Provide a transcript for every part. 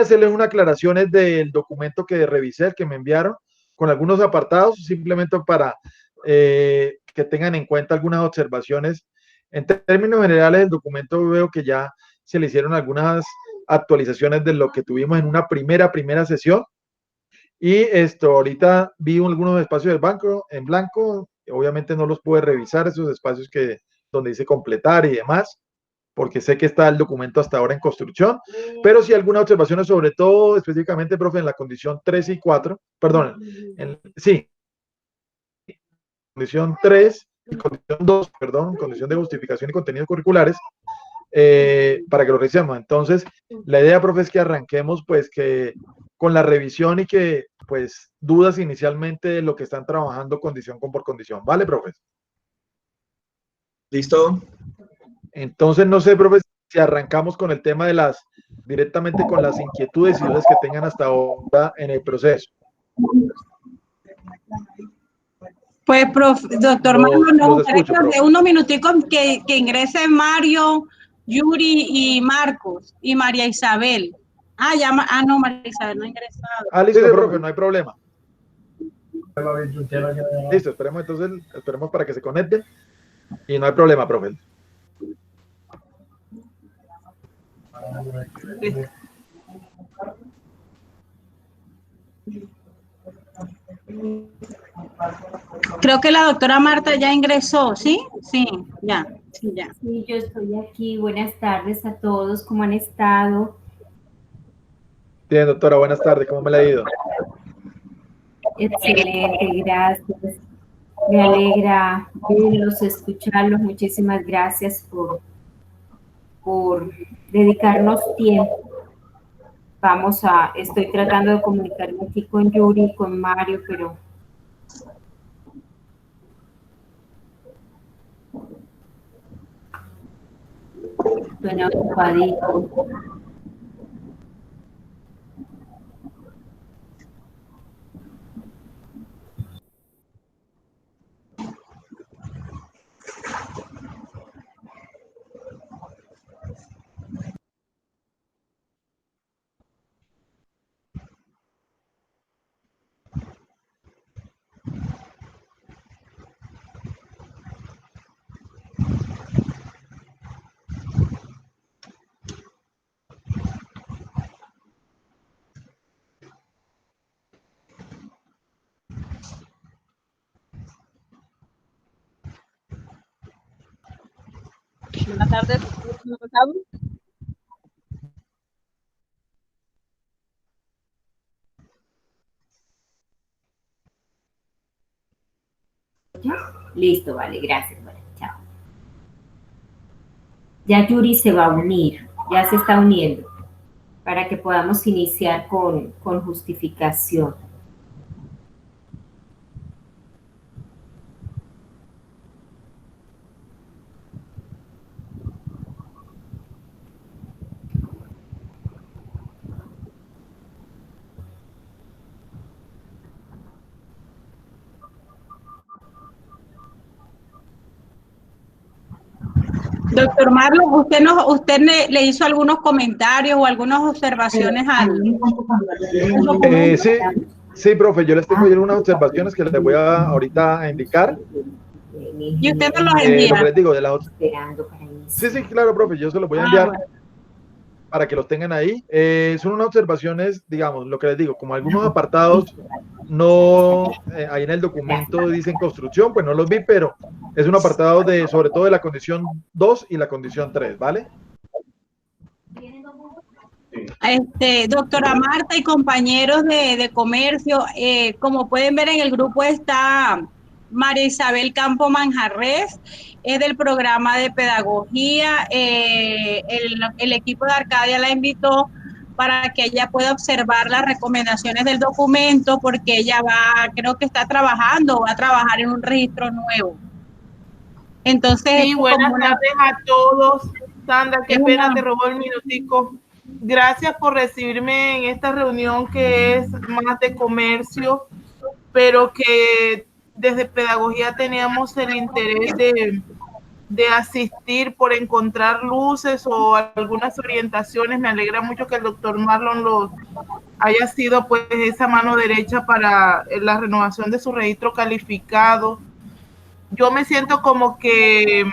hacerles unas aclaraciones del documento que revisé, el que me enviaron, con algunos apartados, simplemente para que tengan en cuenta algunas observaciones. En términos generales, el documento veo que ya se le hicieron algunas actualizaciones de lo que tuvimos en una primera sesión. Y ahorita vi algunos espacios del banco en blanco. Obviamente no los pude revisar, esos espacios donde dice completar y demás, porque sé que está el documento hasta ahora en construcción, pero sí algunas observaciones, sobre todo específicamente, profe, en la condición 3 y 4, perdón, sí, condición 3 y condición 2, perdón, condición de justificación y contenidos curriculares, para que lo revisemos. Entonces, la idea, profe, es que arranquemos pues que con la revisión y que pues dudas inicialmente de lo que están trabajando condición por condición. ¿Vale, profe? ¿Listo? Entonces, no sé, profe, si arrancamos con el tema de directamente con las inquietudes y dudas que tengan hasta ahora en el proceso. Pues, doctor Mario, nos gustaría unos minuticos que ingresen Mario, Yuri y Marcos y María Isabel. No, María Isabel no ha ingresado. Listo, sí, profe, no hay problema. Listo, esperemos para que se conecten y no hay problema, profe. Creo que la doctora Marta ya ingresó, ¿sí? Sí, ya. Sí, yo estoy aquí. Buenas tardes a todos. ¿Cómo han estado? Bien, doctora, buenas tardes. ¿Cómo me la ha ido? Excelente, gracias. Me alegra verlos, escucharlos. Muchísimas gracias por dedicarnos tiempo. Estoy tratando de comunicarme aquí con Yuri y con Mario, pero suena ocupadito. Buenas tardes. Listo, vale, gracias. Vale, chao. Ya Yuri se va a unir, ya se está uniendo, para que podamos iniciar con justificación. Doctor Marlon, usted le hizo algunos comentarios o algunas observaciones al... Sí, profe, yo les tengo unas observaciones que les voy ahorita a indicar. ¿Y usted no los envía? Lo que les digo, sí, claro, profe, yo se los voy a enviar para que los tengan ahí. Son unas observaciones, digamos, lo que les digo, como algunos apartados no, ahí en el documento dicen construcción, pues no los vi, pero es un apartado sobre todo de la condición 2 y la condición 3, ¿vale? Doctora Marta y compañeros de comercio, como pueden ver en el grupo está María Isabel Campo Manjarres, es del programa de pedagogía. El equipo de Arcadia la invitó para que ella pueda observar las recomendaciones del documento, porque ella creo que va a trabajar en un registro nuevo. Entonces, sí, buenas tardes a todos. Sandra, qué pena, te robó el minutico. Gracias por recibirme en esta reunión que es más de comercio, pero que desde pedagogía teníamos el interés de asistir por encontrar luces o algunas orientaciones. Me alegra mucho que el doctor Marlon los haya sido pues esa mano derecha para la renovación de su registro calificado. Yo me siento como que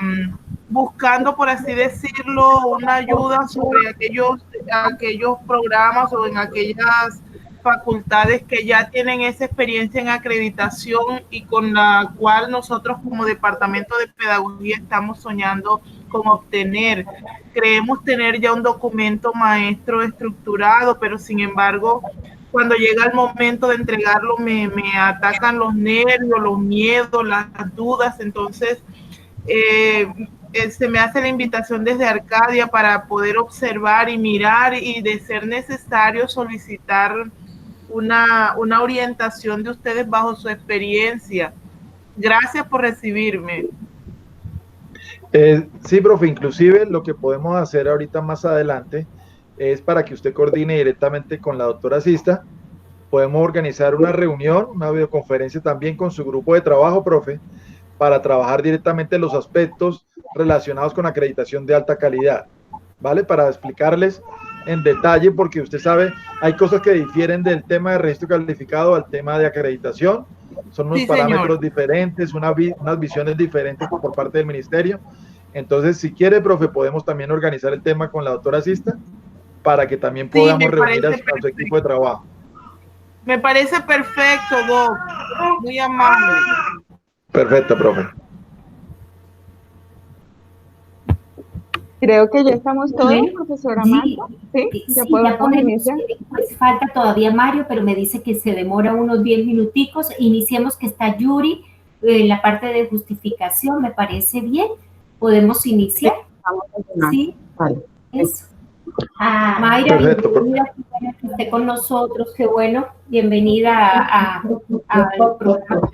buscando, por así decirlo, una ayuda sobre aquellos programas o en aquellas facultades que ya tienen esa experiencia en acreditación y con la cual nosotros como departamento de pedagogía estamos soñando con obtener. Creemos tener ya un documento maestro estructurado, pero sin embargo, cuando llega el momento de entregarlo me atacan los nervios, los miedos, las dudas. Entonces se me hace la invitación desde Arcadia para poder observar y mirar y, de ser necesario, solicitar una orientación de ustedes bajo su experiencia. Gracias por recibirme. Sí, profe, inclusive lo que podemos hacer ahorita más adelante es para que usted coordine directamente con la doctora Sista. Podemos organizar una reunión, una videoconferencia también con su grupo de trabajo, profe, para trabajar directamente los aspectos relacionados con acreditación de alta calidad, ¿vale? Para explicarles en detalle, porque usted sabe, hay cosas que difieren del tema de registro calificado al tema de acreditación. Son unos parámetros diferentes, unas visiones diferentes por parte del ministerio. Entonces, si quiere, profe, podemos también organizar el tema con la doctora Sista para que también podamos reunir a su equipo de trabajo. Me parece perfecto, Doc. Muy amable. Perfecto, profe. Creo que ya estamos todos, profesora Marta. Sí, ya podemos iniciar. Pues falta todavía Mario, pero me dice que se demora unos 10 minuticos. Iniciemos, que está Yuri en la parte de justificación. Me parece bien. ¿Podemos iniciar? Sí, vale. Eso. Mayra, bienvenida, que esté con nosotros, qué bueno, bienvenida al programa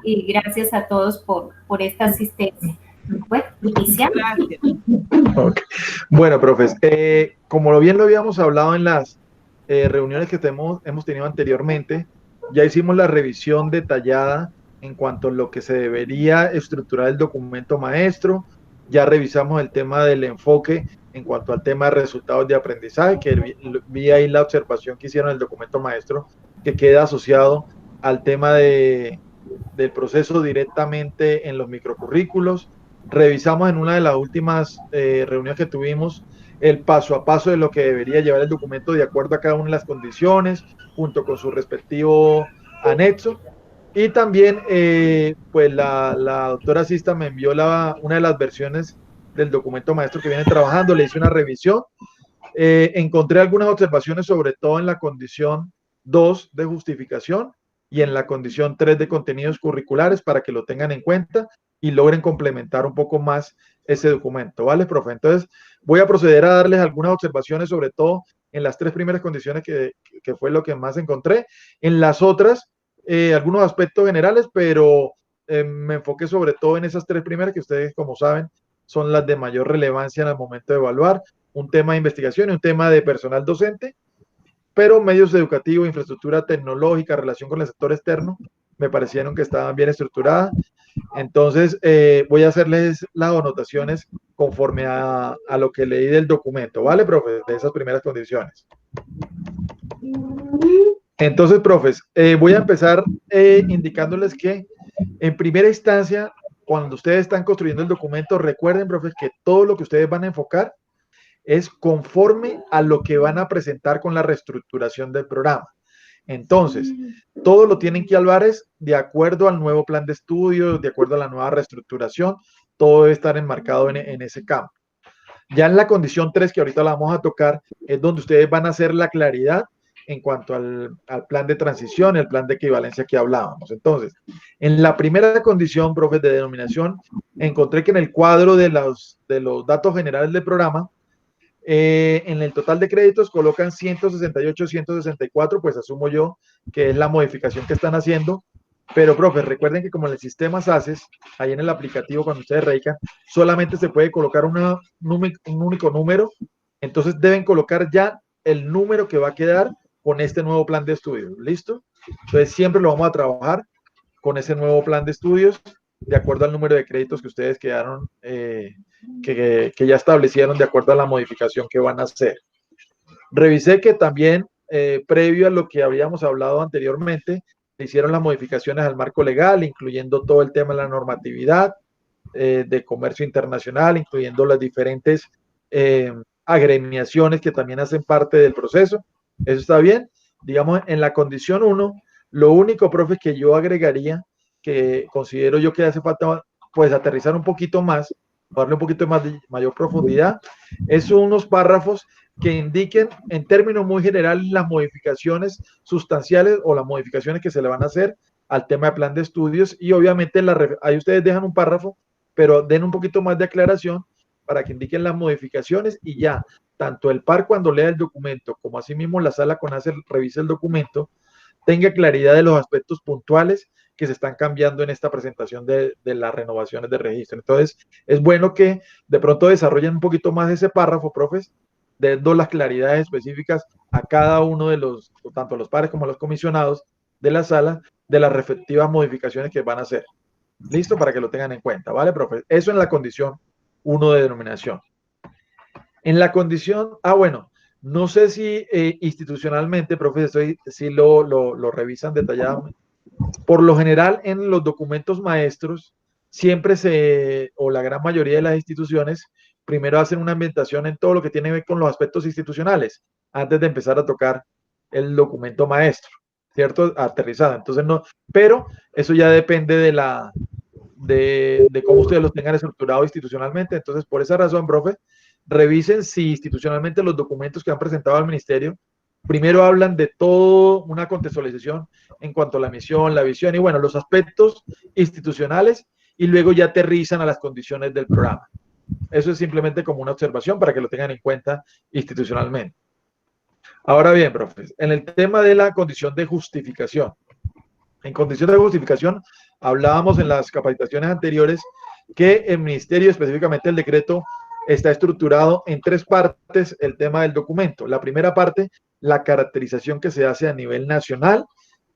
y gracias a todos por esta asistencia. Bueno, iniciamos. Okay. Bueno, profes, como bien lo habíamos hablado en las reuniones que hemos tenido anteriormente, ya hicimos la revisión detallada en cuanto a lo que se debería estructurar el documento maestro, ya revisamos el tema del enfoque en cuanto al tema de resultados de aprendizaje, que vi ahí la observación que hicieron en el documento maestro, que queda asociado al tema del proceso directamente en los microcurrículos. Revisamos en una de las últimas reuniones que tuvimos el paso a paso de lo que debería llevar el documento de acuerdo a cada una de las condiciones, junto con su respectivo anexo. Y también, pues la doctora Sista me envió una de las versiones del documento maestro que viene trabajando, le hice una revisión, encontré algunas observaciones, sobre todo en la condición 2 de justificación y en la condición 3 de contenidos curriculares, para que lo tengan en cuenta y logren complementar un poco más ese documento, ¿vale, profe? Entonces, voy a proceder a darles algunas observaciones, sobre todo en las 3 primeras condiciones que fue lo que más encontré. En las otras, algunos aspectos generales, pero me enfoqué sobre todo en esas 3 primeras que ustedes, como saben, son las de mayor relevancia en el momento de evaluar un tema de investigación y un tema de personal docente, pero medios educativos, infraestructura tecnológica, relación con el sector externo, me parecieron que estaban bien estructuradas. Entonces, voy a hacerles las anotaciones conforme a lo que leí del documento, ¿vale, profe? De esas primeras condiciones. Entonces, profes, voy a empezar indicándoles que, en primera instancia, cuando ustedes están construyendo el documento, recuerden, profes, que todo lo que ustedes van a enfocar es conforme a lo que van a presentar con la reestructuración del programa. Entonces, todo lo tienen que hablar es de acuerdo al nuevo plan de estudios, de acuerdo a la nueva reestructuración, todo debe estar enmarcado en ese campo. Ya en la condición 3, que ahorita la vamos a tocar, es donde ustedes van a hacer la claridad en cuanto al plan de transición, el plan de equivalencia que hablábamos. Entonces, en la primera condición, profes, de denominación, encontré que en el cuadro de los datos generales del programa, en el total de créditos colocan 168, 164, pues asumo yo que es la modificación que están haciendo. Pero, profe, recuerden que como en el sistema SACES, ahí en el aplicativo cuando ustedes radican, solamente se puede colocar un único número. Entonces deben colocar ya el número que va a quedar con este nuevo plan de estudios. ¿Listo? Entonces siempre lo vamos a trabajar con ese nuevo plan de estudios de acuerdo al número de créditos que ustedes quedaron, que ya establecieron de acuerdo a la modificación que van a hacer. Revisé que también, previo a lo que habíamos hablado anteriormente, se hicieron las modificaciones al marco legal, incluyendo todo el tema de la normatividad de comercio internacional, incluyendo las diferentes agremiaciones que también hacen parte del proceso. Eso está bien. Digamos, en la condición 1, lo único, profe, que yo agregaría, que considero yo que hace falta pues aterrizar un poquito más, darle un poquito más de mayor profundidad, es unos párrafos que indiquen en términos muy generales las modificaciones sustanciales o las modificaciones que se le van a hacer al tema de plan de estudios, y obviamente ahí ustedes dejan un párrafo, pero den un poquito más de aclaración para que indiquen las modificaciones, y ya tanto el par cuando lea el documento como asimismo la sala CONACE revise el documento, tenga claridad de los aspectos puntuales que se están cambiando en esta presentación de las renovaciones de registro. Entonces, es bueno que de pronto desarrollen un poquito más ese párrafo, profes, dando las claridades específicas a cada uno de los, tanto los pares como los comisionados de la sala, de las respectivas modificaciones que van a hacer. Listo, para que lo tengan en cuenta, ¿vale, profe? Eso en la condición 1 de denominación. En la condición, bueno, no sé si institucionalmente, profe, si lo revisan detalladamente. Por lo general, en los documentos maestros, siempre o la gran mayoría de las instituciones, primero hacen una ambientación en todo lo que tiene que ver con los aspectos institucionales, antes de empezar a tocar el documento maestro, ¿cierto? Aterrizado. Entonces, no, pero eso ya depende de cómo ustedes lo tengan estructurado institucionalmente. Entonces, por esa razón, profe, revisen si institucionalmente los documentos que han presentado al ministerio primero hablan de todo una contextualización en cuanto a la misión, la visión y bueno, los aspectos institucionales, y luego ya aterrizan a las condiciones del programa. Eso es simplemente como una observación para que lo tengan en cuenta institucionalmente. Ahora bien, profes, en el tema de la condición de justificación. En condición de justificación, hablábamos en las capacitaciones anteriores que el ministerio, específicamente el decreto, está estructurado en 3 partes el tema del documento. La primera parte, la caracterización que se hace a nivel nacional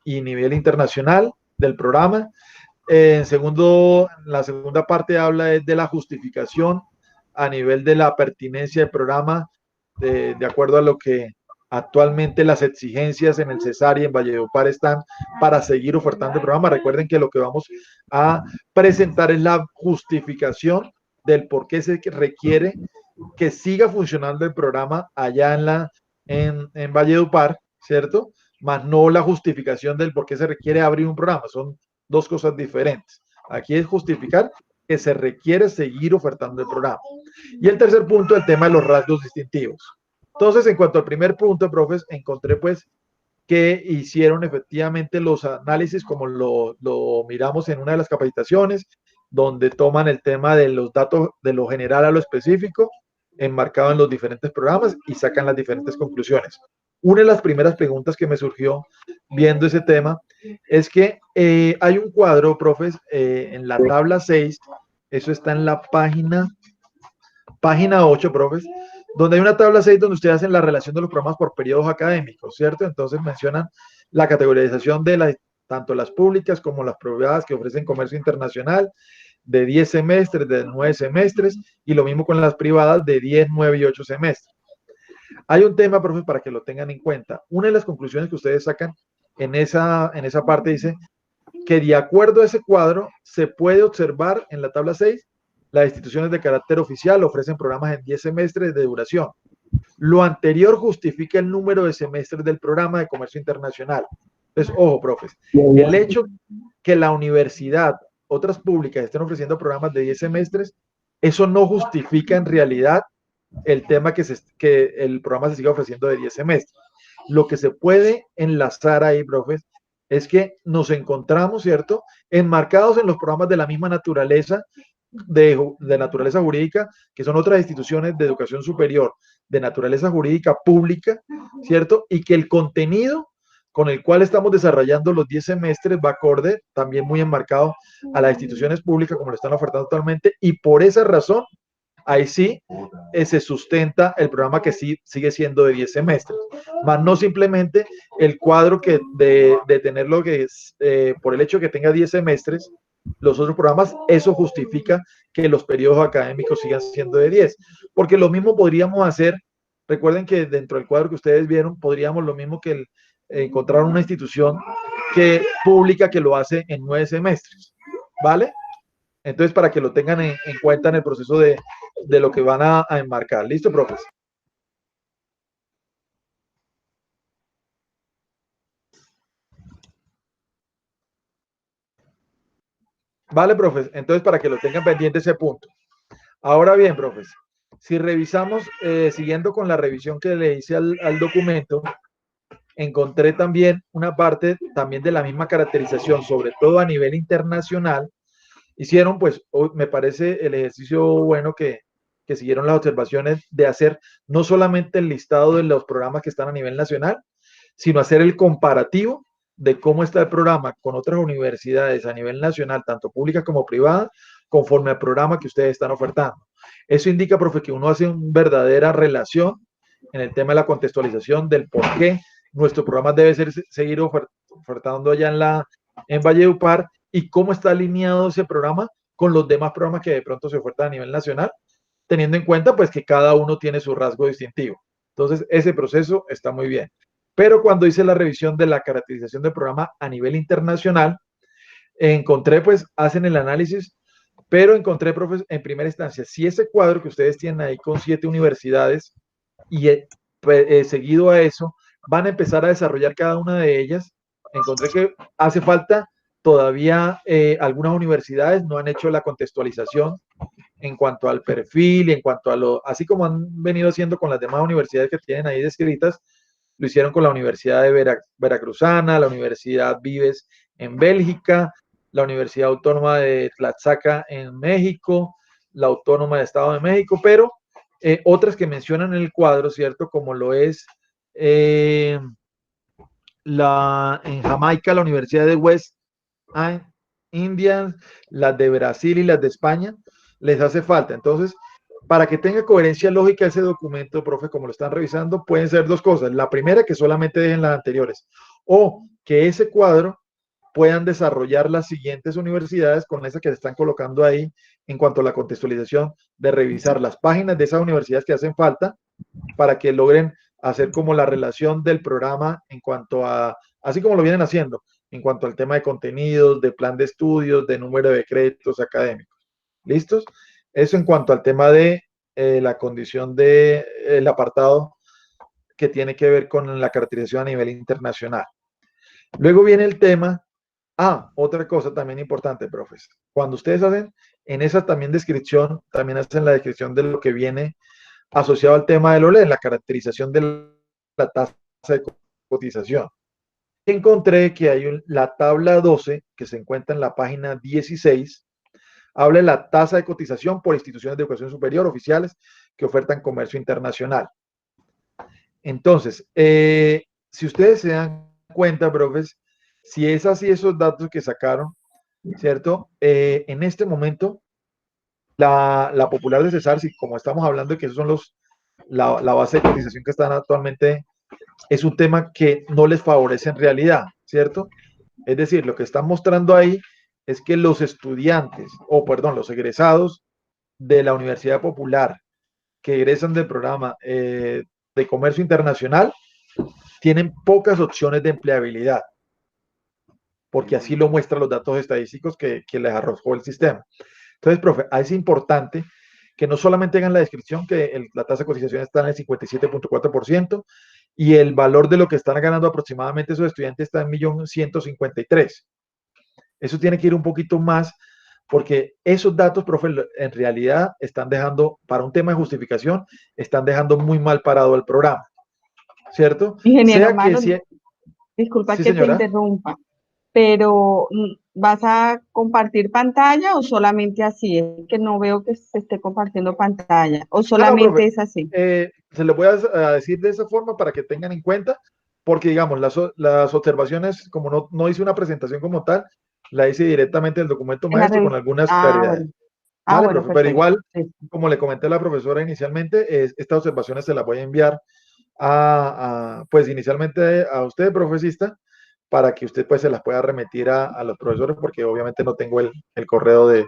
y nivel internacional del programa. La segunda parte habla de la justificación a nivel de la pertinencia del programa, de acuerdo a lo que actualmente las exigencias en el Cesar y en Valledupar están para seguir ofertando el programa. Recuerden que lo que vamos a presentar es la justificación del por qué se requiere que siga funcionando el programa allá en Valledupar, ¿cierto? Más no la justificación del por qué se requiere abrir un programa. Son 2 cosas diferentes. Aquí es justificar que se requiere seguir ofertando el programa. Y el tercer punto, el tema de los rasgos distintivos. Entonces, en cuanto al primer punto, profes, encontré pues que hicieron efectivamente los análisis como lo miramos en una de las capacitaciones, donde toman el tema de los datos de lo general a lo específico, enmarcado en los diferentes programas, y sacan las diferentes conclusiones. Una de las primeras preguntas que me surgió viendo ese tema es que hay un cuadro, profes, en la tabla 6, eso está en la página 8, profes, donde hay una tabla 6 donde ustedes hacen la relación de los programas por periodos académicos, ¿cierto? Entonces mencionan la categorización de tanto las públicas como las privadas que ofrecen comercio internacional, de 10 semestres, de 9 semestres, y lo mismo con las privadas de 10, 9 y 8 semestres. Hay un tema, profe, para que lo tengan en cuenta. Una de las conclusiones que ustedes sacan en esa parte dice que de acuerdo a ese cuadro se puede observar en la tabla 6, las instituciones de carácter oficial ofrecen programas en 10 semestres de duración. Lo anterior justifica el número de semestres del programa de comercio internacional. Entonces, ojo, profes, el hecho que la universidad, otras públicas, estén ofreciendo programas de 10 semestres, eso no justifica en realidad el tema que el programa se siga ofreciendo de 10 semestres. Lo que se puede enlazar ahí, profes, es que nos encontramos, ¿cierto?, enmarcados en los programas de la misma naturaleza, de naturaleza jurídica, que son otras instituciones de educación superior de naturaleza jurídica pública, ¿cierto? Y que el contenido con el cual estamos desarrollando los 10 semestres va acorde, también muy enmarcado a las instituciones públicas como lo están ofertando actualmente, y por esa razón, ahí sí se sustenta el programa que sí sigue siendo de 10 semestres, más no simplemente el cuadro que de tenerlo que es, por el hecho de que tenga 10 semestres, los otros programas, eso justifica que los periodos académicos sigan siendo de 10, porque lo mismo podríamos hacer, recuerden que dentro del cuadro que ustedes vieron, podríamos lo mismo que encontrar una institución que pública que lo hace en 9 semestres, ¿vale? Entonces, para que lo tengan en cuenta en el proceso de lo que van a enmarcar. ¿Listo, profes? Vale, profes. Entonces, para que lo tengan pendiente ese punto. Ahora bien, profes, si revisamos, siguiendo con la revisión que le hice al documento, encontré también una parte también de la misma caracterización, sobre todo a nivel internacional. Hicieron, pues, me parece el ejercicio bueno que siguieron las observaciones de hacer no solamente el listado de los programas que están a nivel nacional, sino hacer el comparativo de cómo está el programa con otras universidades a nivel nacional, tanto públicas como privadas, conforme al programa que ustedes están ofertando. Eso indica, profe, que uno hace una verdadera relación en el tema de la contextualización del por qué nuestro programa debe seguir ofertando allá en Valledupar y cómo está alineado ese programa con los demás programas que de pronto se ofertan a nivel nacional, teniendo en cuenta pues que cada uno tiene su rasgo distintivo. Entonces, ese proceso está muy bien. Pero cuando hice la revisión de la caracterización del programa a nivel internacional, encontré, pues, hacen el análisis, pero encontré, profes, en primera instancia, si ese cuadro que ustedes tienen ahí con 7 universidades y seguido a eso, van a empezar a desarrollar cada una de ellas, encontré que hace falta todavía algunas universidades no han hecho la contextualización en cuanto al perfil y en cuanto a así como han venido haciendo con las demás universidades que tienen ahí descritas, lo hicieron con la Universidad de Veracruzana, la Universidad Vives en Bélgica, la Universidad Autónoma de Tlaxcala en México, la Autónoma del Estado de México, pero otras que mencionan en el cuadro, ¿cierto? Como lo es en Jamaica, la Universidad de West Indies, las de Brasil y las de España, les hace falta. Entonces, para que tenga coherencia lógica ese documento, profe, como lo están revisando, pueden ser dos cosas. La primera, que solamente dejen las anteriores, o que ese cuadro puedan desarrollar las siguientes universidades con esa que se están colocando ahí en cuanto a la contextualización, de revisar las páginas de esas universidades que hacen falta para que logren hacer como la relación del programa en cuanto a, así como lo vienen haciendo, en cuanto al tema de contenidos, de plan de estudios, de número de créditos académicos. ¿Listos? Eso en cuanto al tema de la condición del apartado que tiene que ver con la caracterización a nivel internacional. Luego viene el tema, otra cosa también importante, profes. Cuando ustedes hacen, en esa también descripción, también hacen la descripción de lo que viene asociado al tema del OLE, la caracterización de la tasa de cotización. Encontré que hay la tabla 12, que se encuentra en la página 16, habla de la tasa de cotización por instituciones de educación superior oficiales que ofertan comercio internacional. Entonces, si ustedes se dan cuenta, profes, si es así esos datos que sacaron, ¿cierto? En este momento, la popular de Cesar, si como estamos hablando de que esos son la base de cotización que están actualmente, es un tema que no les favorece en realidad, ¿cierto? Es decir, lo que están mostrando ahí es que los estudiantes, los egresados de la Universidad Popular que egresan del programa de comercio internacional tienen pocas opciones de empleabilidad, porque así lo muestran los datos estadísticos que les arrojó el sistema. Entonces, profe, es importante que no solamente tengan la descripción que la tasa de cotización está en el 57.4% y el valor de lo que están ganando aproximadamente esos estudiantes está en 1.153.000. Eso tiene que ir un poquito más porque esos datos, profe, en realidad están dejando, para un tema de justificación, están dejando muy mal parado el programa, ¿cierto? Ingeniero Marlon, disculpa sí, que señora. te interrumpa, pero ¿vas a compartir pantalla o solamente así? Es que no veo que se esté compartiendo pantalla, o solamente profe, es así. Se lo voy a decir de esa forma para que tengan en cuenta, porque digamos, las observaciones, como no hice una presentación como tal, la hice directamente del documento maestro con algunas claridades. Bueno. Vale, Bueno, profe, pero igual, sí. como le comenté a la profesora inicialmente, estas observaciones se las voy a enviar pues inicialmente a usted, profesista, para que usted pues se las pueda remitir a los profesores, porque obviamente no tengo el correo de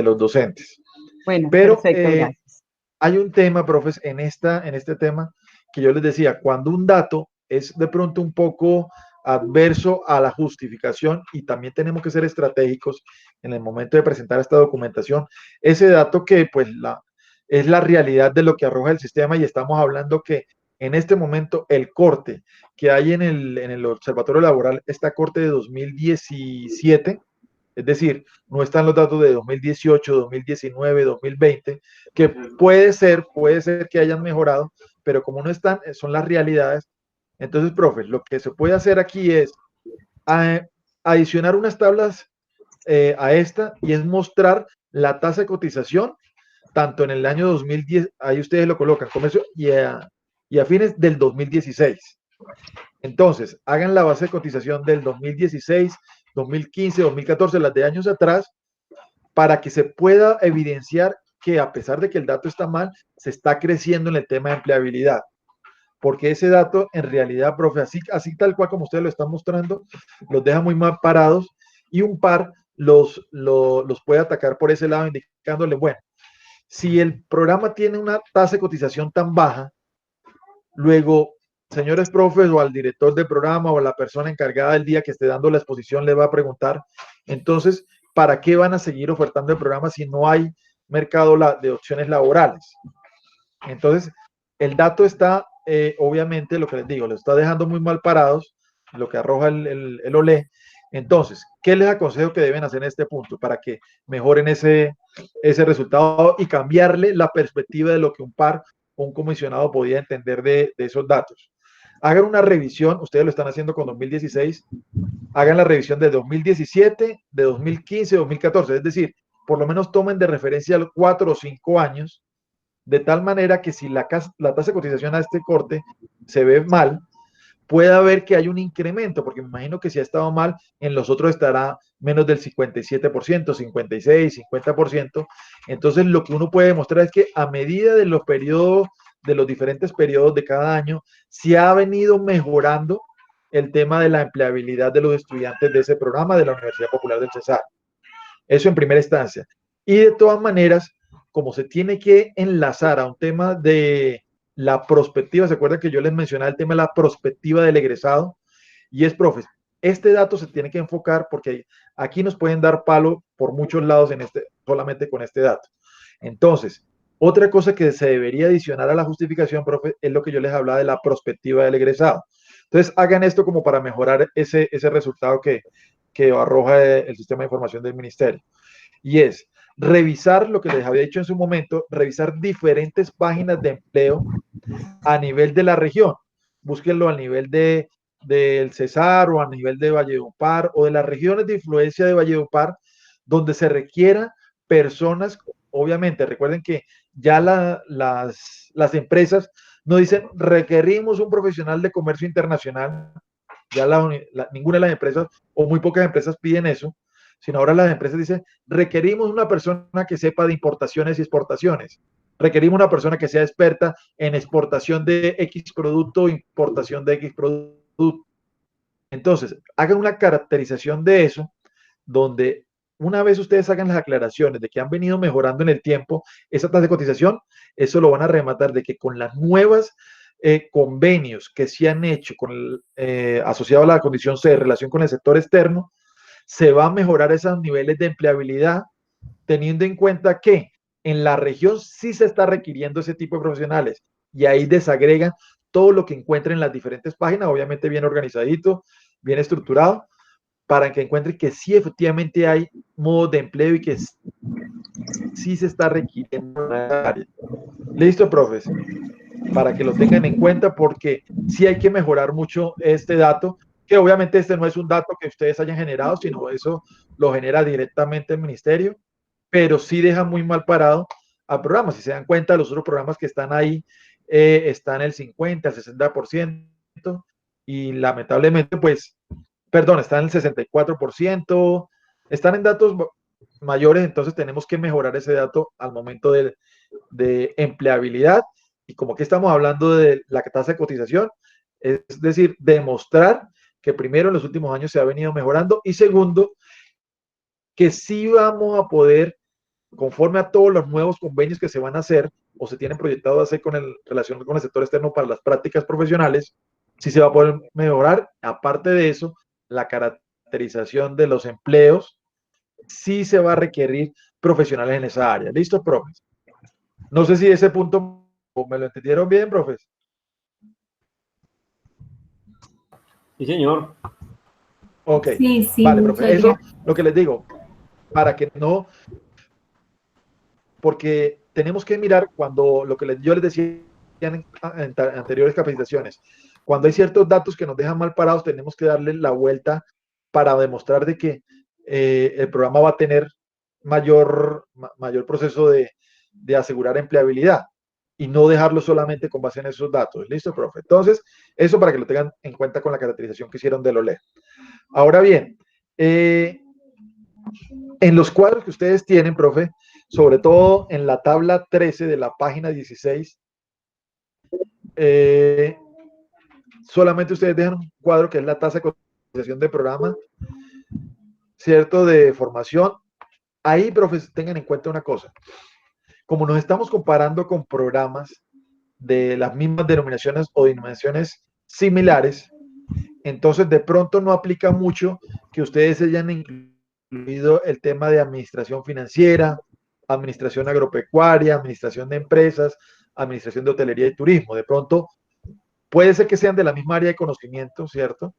los docentes. Bueno, Pero perfecto, gracias. hay un tema, profes, en este tema que yo les decía, cuando un dato es de pronto un poco adverso a la justificación y también tenemos que ser estratégicos en el momento de presentar esta documentación, ese dato que pues es la realidad de lo que arroja el sistema, y estamos hablando que en este momento el corte que hay en el Observatorio Laboral está corte de 2017, es decir, no están los datos de 2018, 2019, 2020, que puede ser que hayan mejorado, pero como no están, son las realidades. Entonces, profe, lo que se puede hacer aquí es adicionar unas tablas a esta, y es mostrar la tasa de cotización tanto en el año 2010, ahí ustedes lo colocan, comercio, y a fines del 2016. Entonces, hagan la base de cotización del 2016, 2015, 2014, las de años atrás, para que se pueda evidenciar que a pesar de que el dato está mal, se está creciendo en el tema de empleabilidad. Porque ese dato, en realidad, profe, así tal cual como ustedes lo están mostrando, los deja muy mal parados, y un par los puede atacar por ese lado, indicándole, bueno, si el programa tiene una tasa de cotización tan baja, luego, señores profes, o al director del programa o a la persona encargada del día que esté dando la exposición le va a preguntar, entonces, ¿para qué van a seguir ofertando el programa si no hay mercado de opciones laborales? Entonces, el dato está, obviamente, lo que les digo, lo está dejando muy mal parados, lo que arroja el OLE. Entonces, ¿qué les aconsejo que deben hacer en este punto para que mejoren ese resultado y cambiarle la perspectiva de lo que un par o un comisionado podía entender de esos datos? Hagan una revisión, ustedes lo están haciendo con 2016, hagan la revisión de 2017, de 2015, 2014, es decir, por lo menos tomen de referencia 4 o 5 años, de tal manera que si la tasa de cotización a este corte se ve mal, pueda ver que hay un incremento, porque me imagino que si ha estado mal, en los otros estará menos del 57%, 56%, 50%. Entonces, lo que uno puede demostrar es que a medida de los periodos, de los diferentes periodos de cada año, se ha venido mejorando el tema de la empleabilidad de los estudiantes de ese programa de la Universidad Popular del Cesar. Eso en primera instancia. Y de todas maneras, como se tiene que enlazar a un tema de la prospectiva, ¿se acuerdan que yo les mencionaba el tema de la prospectiva del egresado? Y es, profe, este dato se tiene que enfocar porque aquí nos pueden dar palo por muchos lados solamente con este dato. Entonces, otra cosa que se debería adicionar a la justificación, profe, es lo que yo les hablaba de la prospectiva del egresado. Entonces, hagan esto como para mejorar ese resultado que arroja el sistema de información del ministerio. Y es revisar lo que les había dicho en su momento, revisar diferentes páginas de empleo a nivel de la región. Búsquenlo a nivel del Cesar o a nivel de Valledupar o de las regiones de influencia de Valledupar, donde se requiera personas. Obviamente, recuerden que ya las empresas no dicen requerimos un profesional de comercio internacional, ya ninguna de las empresas o muy pocas empresas piden eso, sino ahora las empresas dicen, requerimos una persona que sepa de importaciones y exportaciones. Requerimos una persona que sea experta en exportación de X producto, importación de X producto. Entonces, hagan una caracterización de eso, donde una vez ustedes hagan las aclaraciones de que han venido mejorando en el tiempo esa tasa de cotización, eso lo van a rematar de que con las nuevas convenios que se han hecho asociado a la condición C de relación con el sector externo, se va a mejorar esos niveles de empleabilidad, teniendo en cuenta que en la región sí se está requiriendo ese tipo de profesionales, y ahí desagregan todo lo que encuentren en las diferentes páginas, obviamente bien organizadito, bien estructurado, para que encuentren que sí efectivamente hay modos de empleo y que sí se está requiriendo en esa área. Listo, profes, para que lo tengan en cuenta, porque sí hay que mejorar mucho este dato, que obviamente este no es un dato que ustedes hayan generado, sino eso lo genera directamente el ministerio, pero sí deja muy mal parado al programa. Si se dan cuenta, los otros programas que están ahí están el 50, el 60%, y lamentablemente, pues, perdón, están en el 64%, están en datos mayores, entonces tenemos que mejorar ese dato al momento de empleabilidad. Y como que estamos hablando de la tasa de cotización, es decir, demostrar que primero en los últimos años se ha venido mejorando y segundo, que sí vamos a poder, conforme a todos los nuevos convenios que se van a hacer o se tienen proyectado hacer con relación con el sector externo para las prácticas profesionales, sí se va a poder mejorar. Aparte de eso, la caracterización de los empleos, sí se va a requerir profesionales en esa área. ¿Listo, profes? No sé si ese punto me lo entendieron bien, profes. Sí, señor. Ok. Sí, sí, Vale, profe. Eso, gracias. lo que les digo, para que no, porque tenemos que mirar cuando lo que yo les decía en anteriores capacitaciones, cuando hay ciertos datos que nos dejan mal parados, tenemos que darle la vuelta para demostrar de que el programa va a tener mayor proceso de asegurar empleabilidad y no dejarlo solamente con base en esos datos. ¿Listo, profe? Entonces, eso para que lo tengan en cuenta con la caracterización que hicieron del OLE. Ahora bien, en los cuadros que ustedes tienen, profe, sobre todo en la tabla 13 de la página 16, solamente ustedes dejan un cuadro que es la tasa de cotización de programa, ¿cierto? De formación. Ahí, profes, tengan en cuenta una cosa. Como nos estamos comparando con programas de las mismas denominaciones o denominaciones similares, entonces de pronto no aplica mucho que ustedes hayan incluido el tema de administración financiera, administración agropecuaria, administración de empresas, administración de hotelería y turismo. De pronto puede ser que sean de la misma área de conocimiento, ¿cierto?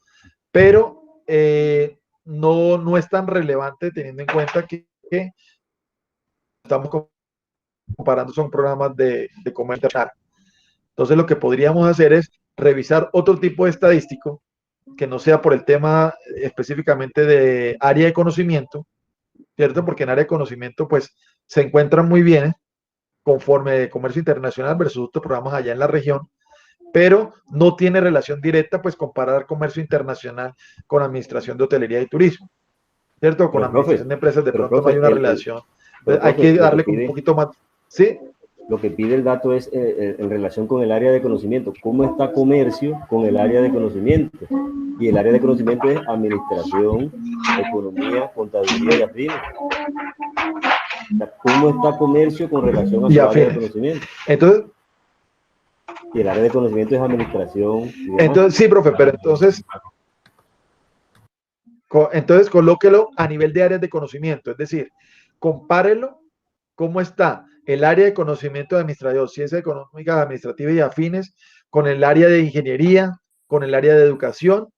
Pero no es tan relevante teniendo en cuenta que estamos comparando son programas de comercio internacional. Entonces lo que podríamos hacer es revisar otro tipo de estadístico que no sea por el tema específicamente de área de conocimiento, ¿cierto? Porque en área de conocimiento pues se encuentran muy bien conforme de comercio internacional versus otros programas allá en la región, pero no tiene relación directa pues comparar comercio internacional con administración de hotelería y turismo, ¿cierto? Con Pero, administración profe, de empresas de pero, pronto no hay profe, una relación. pero, Hay profe, que darle como un poquito más, ¿sí? Lo que pide el dato es en relación con el área de conocimiento. ¿Cómo está comercio con el área de conocimiento? Y el área de conocimiento es administración, economía, contaduría y afines. ¿Cómo está comercio con relación a su área de conocimiento? Entonces, y el área de conocimiento es administración. Entonces, sí, profe, pero entonces colóquelo a nivel de áreas de conocimiento, es decir, compárelo cómo está el área de conocimiento de administración, ciencias económicas, administrativas y afines, con el área de ingeniería, con el área de educación,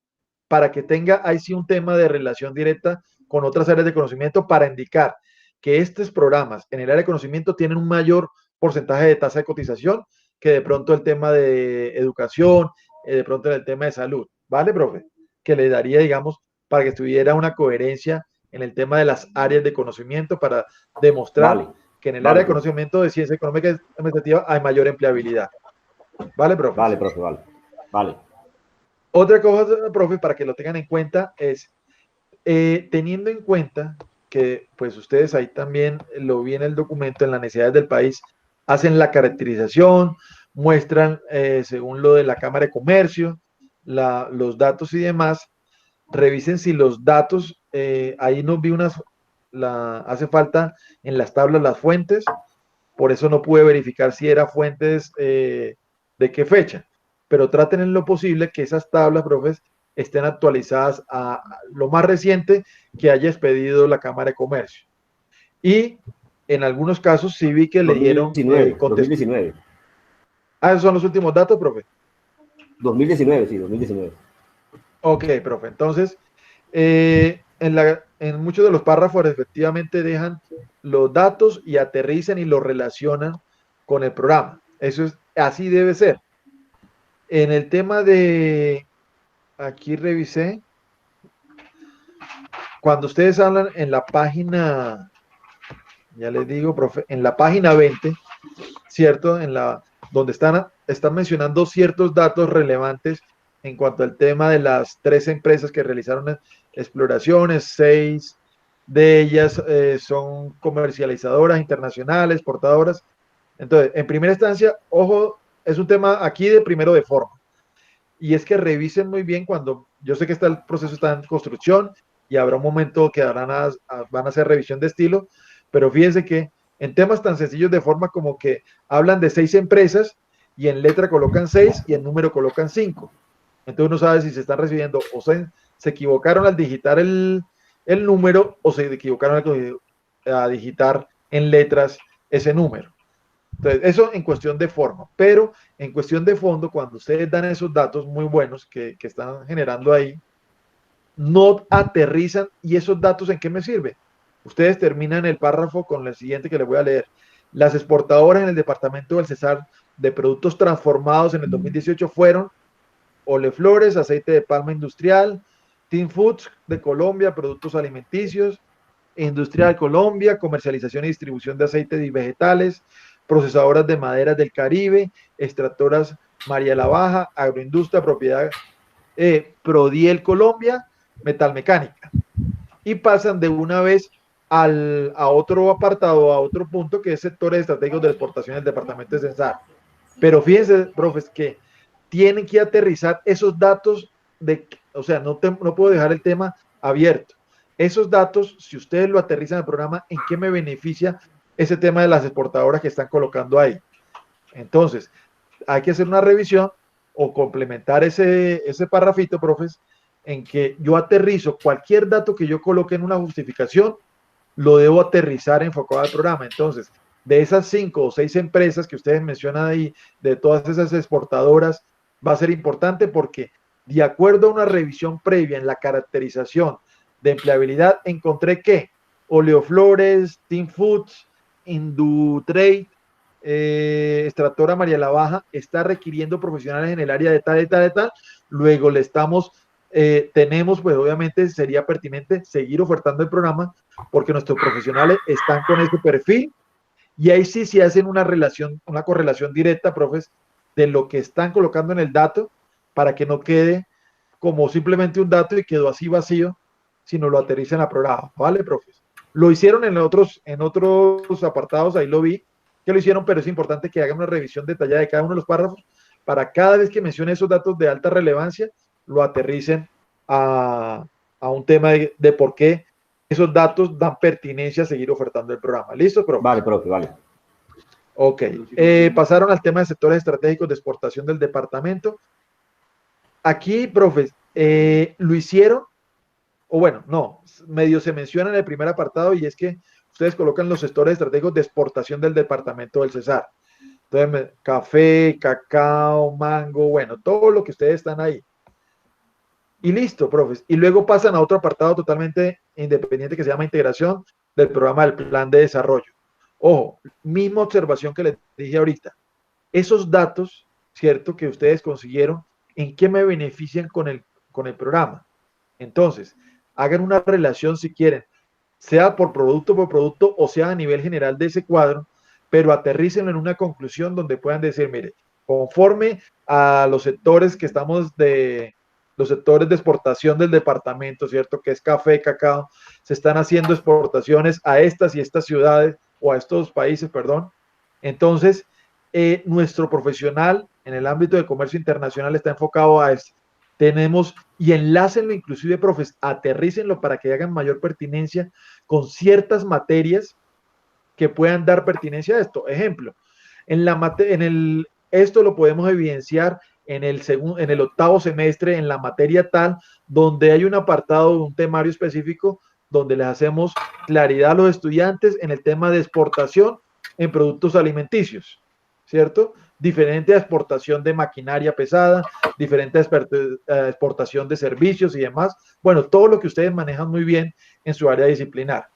para que tenga ahí sí un tema de relación directa con otras áreas de conocimiento para indicar que estos programas en el área de conocimiento tienen un mayor porcentaje de tasa de cotización que de pronto el tema de educación, de pronto el tema de salud. ¿Vale, profe? Que le daría, digamos, para que tuviera una coherencia en el tema de las áreas de conocimiento para demostrar que en el área de conocimiento de ciencia económica y administrativa hay mayor empleabilidad. ¿Vale, profe? Vale, profe, vale. Otra cosa, profe, para que lo tengan en cuenta es, teniendo en cuenta que pues ustedes ahí también lo vi en el documento, en las necesidades del país, hacen la caracterización, muestran según lo de la Cámara de Comercio, los datos y demás, revisen si los datos, ahí nos vi hace falta en las tablas las fuentes, por eso no pude verificar si era fuentes de qué fecha, pero traten en lo posible que esas tablas, profes, estén actualizadas a lo más reciente que haya expedido la Cámara de Comercio. Y en algunos casos sí vi que 2019, le dieron 2019. Ah, esos son los últimos datos, profe. 2019, sí, 2019. Ok, profe. Entonces, en muchos de los párrafos efectivamente dejan los datos y aterrizan y los relacionan con el programa. Eso es, así debe ser. En el tema de, aquí revisé, cuando ustedes hablan en la página, ya les digo, profe, en la página 20, ¿cierto? Donde están mencionando ciertos datos relevantes en cuanto al tema de las 3 empresas que realizaron exploraciones, 6 de ellas son comercializadoras internacionales, exportadoras. Entonces, en primera instancia, ojo, es un tema aquí de primero de forma. Y es que revisen muy bien cuando yo sé que el proceso está en construcción y habrá un momento que van a hacer revisión de estilo, pero fíjense que en temas tan sencillos de forma como que hablan de 6 empresas y en letra colocan 6 y en número colocan 5. Entonces uno sabe si se están recibiendo o se equivocaron al digitar el número o se equivocaron a digitar en letras ese número. Entonces, eso en cuestión de forma, pero en cuestión de fondo, cuando ustedes dan esos datos muy buenos que están generando ahí, no aterrizan. ¿Y esos datos en qué me sirven? Ustedes terminan el párrafo con el siguiente que les voy a leer. Las exportadoras en el departamento del Cesar de productos transformados en el 2018 fueron Oleflores, aceite de palma industrial, Team Foods de Colombia, productos alimenticios, Industrial Colombia, comercialización y distribución de aceites y vegetales, procesadoras de maderas del Caribe, extractoras María la Baja, agroindustria, propiedad Prodiel Colombia, metalmecánica. Y pasan de una vez a otro apartado, a otro punto, que es sectores estratégicos de exportación del departamento de Cesar. Pero fíjense, profes, que tienen que aterrizar esos datos o sea, no puedo dejar el tema abierto. Esos datos, si ustedes lo aterrizan al programa, ¿en qué me beneficia ese tema de las exportadoras que están colocando ahí? Entonces, hay que hacer una revisión o complementar ese parrafito, profes, en que yo aterrizo cualquier dato que yo coloque en una justificación, lo debo aterrizar enfocado al programa. Entonces, de esas 5 o 6 empresas que ustedes mencionan ahí, de todas esas exportadoras, va a ser importante porque de acuerdo a una revisión previa en la caracterización de empleabilidad, encontré que Oleoflores, Team Foods, Indutrade, Extractora María la Baja está requiriendo profesionales en el área de tal, de tal, de tal. Luego le estamos, tenemos, pues obviamente sería pertinente seguir ofertando el programa porque nuestros profesionales están con ese perfil y ahí sí se hacen una relación, una correlación directa, profes, de lo que están colocando en el dato para que no quede como simplemente un dato y quedó así vacío, sino lo aterricen a programa, ¿vale, profes? Lo hicieron en otros apartados, ahí lo vi, que lo hicieron, pero es importante que hagan una revisión detallada de cada uno de los párrafos para cada vez que mencione esos datos de alta relevancia, lo aterricen a un tema de por qué esos datos dan pertinencia a seguir ofertando el programa. ¿Listo, profe? Vale, profe, vale. Ok. Pasaron al tema de sectores estratégicos de exportación del departamento. Aquí, profes, lo hicieron, o bueno, no, medio se menciona en el primer apartado y es que ustedes colocan los sectores estratégicos de exportación del departamento del Cesar. Entonces, café, cacao, mango, bueno, todo lo que ustedes están ahí. Y listo, profes. Y luego pasan a otro apartado totalmente independiente que se llama integración del programa del plan de desarrollo. Ojo, misma observación que les dije ahorita. Esos datos, ¿cierto? Que ustedes consiguieron, ¿en qué me benefician con el programa? Entonces, hagan una relación si quieren, sea por producto o sea a nivel general de ese cuadro, pero aterrícenlo en una conclusión donde puedan decir, mire, conforme a los sectores que estamos los sectores de exportación del departamento, ¿cierto? Que es café, cacao, se están haciendo exportaciones a estas y estas ciudades o a estos países, perdón. Entonces, nuestro profesional en el ámbito de comercio internacional está enfocado a esto. Tenemos, y enlácenlo inclusive, profes, aterrícenlo para que hagan mayor pertinencia con ciertas materias que puedan dar pertinencia a esto. Ejemplo, esto lo podemos evidenciar en el octavo semestre, en la materia tal, donde hay un apartado, un temario específico, donde les hacemos claridad a los estudiantes en el tema de exportación en productos alimenticios, ¿cierto? Diferente a exportación de maquinaria pesada, diferente a exportación de servicios y demás. Bueno, todo lo que ustedes manejan muy bien en su área disciplinar.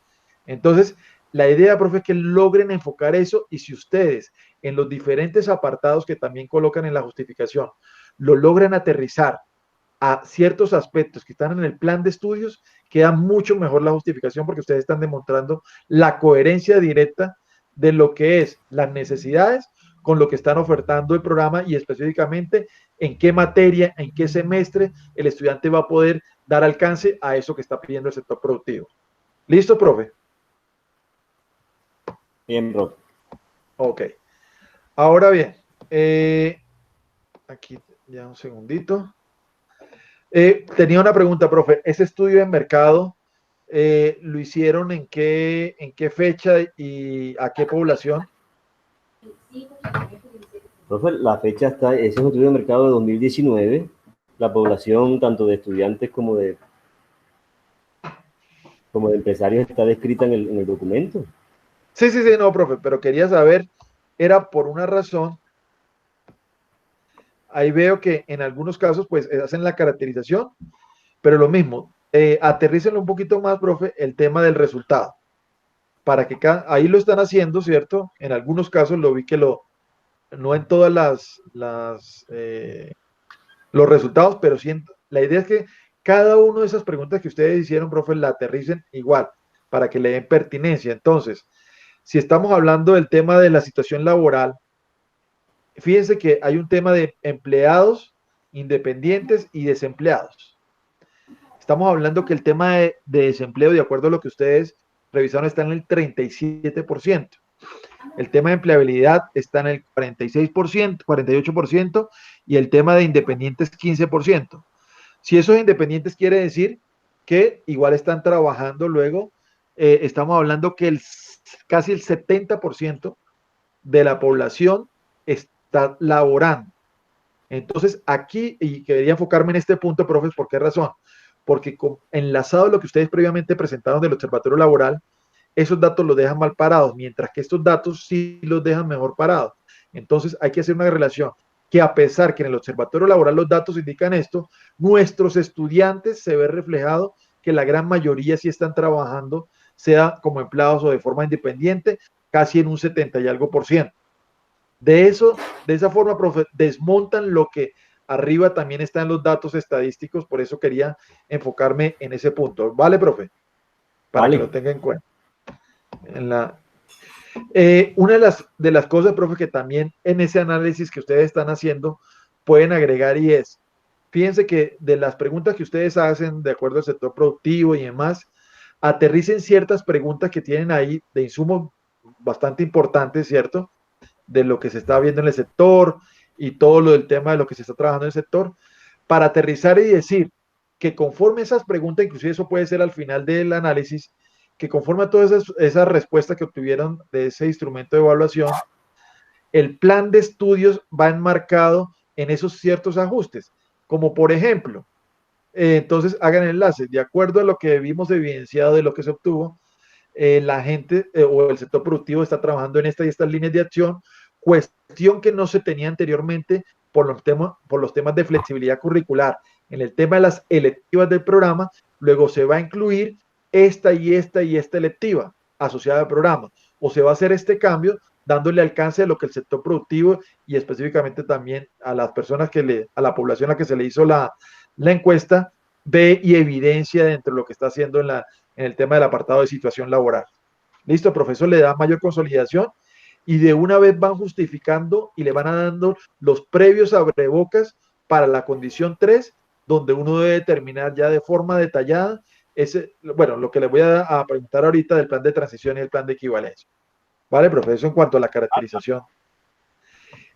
Entonces, la idea, profe, es que logren enfocar eso y si ustedes en los diferentes apartados que también colocan en la justificación lo logran aterrizar a ciertos aspectos que están en el plan de estudios, queda mucho mejor la justificación porque ustedes están demostrando la coherencia directa de lo que es las necesidades con lo que están ofertando el programa y específicamente en qué materia, en qué semestre el estudiante va a poder dar alcance a eso que está pidiendo el sector productivo. ¿Listo, profe? Bien, profe. Ok. Ahora bien, aquí ya un segundito. Tenía una pregunta, profe. ¿Ese estudio de mercado lo hicieron en qué fecha y a qué población? Profe, la fecha está, ese es un estudio de mercado de 2019. La población, tanto de estudiantes como de empresarios, está descrita en el documento. Sí, no, profe, pero quería saber, era por una razón. Ahí veo que en algunos casos, pues, hacen la caracterización, pero lo mismo, aterrícenlo un poquito más, profe, el tema del resultado, para que ahí lo están haciendo, ¿cierto? En algunos casos lo vi que no en todas los resultados, pero sí, la idea es que cada una de esas preguntas que ustedes hicieron, profe, la aterricen igual, para que le den pertinencia. Entonces, si estamos hablando del tema de la situación laboral, fíjense que hay un tema de empleados, independientes y desempleados. Estamos hablando que el tema de desempleo, de acuerdo a lo que ustedes revisaron, está en el 37%. El tema de empleabilidad está en el 46%, 48%, y el tema de independientes 15%. Si esos independientes quiere decir que igual están trabajando luego, estamos hablando que casi el 70% de la población está laborando. Entonces, aquí, y quería enfocarme en este punto, profes, ¿por qué razón? Porque enlazado a lo que ustedes previamente presentaron del observatorio laboral, esos datos los dejan mal parados, mientras que estos datos sí los dejan mejor parados. Entonces, hay que hacer una relación que a pesar que en el observatorio laboral los datos indican esto, nuestros estudiantes se ve reflejado que la gran mayoría sí están trabajando, sea como empleados o de forma independiente, casi en un 70 y algo %. De esa forma, profe, desmontan lo que arriba también está en los datos estadísticos, por eso quería enfocarme en ese punto. ¿Vale, profe? Para Vale. que lo tenga en cuenta. Una de las cosas, profe, que también en ese análisis que ustedes están haciendo pueden agregar y es, fíjense que de las preguntas que ustedes hacen de acuerdo al sector productivo y demás, aterricen ciertas preguntas que tienen ahí de insumos bastante importantes, ¿cierto? De lo que se está viendo en el sector y todo lo del tema de lo que se está trabajando en el sector, para aterrizar y decir que conforme esas preguntas, inclusive eso puede ser al final del análisis, que conforme a todas esas respuestas que obtuvieron de ese instrumento de evaluación, el plan de estudios va enmarcado en esos ciertos ajustes, como por ejemplo, entonces hagan enlace, de acuerdo a lo que vimos evidenciado de lo que se obtuvo, la gente o el sector productivo está trabajando en esta y estas líneas de acción, cuestión que no se tenía anteriormente por los temas de flexibilidad curricular. En el tema de las electivas del programa, luego se va a incluir esta y esta y esta electiva asociada al programa, o se va a hacer este cambio dándole alcance a lo que el sector productivo y específicamente también a las personas a la población a la que se le hizo la encuesta, ve y evidencia dentro de lo que está haciendo en el tema del apartado de situación laboral. Listo, profesor, le da mayor consolidación y de una vez van justificando y le van dando los previos abrebocas para la condición 3, donde uno debe determinar ya de forma detallada lo que les voy a preguntar ahorita del plan de transición y el plan de equivalencia. Vale, profesor, en cuanto a la caracterización.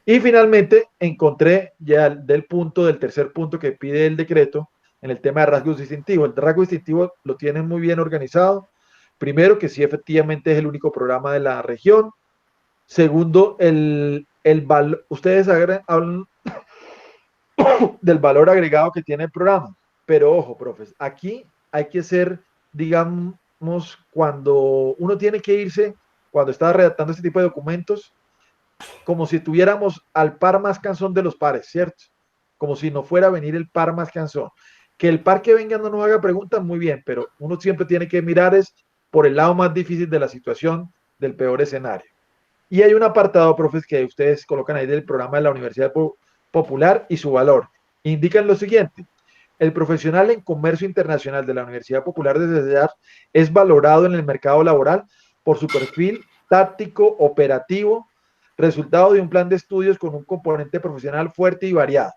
Y finalmente encontré ya del tercer punto que pide el decreto en el tema de rasgos distintivos. El rasgo distintivo lo tienen muy bien organizado. Primero, que sí efectivamente es el único programa de la región. Segundo, ustedes hablan del valor agregado que tiene el programa. Pero ojo, profes, aquí hay que ser, digamos, cuando uno tiene que irse, cuando está redactando este tipo de documentos, como si tuviéramos al par más cansón de los pares, ¿cierto? Como si no fuera a venir el par más cansón. Que el par que venga no nos haga preguntas, muy bien, pero uno siempre tiene que mirar es por el lado más difícil de la situación, del peor escenario. Y hay un apartado, profes, que ustedes colocan ahí del programa de la Universidad Popular y su valor. Indican lo siguiente: el profesional en comercio internacional de la Universidad Popular de Cesar es valorado en el mercado laboral por su perfil táctico, operativo, resultado de un plan de estudios con un componente profesional fuerte y variado.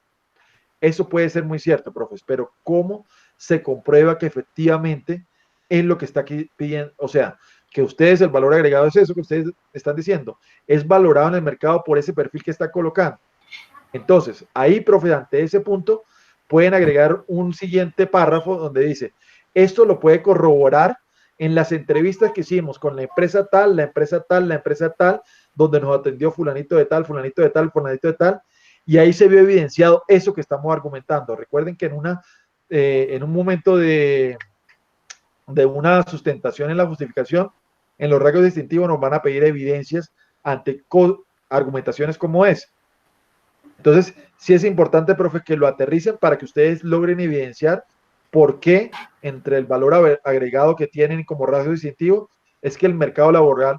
Eso puede ser muy cierto, profes, pero ¿cómo se comprueba que efectivamente es lo que está aquí pidiendo? O sea, que ustedes, el valor agregado es eso que ustedes están diciendo, es valorado en el mercado por ese perfil que está colocando. Entonces, ahí, profe, ante ese punto, pueden agregar un siguiente párrafo donde dice, esto lo puede corroborar en las entrevistas que hicimos con la empresa tal, la empresa tal, la empresa tal, donde nos atendió fulanito de tal, fulanito de tal, fulanito de tal, y ahí se vio evidenciado eso que estamos argumentando. Recuerden que en un momento de una sustentación en la justificación, en los rasgos distintivos nos van a pedir evidencias ante argumentaciones como es. Entonces, sí es importante, profe, que lo aterricen para que ustedes logren evidenciar por qué entre el valor agregado que tienen como rasgo distintivo es que el mercado laboral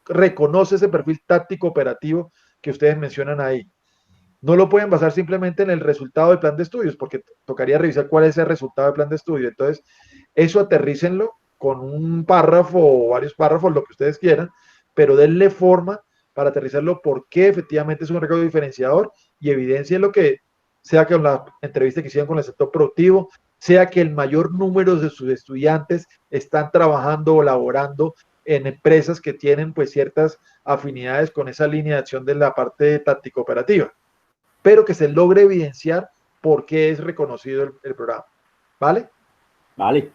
reconoce ese perfil táctico operativo que ustedes mencionan ahí. No lo pueden basar simplemente en el resultado del plan de estudios, porque tocaría revisar cuál es el resultado del plan de estudio. Entonces, eso aterrícenlo con un párrafo o varios párrafos, lo que ustedes quieran, pero denle forma para aterrizarlo por qué efectivamente es un recaudo diferenciador y evidencien lo que sea que en la entrevista que hicieron con el sector productivo, sea que el mayor número de sus estudiantes están trabajando o laborando en empresas que tienen pues ciertas afinidades con esa línea de acción de la parte táctico operativa, pero que se logre evidenciar por qué es reconocido el programa. ¿Vale? Vale.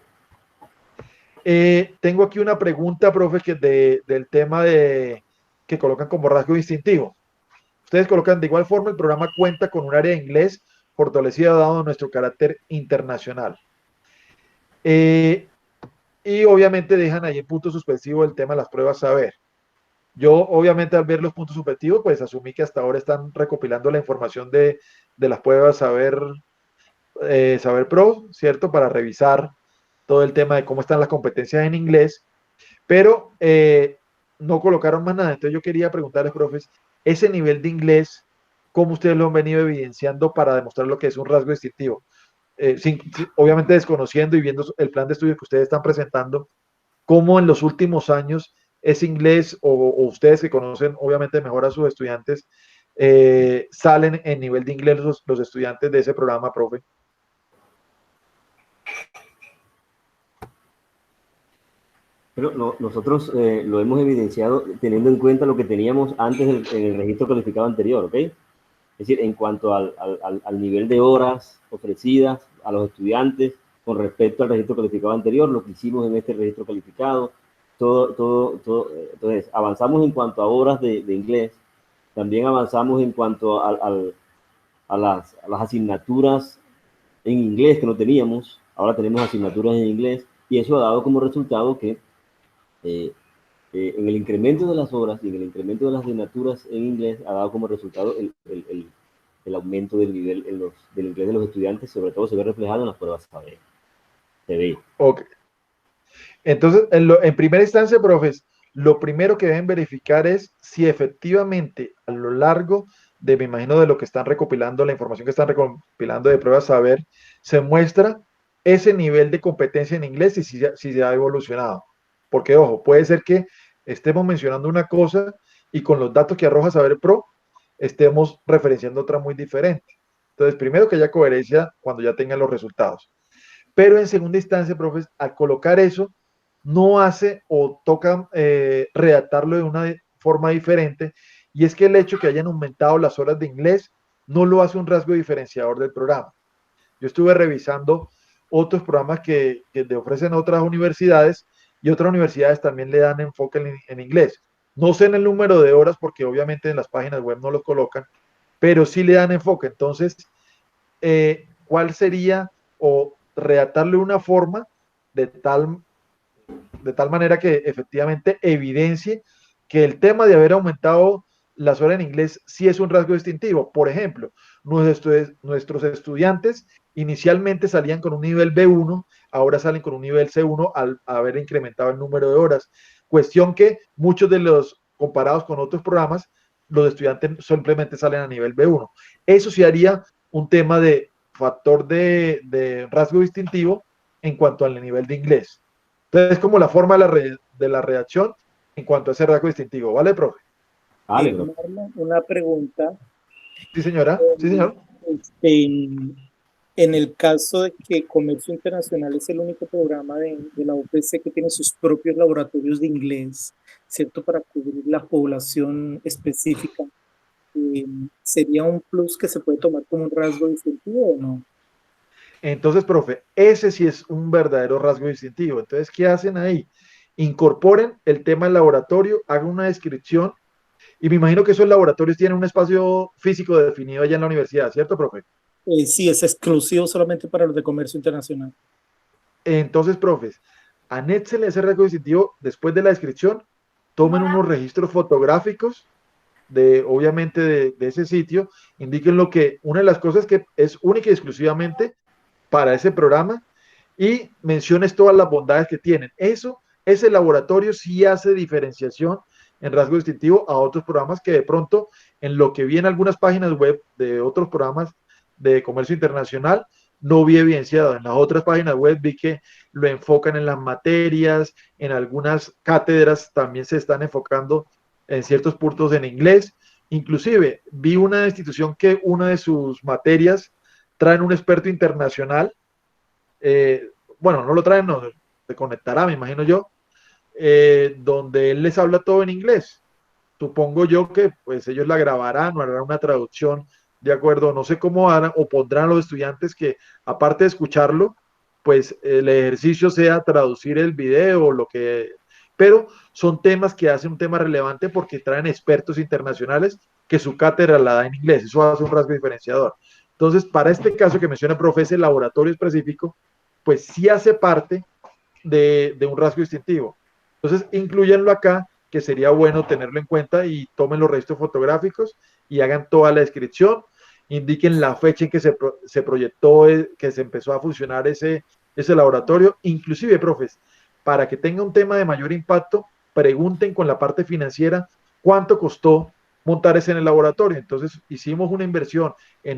Tengo aquí una pregunta, profe, que del tema que colocan como rasgo distintivo. Ustedes colocan de igual forma, el programa cuenta con un área de inglés fortalecida dado nuestro carácter internacional. Y obviamente dejan ahí en punto suspensivo el tema de las pruebas saber. Yo, obviamente, al ver los puntos suspensivos, pues asumí que hasta ahora están recopilando la información de las pruebas saber Pro, ¿cierto? Para revisar todo el tema de cómo están las competencias en inglés, pero no colocaron más nada. Entonces yo quería preguntarles, profes, ese nivel de inglés, ¿cómo ustedes lo han venido evidenciando para demostrar lo que es un rasgo distintivo? Obviamente desconociendo y viendo el plan de estudio que ustedes están presentando, ¿cómo en los últimos años ese inglés o ustedes que conocen obviamente mejor a sus estudiantes, salen en nivel de inglés los estudiantes de ese programa, profe? Pero nosotros lo hemos evidenciado teniendo en cuenta lo que teníamos antes en el registro calificado anterior, ¿ok? Es decir, en cuanto al nivel de horas ofrecidas a los estudiantes con respecto al registro calificado anterior, lo que hicimos en este registro calificado, entonces avanzamos en cuanto a horas de inglés, también avanzamos en cuanto a las asignaturas en inglés que no teníamos, ahora tenemos asignaturas en inglés, y eso ha dado como resultado que en el incremento de las horas y en el incremento de las asignaturas en inglés ha dado como resultado el aumento del nivel del inglés de los estudiantes, sobre todo se ve reflejado en las pruebas saber. Se ve. Ok. Entonces, en primera instancia, profes, lo primero que deben verificar es si efectivamente a lo largo me imagino, de lo que están recopilando, la información que están recopilando de pruebas saber, se muestra ese nivel de competencia en inglés y si se ha evolucionado. Porque, ojo, puede ser que estemos mencionando una cosa y con los datos que arroja Saber Pro estemos referenciando otra muy diferente. Entonces, primero que haya coherencia cuando ya tengan los resultados. Pero en segunda instancia, profes, al colocar eso, no hace o toca redactarlo de una forma diferente, y es que el hecho que hayan aumentado las horas de inglés no lo hace un rasgo diferenciador del programa. Yo estuve revisando otros programas que te ofrecen otras universidades, y otras universidades también le dan enfoque en inglés. No sé en el número de horas porque obviamente en las páginas web no los colocan, pero sí le dan enfoque. Entonces, ¿cuál sería o redactarle una forma de tal manera que efectivamente evidencie que el tema de haber aumentado las horas en inglés sí es un rasgo distintivo? Por ejemplo, nuestros estudiantes inicialmente salían con un nivel B1, ahora salen con un nivel C1 al haber incrementado el número de horas. Cuestión que muchos de los, comparados con otros programas, los estudiantes simplemente salen a nivel B1. Eso sí haría un tema de factor de rasgo distintivo en cuanto al nivel de inglés. Entonces, es como la forma de la redacción en cuanto a ese rasgo distintivo. ¿Vale, profe? Vale, bro. Una pregunta. Sí, señora. Sí, señor. En el caso de que Comercio Internacional es el único programa de la UPC que tiene sus propios laboratorios de inglés, ¿cierto? Para cubrir la población específica. ¿sería un plus que se puede tomar como un rasgo distintivo o no? Entonces, profe, ese sí es un verdadero rasgo distintivo. Entonces, ¿qué hacen ahí? Incorporen el tema del laboratorio, hagan una descripción, y me imagino que esos laboratorios tienen un espacio físico definido allá en la universidad, ¿cierto, profe? Sí, es exclusivo solamente para los de comercio internacional. Entonces, profes, anéxenle ese rasgo distintivo después de la descripción, tomen unos registros fotográficos obviamente, de ese sitio, indiquen lo que, una de las cosas que es única y exclusivamente para ese programa, y menciones todas las bondades que tienen. Ese laboratorio sí hace diferenciación en rasgo distintivo a otros programas que de pronto, en lo que vi en algunas páginas web de otros programas de comercio internacional, no vi evidenciado. En las otras páginas web vi que lo enfocan en las materias, en algunas cátedras también se están enfocando en ciertos puntos en inglés. Inclusive vi una institución que una de sus materias traen un experto internacional. Bueno, no lo traen, no, se conectará, me imagino yo, donde él les habla todo en inglés. Supongo yo que pues ellos la grabarán o harán una traducción de acuerdo, no sé cómo harán, o pondrán a los estudiantes que, aparte de escucharlo, pues el ejercicio sea traducir el video o lo que, pero son temas que hacen un tema relevante porque traen expertos internacionales que su cátedra la da en inglés. Eso hace un rasgo diferenciador. Entonces, para este caso que menciona el profe, ese laboratorio específico, pues sí hace parte de un rasgo distintivo. Entonces, incluyanlo acá, que sería bueno tenerlo en cuenta, y tomen los registros fotográficos y hagan toda la descripción, indiquen la fecha en que se proyectó, que se empezó a funcionar ese laboratorio, inclusive, profes, para que tenga un tema de mayor impacto, pregunten con la parte financiera cuánto costó montar ese en el laboratorio. Entonces, hicimos una inversión en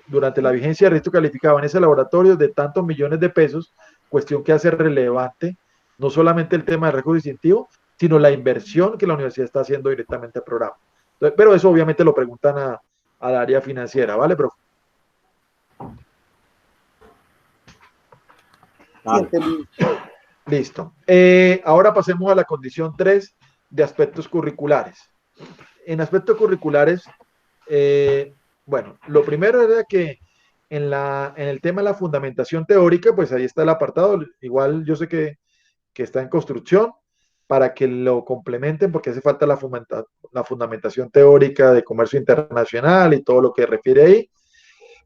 durante la vigencia de registro calificado en ese laboratorio de tantos millones de pesos, cuestión que hace relevante no solamente el tema de riesgo distintivo, sino la inversión que la universidad está haciendo directamente al programa. Entonces, pero eso obviamente lo preguntan al área financiera, ¿vale, profe? Vale. Listo. Ahora pasemos a la condición 3 de aspectos curriculares. En aspectos curriculares, bueno, lo primero era que en el tema de la fundamentación teórica, pues ahí está el apartado. Igual yo sé que está en construcción, para que lo complementen, porque hace falta la fundamentación teórica de comercio internacional y todo lo que refiere ahí.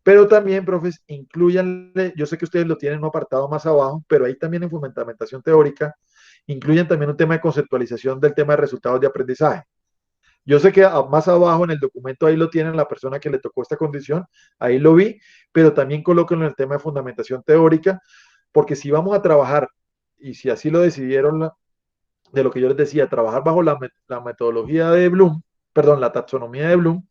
Pero también, profes, incluyanle, yo sé que ustedes lo tienen un apartado más abajo, pero ahí también en fundamentación teórica, incluyen también un tema de conceptualización del tema de resultados de aprendizaje. Yo sé que más abajo en el documento ahí lo tienen la persona que le tocó esta condición, ahí lo vi, pero también colóquenlo en el tema de fundamentación teórica, porque si vamos a trabajar, y si así lo decidieron, de lo que yo les decía, trabajar bajo la metodología de Bloom, perdón, la taxonomía de Bloom,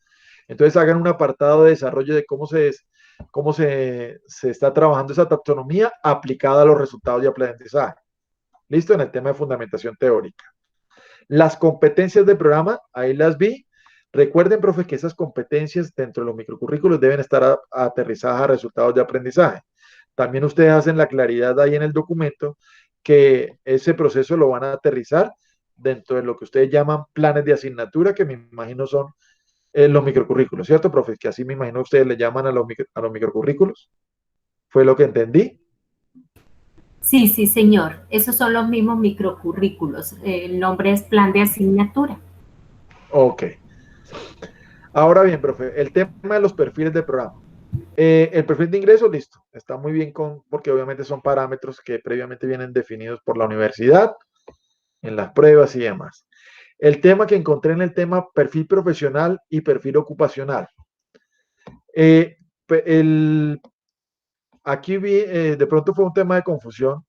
entonces hagan un apartado de desarrollo de cómo se está trabajando esa taxonomía aplicada a los resultados de aprendizaje. Listo, en el tema de fundamentación teórica. Las competencias del programa, ahí las vi. Recuerden, profe, que esas competencias dentro de los microcurrículos deben estar aterrizadas a resultados de aprendizaje. También ustedes hacen la claridad ahí en el documento que ese proceso lo van a aterrizar dentro de lo que ustedes llaman planes de asignatura, que me imagino son los microcurrículos, ¿cierto, profe? Que así me imagino ustedes le llaman a los microcurrículos. ¿Fue lo que entendí? Sí, sí, señor. Esos son los mismos microcurrículos. El nombre es plan de asignatura. Ok. Ahora bien, profe, el tema de los perfiles de programa. El perfil de ingreso, listo. Está muy bien porque obviamente son parámetros que previamente vienen definidos por la universidad, en las pruebas y demás. El tema que encontré en el tema perfil profesional y perfil ocupacional. Aquí vi, de pronto fue un tema de confusión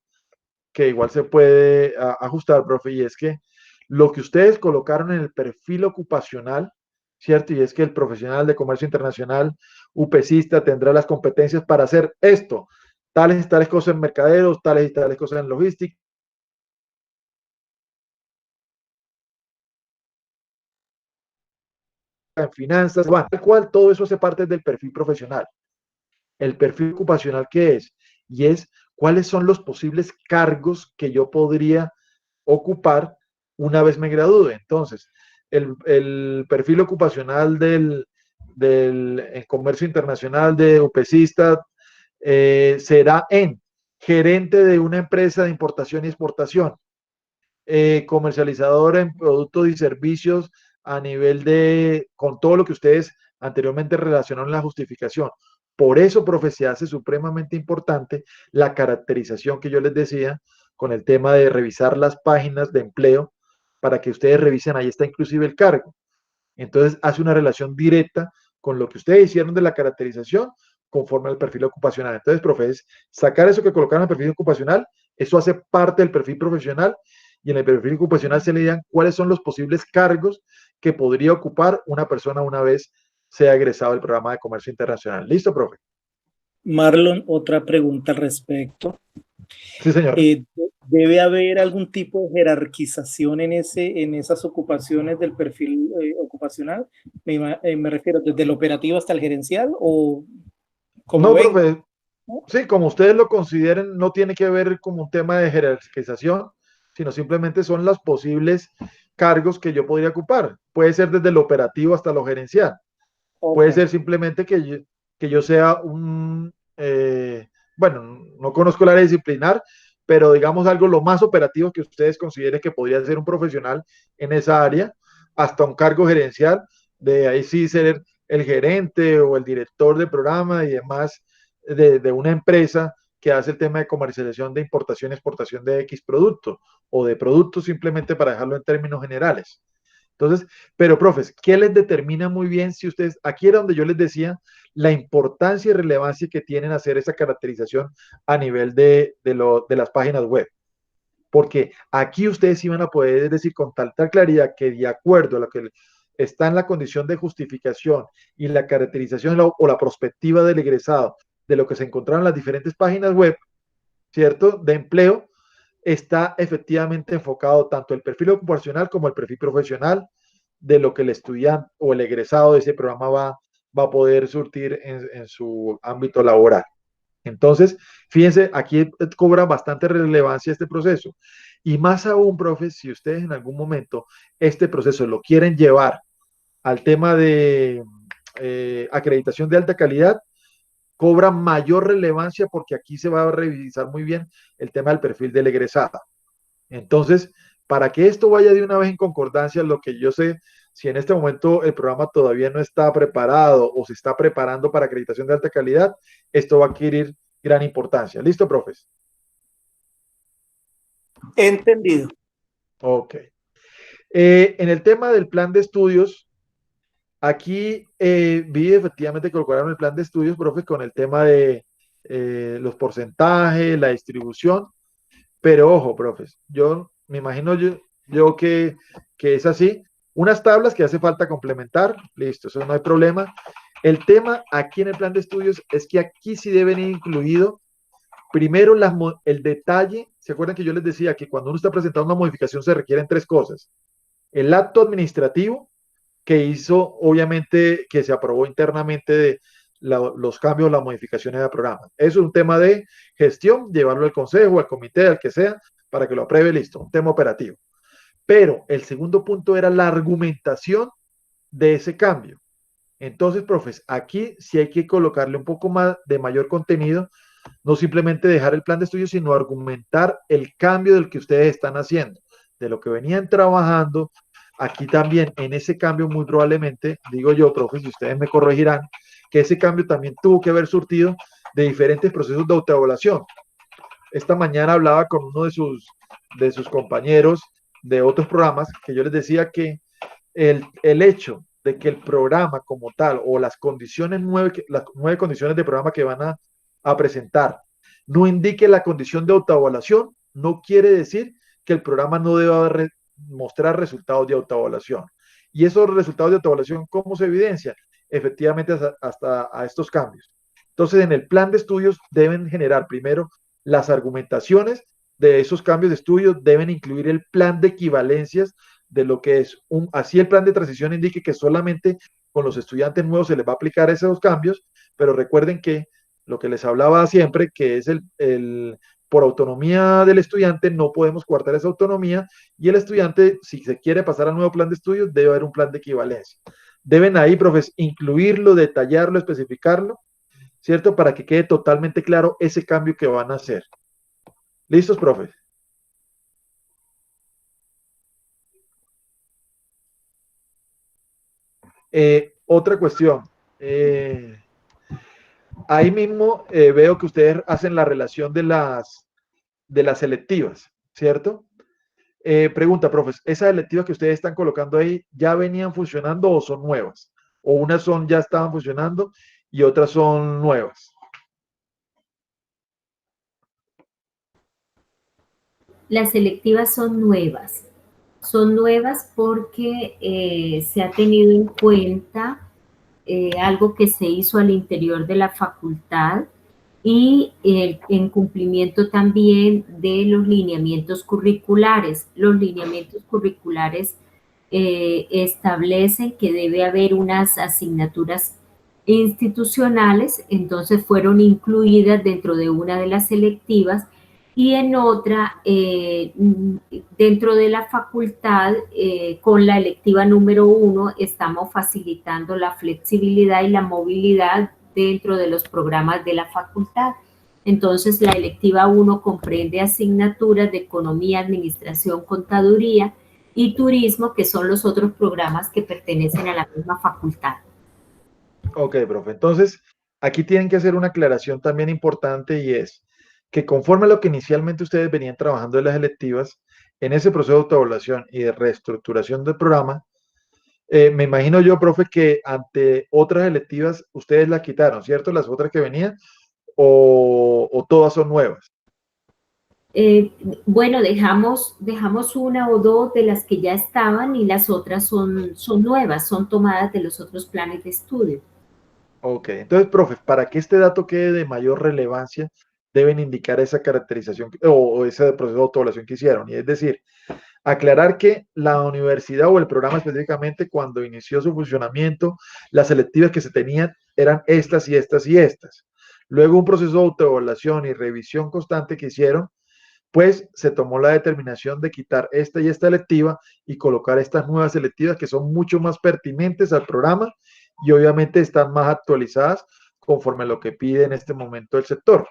que igual se puede ajustar, profe, y es que lo que ustedes colocaron en el perfil ocupacional, ¿cierto? Y es que el profesional de comercio internacional, UPCista, tendrá las competencias para hacer esto, tales y tales cosas en mercaderos, tales y tales cosas en logística, en finanzas, bueno, tal cual, todo eso hace parte del perfil profesional. El perfil ocupacional, ¿qué es? Y es cuáles son los posibles cargos que yo podría ocupar una vez me gradúe. Entonces, el perfil ocupacional en comercio internacional de UPCista será en gerente de una empresa de importación y exportación, comercializador en productos y servicios a nivel con todo lo que ustedes anteriormente relacionaron en la justificación. Por eso, profe, se hace supremamente importante la caracterización que yo les decía con el tema de revisar las páginas de empleo para que ustedes revisen, ahí está inclusive el cargo. Entonces, hace una relación directa con lo que ustedes hicieron de la caracterización conforme al perfil ocupacional. Entonces, profe, es sacar eso que colocaron en el perfil ocupacional, eso hace parte del perfil profesional, y en el perfil ocupacional se le digan cuáles son los posibles cargos que podría ocupar una persona una vez sea egresado del programa de comercio internacional. ¿Listo, profe? Marlon, otra pregunta al respecto. Sí, señor. ¿Debe haber algún tipo de jerarquización en esas ocupaciones del perfil ocupacional? Me refiero desde el operativo hasta el gerencial, o como no, ven. profe, sí, como ustedes lo consideren, no tiene que ver como un tema de jerarquización, sino simplemente son los posibles cargos que yo podría ocupar. Puede ser desde lo operativo hasta lo gerencial. Okay. Puede ser simplemente que yo sea bueno, no conozco el área disciplinar, pero digamos algo lo más operativo que ustedes consideren que podría ser un profesional en esa área, hasta un cargo gerencial, de ahí sí ser el gerente o el director de programa y demás de una empresa que hace el tema de comercialización de importación y exportación de X producto o de productos, simplemente para dejarlo en términos generales. Entonces, pero profes, ¿qué les determina muy bien si ustedes, aquí era donde yo les decía la importancia y relevancia que tienen hacer esa caracterización a nivel de las páginas web? Porque aquí ustedes iban a poder decir con tal claridad que de acuerdo a lo que está en la condición de justificación y la caracterización o la prospectiva del egresado de lo que se encontraron en las diferentes páginas web, ¿cierto? De empleo, está efectivamente enfocado tanto el perfil ocupacional como el perfil profesional de lo que el estudiante o el egresado de ese programa va a poder surtir en su ámbito laboral. Entonces, fíjense, aquí cobra bastante relevancia este proceso. Y más aún, profe, si ustedes en algún momento este proceso lo quieren llevar al tema de acreditación de alta calidad, cobra mayor relevancia porque aquí se va a revisar muy bien el tema del perfil del egresado. Entonces, para que esto vaya de una vez en concordancia, lo que yo sé, si en este momento el programa todavía no está preparado o se está preparando para acreditación de alta calidad, esto va a adquirir gran importancia. ¿Listo, profes? Entendido. Ok. En el tema del plan de estudios, aquí vi efectivamente que colocaron el plan de estudios, profe, con el tema de los porcentajes, la distribución, pero ojo, profes, yo me imagino yo que es así, unas tablas que hace falta complementar, listo, eso no hay problema. El tema aquí en el plan de estudios es que aquí sí deben ir incluido primero el detalle. ¿Se acuerdan que yo les decía que cuando uno está presentando una modificación se requieren tres cosas? El acto administrativo, que hizo, obviamente, que se aprobó internamente de los cambios, las modificaciones de programa. Eso es un tema de gestión, llevarlo al consejo, al comité, al que sea, para que lo apruebe, listo, un tema operativo. Pero el segundo punto era la argumentación de ese cambio. Entonces, profes, aquí sí hay que colocarle un poco más de mayor contenido, no simplemente dejar el plan de estudio, sino argumentar el cambio del que ustedes están haciendo, de lo que venían trabajando. Aquí también, en ese cambio, muy probablemente, digo yo, profe, si ustedes me corregirán, que ese cambio también tuvo que haber surtido de diferentes procesos de autoevaluación. Esta mañana hablaba con uno de sus compañeros de otros programas, que yo les decía que el hecho de que el programa como tal, o las nueve condiciones de programa que van a presentar, no indique la condición de autoevaluación, no quiere decir que el programa no deba mostrar resultados de autoevaluación. Y esos resultados de autoevaluación, ¿cómo se evidencia? Efectivamente, hasta a estos cambios. Entonces, en el plan de estudios deben generar primero las argumentaciones de esos cambios de estudios, deben incluir el plan de equivalencias de lo que es así el plan de transición indique que solamente con los estudiantes nuevos se les va a aplicar esos cambios, pero recuerden que lo que les hablaba siempre, que es el por autonomía del estudiante no podemos coartar esa autonomía y el estudiante, si se quiere pasar al nuevo plan de estudios, debe haber un plan de equivalencia. Deben ahí, profes, incluirlo, detallarlo, especificarlo, ¿cierto? Para que quede totalmente claro ese cambio que van a hacer. ¿Listos, profes? Otra cuestión. Ahí mismo veo que ustedes hacen la relación de las selectivas, ¿cierto? Pregunta, profes, ¿esas selectivas que ustedes están colocando ahí ya venían funcionando o son nuevas? ¿O unas ya estaban funcionando y otras son nuevas? Las selectivas son nuevas. Son nuevas porque se ha tenido en cuenta algo que se hizo al interior de la facultad y en cumplimiento también de los lineamientos curriculares. Los lineamientos curriculares establecen que debe haber unas asignaturas institucionales, entonces fueron incluidas dentro de una de las selectivas y en otra, dentro de la facultad, con la electiva número 1, estamos facilitando la flexibilidad y la movilidad dentro de los programas de la facultad. Entonces, la electiva 1 comprende asignaturas de economía, administración, contaduría y turismo, que son los otros programas que pertenecen a la misma facultad. Ok, profe. Entonces, aquí tienen que hacer una aclaración también importante y es que conforme a lo que inicialmente ustedes venían trabajando en las electivas, en ese proceso de autoevaluación y de reestructuración del programa, me imagino yo, profe, que ante otras electivas ustedes las quitaron, ¿cierto? Las otras que venían, o todas son nuevas. Bueno, dejamos una o dos de las que ya estaban y las otras son nuevas, son tomadas de los otros planes de estudio. Ok, entonces, profe, para que este dato quede de mayor relevancia, deben indicar esa caracterización o ese proceso de autoevaluación que hicieron. Y es decir, aclarar que la universidad o el programa específicamente cuando inició su funcionamiento, las selectivas que se tenían eran estas y estas y estas. Luego un proceso de autoevaluación y revisión constante que hicieron, pues se tomó la determinación de quitar esta y esta electiva y colocar estas nuevas selectivas que son mucho más pertinentes al programa y obviamente están más actualizadas conforme a lo que pide en este momento el sector.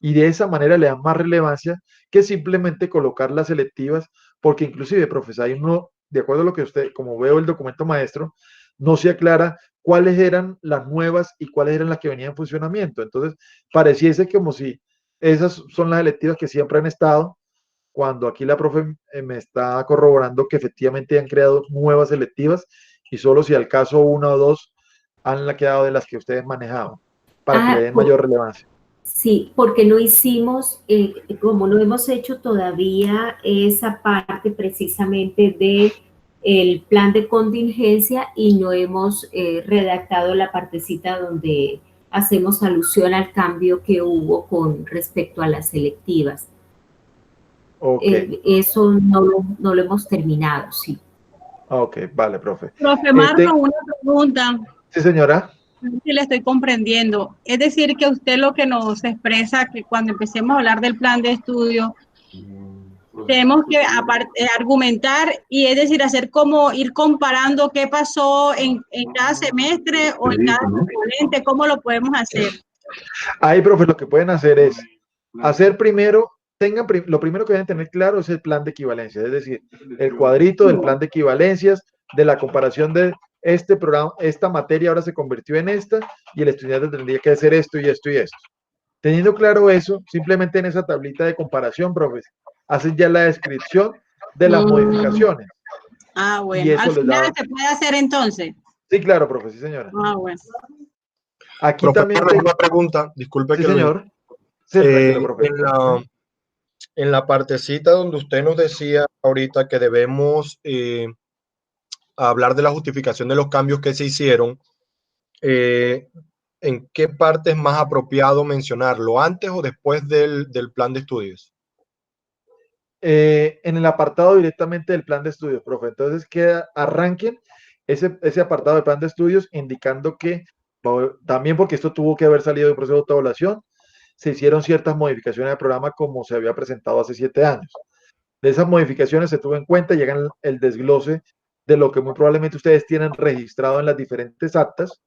Y de esa manera le dan más relevancia que simplemente colocar las selectivas, porque inclusive, profesor, hay uno, de acuerdo a lo que usted, como veo el documento maestro, no se aclara cuáles eran las nuevas y cuáles eran las que venían en funcionamiento. Entonces, pareciese como si esas son las selectivas que siempre han estado, cuando aquí la profe me está corroborando que efectivamente han creado nuevas selectivas y solo si al caso una o dos han quedado de las que ustedes manejaban, para que le den mayor relevancia. Sí, porque no hicimos, como no hemos hecho todavía esa parte precisamente de el plan de contingencia y no hemos redactado la partecita donde hacemos alusión al cambio que hubo con respecto a las selectivas. Okay. Eso no lo hemos terminado, sí. Ok, vale, profe. Profe Marlon, una pregunta. Sí, señora. Si le estoy comprendiendo. Es decir, que usted lo que nos expresa que cuando empecemos a hablar del plan de estudio, tenemos que argumentar y es decir, hacer como ir comparando qué pasó en cada semestre o en cada componente, cómo lo podemos hacer. Ahí, profe, lo que pueden hacer es hacer primero, lo primero que deben tener claro es el plan de equivalencia, es decir, el cuadrito del plan de equivalencias, de la comparación de este programa, esta materia ahora se convirtió en esta y el estudiante tendría que hacer esto y esto y esto. Teniendo claro eso, simplemente en esa tablita de comparación, profe, hacen ya la descripción de las modificaciones. Ah, bueno. Y eso al final se puede hacer entonces. Sí, claro, profe, sí, señora. Ah, bueno. Aquí profe, también tengo una pregunta, disculpe sí, que señor. Sí, profe. En la partecita donde usted nos decía ahorita que debemos hablar de la justificación de los cambios que se hicieron, ¿en qué parte es más apropiado mencionarlo? ¿Antes o después del plan de estudios? En el apartado directamente del plan de estudios, profe. Entonces arranquen ese apartado del plan de estudios indicando que, también porque esto tuvo que haber salido de un proceso de autoevaluación, se hicieron ciertas modificaciones al programa como se había presentado hace 7 años. De esas modificaciones se tuvo en cuenta, llegan el desglose de lo que muy probablemente ustedes tienen registrado en las diferentes actas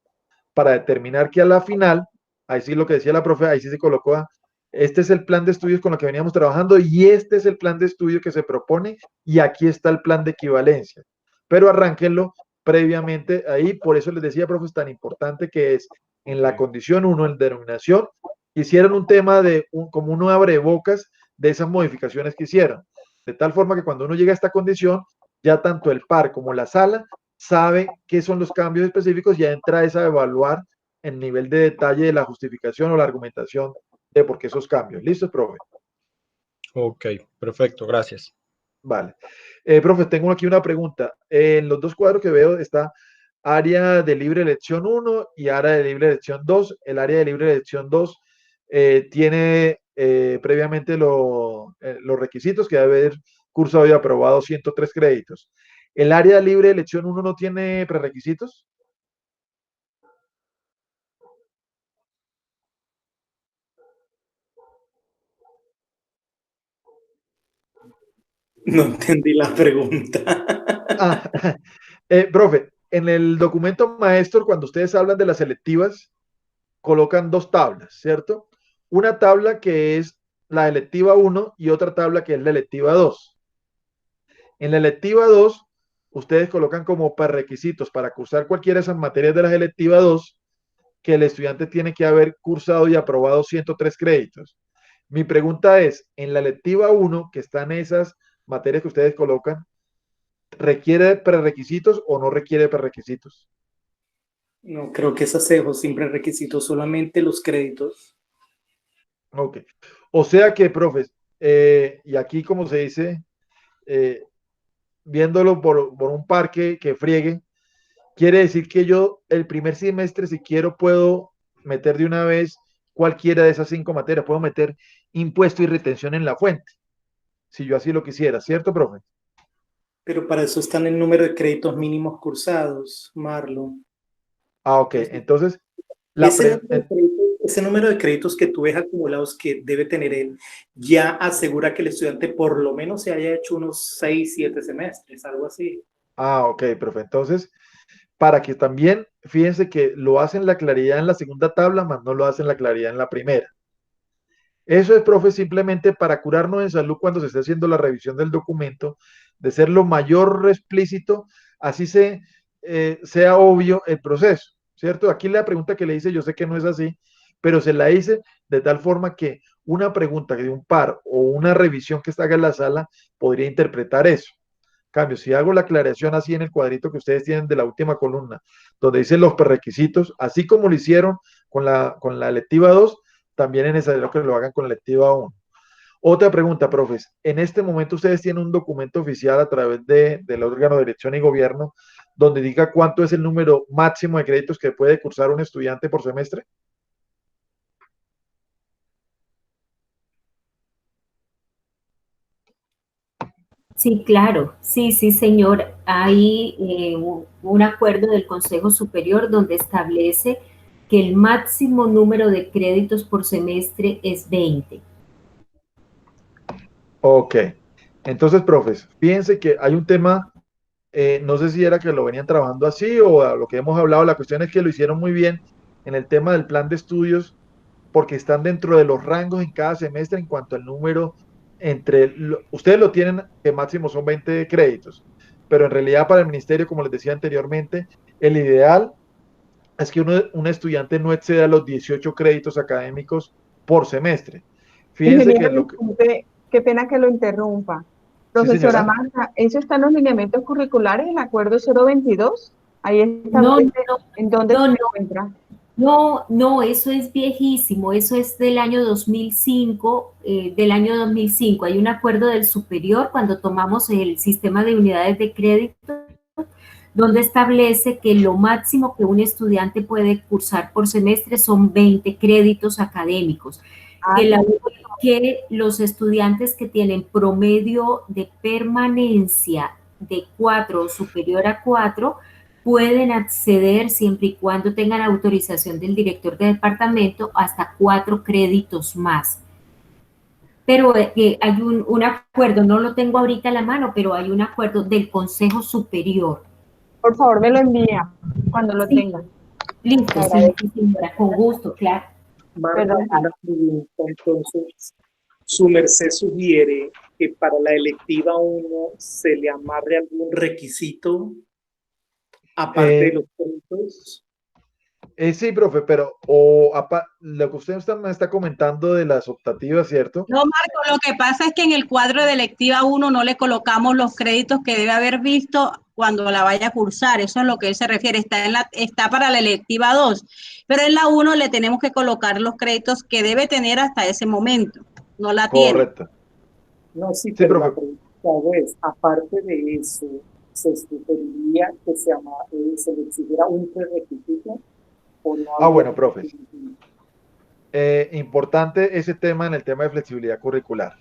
para determinar que a la final, ahí sí lo que decía la profe, ahí sí se colocó, este es el plan de estudios con el que veníamos trabajando y este es el plan de estudio que se propone y aquí está el plan de equivalencia. Pero arránquenlo previamente ahí, por eso les decía, profe, es tan importante que es en la condición 1, en denominación, hicieron un tema de como un abrebocas de esas modificaciones que hicieron. De tal forma que cuando uno llega a esta condición, ya tanto el par como la sala sabe qué son los cambios específicos y ya entra a evaluar el nivel de detalle de la justificación o la argumentación de por qué esos cambios. ¿Listo, profe? Ok, perfecto, gracias. Vale. Profe, tengo aquí una pregunta. En los dos cuadros que veo está área de libre elección 1 y área de libre elección 2. El área de libre elección 2 tiene previamente los requisitos que debe haber cursado y aprobado 103 créditos. ¿El área de libre elección 1 no tiene prerequisitos? No entendí la pregunta. Profe, en el documento maestro, cuando ustedes hablan de las selectivas, colocan dos tablas, ¿cierto? Una tabla que es la electiva 1 y otra tabla que es la electiva 2. En la electiva 2, ustedes colocan como prerequisitos para cursar cualquiera de esas materias de la electiva 2 que el estudiante tiene que haber cursado y aprobado 103 créditos. Mi pregunta es, en la electiva 1, que están esas materias que ustedes colocan, ¿requiere prerequisitos o no requiere prerequisitos? No, creo que esas dejó sin prerequisitos, solamente los créditos. Ok. O sea que, profes, y aquí como se dice, viéndolo por un parque que friegue, quiere decir que yo el primer semestre, si quiero, puedo meter de una vez cualquiera de esas 5 materias, puedo meter impuesto y retención en la fuente, si yo así lo quisiera, ¿cierto, profe? Pero para eso están el número de créditos mínimos cursados, Marlon. Ah, ok. Entonces, ese número de créditos que tú ves acumulados que debe tener él, ya asegura que el estudiante por lo menos se haya hecho unos 6, 7 semestres, algo así. Ah, ok, profe. Entonces, para que también, fíjense que lo hacen la claridad en la segunda tabla, más no lo hacen la claridad en la primera. Eso es, profe, simplemente para curarnos en salud cuando se esté haciendo la revisión del documento, de ser lo mayor explícito, así sea obvio el proceso, ¿cierto? Aquí la pregunta que le hice, yo sé que no es así, pero se la hice de tal forma que una pregunta de un par o una revisión que se haga en la sala podría interpretar eso. Cambio, si hago la aclaración así en el cuadrito que ustedes tienen de la última columna, donde dicen los prerequisitos, así como lo hicieron con la lectiva 2, también es necesario que lo hagan con la lectiva 1. Otra pregunta, profes. En este momento ustedes tienen un documento oficial a través del órgano de dirección y gobierno donde diga cuánto es el número máximo de créditos que puede cursar un estudiante por semestre. Sí, claro, sí, señor. Hay un acuerdo del Consejo Superior donde establece que el máximo número de créditos por semestre es 20. Ok. Entonces, profes, fíjense que hay un tema, no sé si era que lo venían trabajando así o a lo que hemos hablado, la cuestión es que lo hicieron muy bien en el tema del plan de estudios porque están dentro de los rangos en cada semestre en cuanto al número ustedes lo tienen que máximo son 20 créditos, pero en realidad para el ministerio, como les decía anteriormente, el ideal es que un estudiante no exceda los 18 créditos académicos por semestre. Fíjense que qué pena que lo interrumpa. Profesora sí, Marta, ¿eso está en los lineamientos curriculares, el acuerdo 022? Ahí está. No, ¿En dónde se encuentra? No, eso es viejísimo, eso es del año 2005, Hay un acuerdo del superior cuando tomamos el sistema de unidades de crédito, donde establece que lo máximo que un estudiante puede cursar por semestre son 20 créditos académicos. Que los estudiantes que tienen promedio de permanencia de 4 o superior a 4 pueden acceder, siempre y cuando tengan autorización del director de departamento, hasta 4 créditos más. Pero hay un acuerdo, no lo tengo ahorita a la mano, pero hay un acuerdo del Consejo Superior. Por favor, me lo envía cuando lo tenga. Listo, sí, señora, con gusto, claro. Marta, una pregunta, entonces, su merced sugiere que para la electiva 1 se le amarre algún requisito aparte de los puntos. Sí, profe, pero lo que usted me está comentando de las optativas, ¿cierto? No, Marco, lo que pasa es que en el cuadro de electiva 1 no le colocamos los créditos que debe haber visto cuando la vaya a cursar. Eso es lo que él se refiere. Está para la electiva 2, pero en la 1 le tenemos que colocar los créditos que debe tener hasta ese momento. No la tiene. Correcto. No, sí, Sí, pero profe. la pregunta es, aparte de eso, ¿se sugeriría que se le exigiera un prerequisito? ¿O no? Bueno, profe. Importante ese tema en el tema de flexibilidad curricular.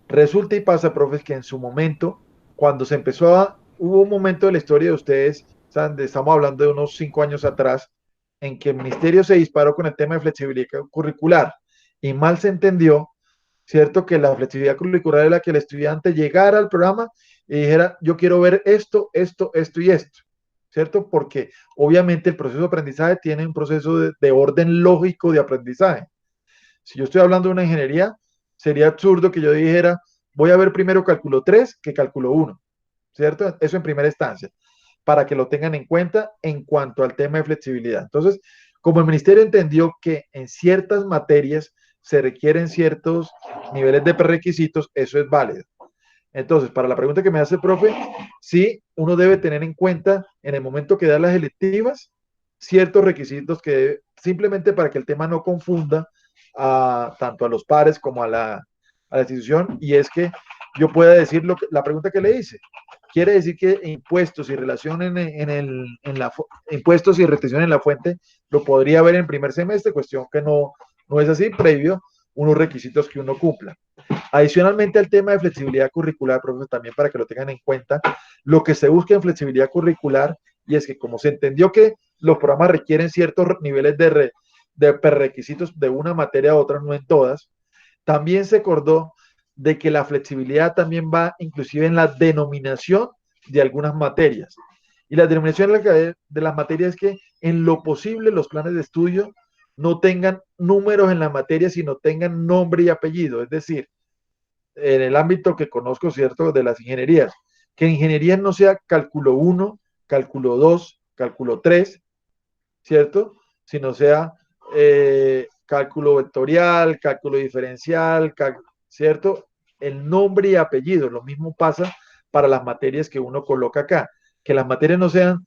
Resulta y pasa, profes, que en su momento, cuando se empezó hubo un momento de la historia de ustedes, estamos hablando de unos 5 años atrás, en que el ministerio se disparó con el tema de flexibilidad curricular y mal se entendió, ¿cierto? Que la flexibilidad curricular era que el estudiante llegara al programa y dijera, yo quiero ver esto, esto, esto y esto, ¿cierto? Porque obviamente el proceso de aprendizaje tiene un proceso de orden lógico de aprendizaje. Si yo estoy hablando de una ingeniería, sería absurdo que yo dijera, voy a ver primero cálculo 3 que cálculo 1, ¿cierto? Eso en primera instancia, para que lo tengan en cuenta en cuanto al tema de flexibilidad. Entonces, como el ministerio entendió que en ciertas materias se requieren ciertos niveles de prerequisitos, eso es válido. Entonces, para la pregunta que me hace el profe, sí, uno debe tener en cuenta en el momento que da las electivas ciertos requisitos que simplemente para que el tema no confunda tanto a los pares como a la institución, y es que yo pueda decir la pregunta que le hice. Quiere decir que impuestos y relación impuestos y restricción en la fuente lo podría ver en primer semestre, cuestión que no es así, previo unos requisitos que uno cumpla. Adicionalmente al tema de flexibilidad curricular, profesor, también para que lo tengan en cuenta, lo que se busca en flexibilidad curricular, y es que como se entendió que los programas requieren ciertos niveles de prerequisitos de una materia a otra, no en todas, también se acordó de que la flexibilidad también va inclusive en la denominación de algunas materias. Y la denominación de las materias es que en lo posible los planes de estudio no tengan números en la materia, sino tengan nombre y apellido. Es decir, en el ámbito que conozco, ¿cierto?, de las ingenierías, que ingeniería no sea cálculo 1, cálculo 2, cálculo 3, ¿cierto?, sino sea cálculo vectorial, cálculo diferencial, ¿cierto? El nombre y apellido. Lo mismo pasa para las materias que uno coloca acá, que las materias no sean,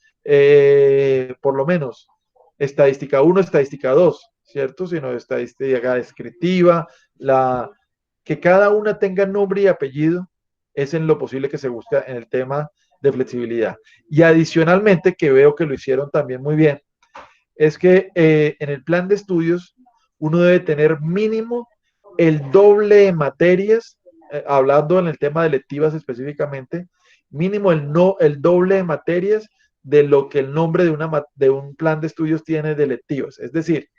por lo menos, estadística 1, estadística 2, ¿cierto? Sino estadística descriptiva, que cada una tenga nombre y apellido, es en lo posible que se busca en el tema de flexibilidad. Y adicionalmente, que veo que lo hicieron también muy bien, es que en el plan de estudios uno debe tener mínimo el doble de materias, hablando en el tema de electivas específicamente, mínimo el doble de materias de lo que el nombre de un plan de estudios tiene de electivas. Es decir,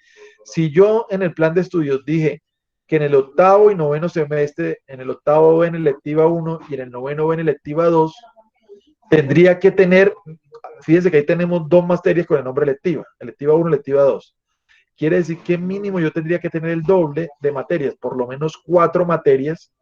si yo en el plan de estudios dije que en el octavo y noveno semestre, en el octavo ven electiva 1 y en el noveno ven electiva 2, tendría que tener, fíjense que ahí tenemos 2 materias con el nombre electiva 1, electiva 2. Quiere decir que mínimo yo tendría que tener el doble de materias, por lo menos 4 materias,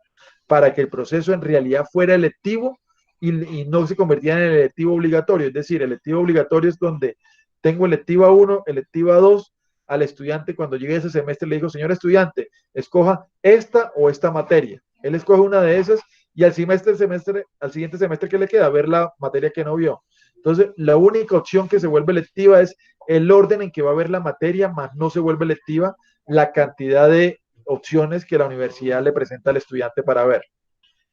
para que el proceso en realidad fuera electivo y no se convirtiera en el electivo obligatorio. Es decir, el electivo obligatorio es donde tengo electiva 1, electiva 2, al estudiante cuando llegue ese semestre le digo, señor estudiante, escoja esta o esta materia. Él escoge una de esas y al siguiente semestre que le queda, ver la materia que no vio. Entonces, la única opción que se vuelve electiva es el orden en que va a ver la materia, más no se vuelve electiva la cantidad de opciones que la universidad le presenta al estudiante para ver.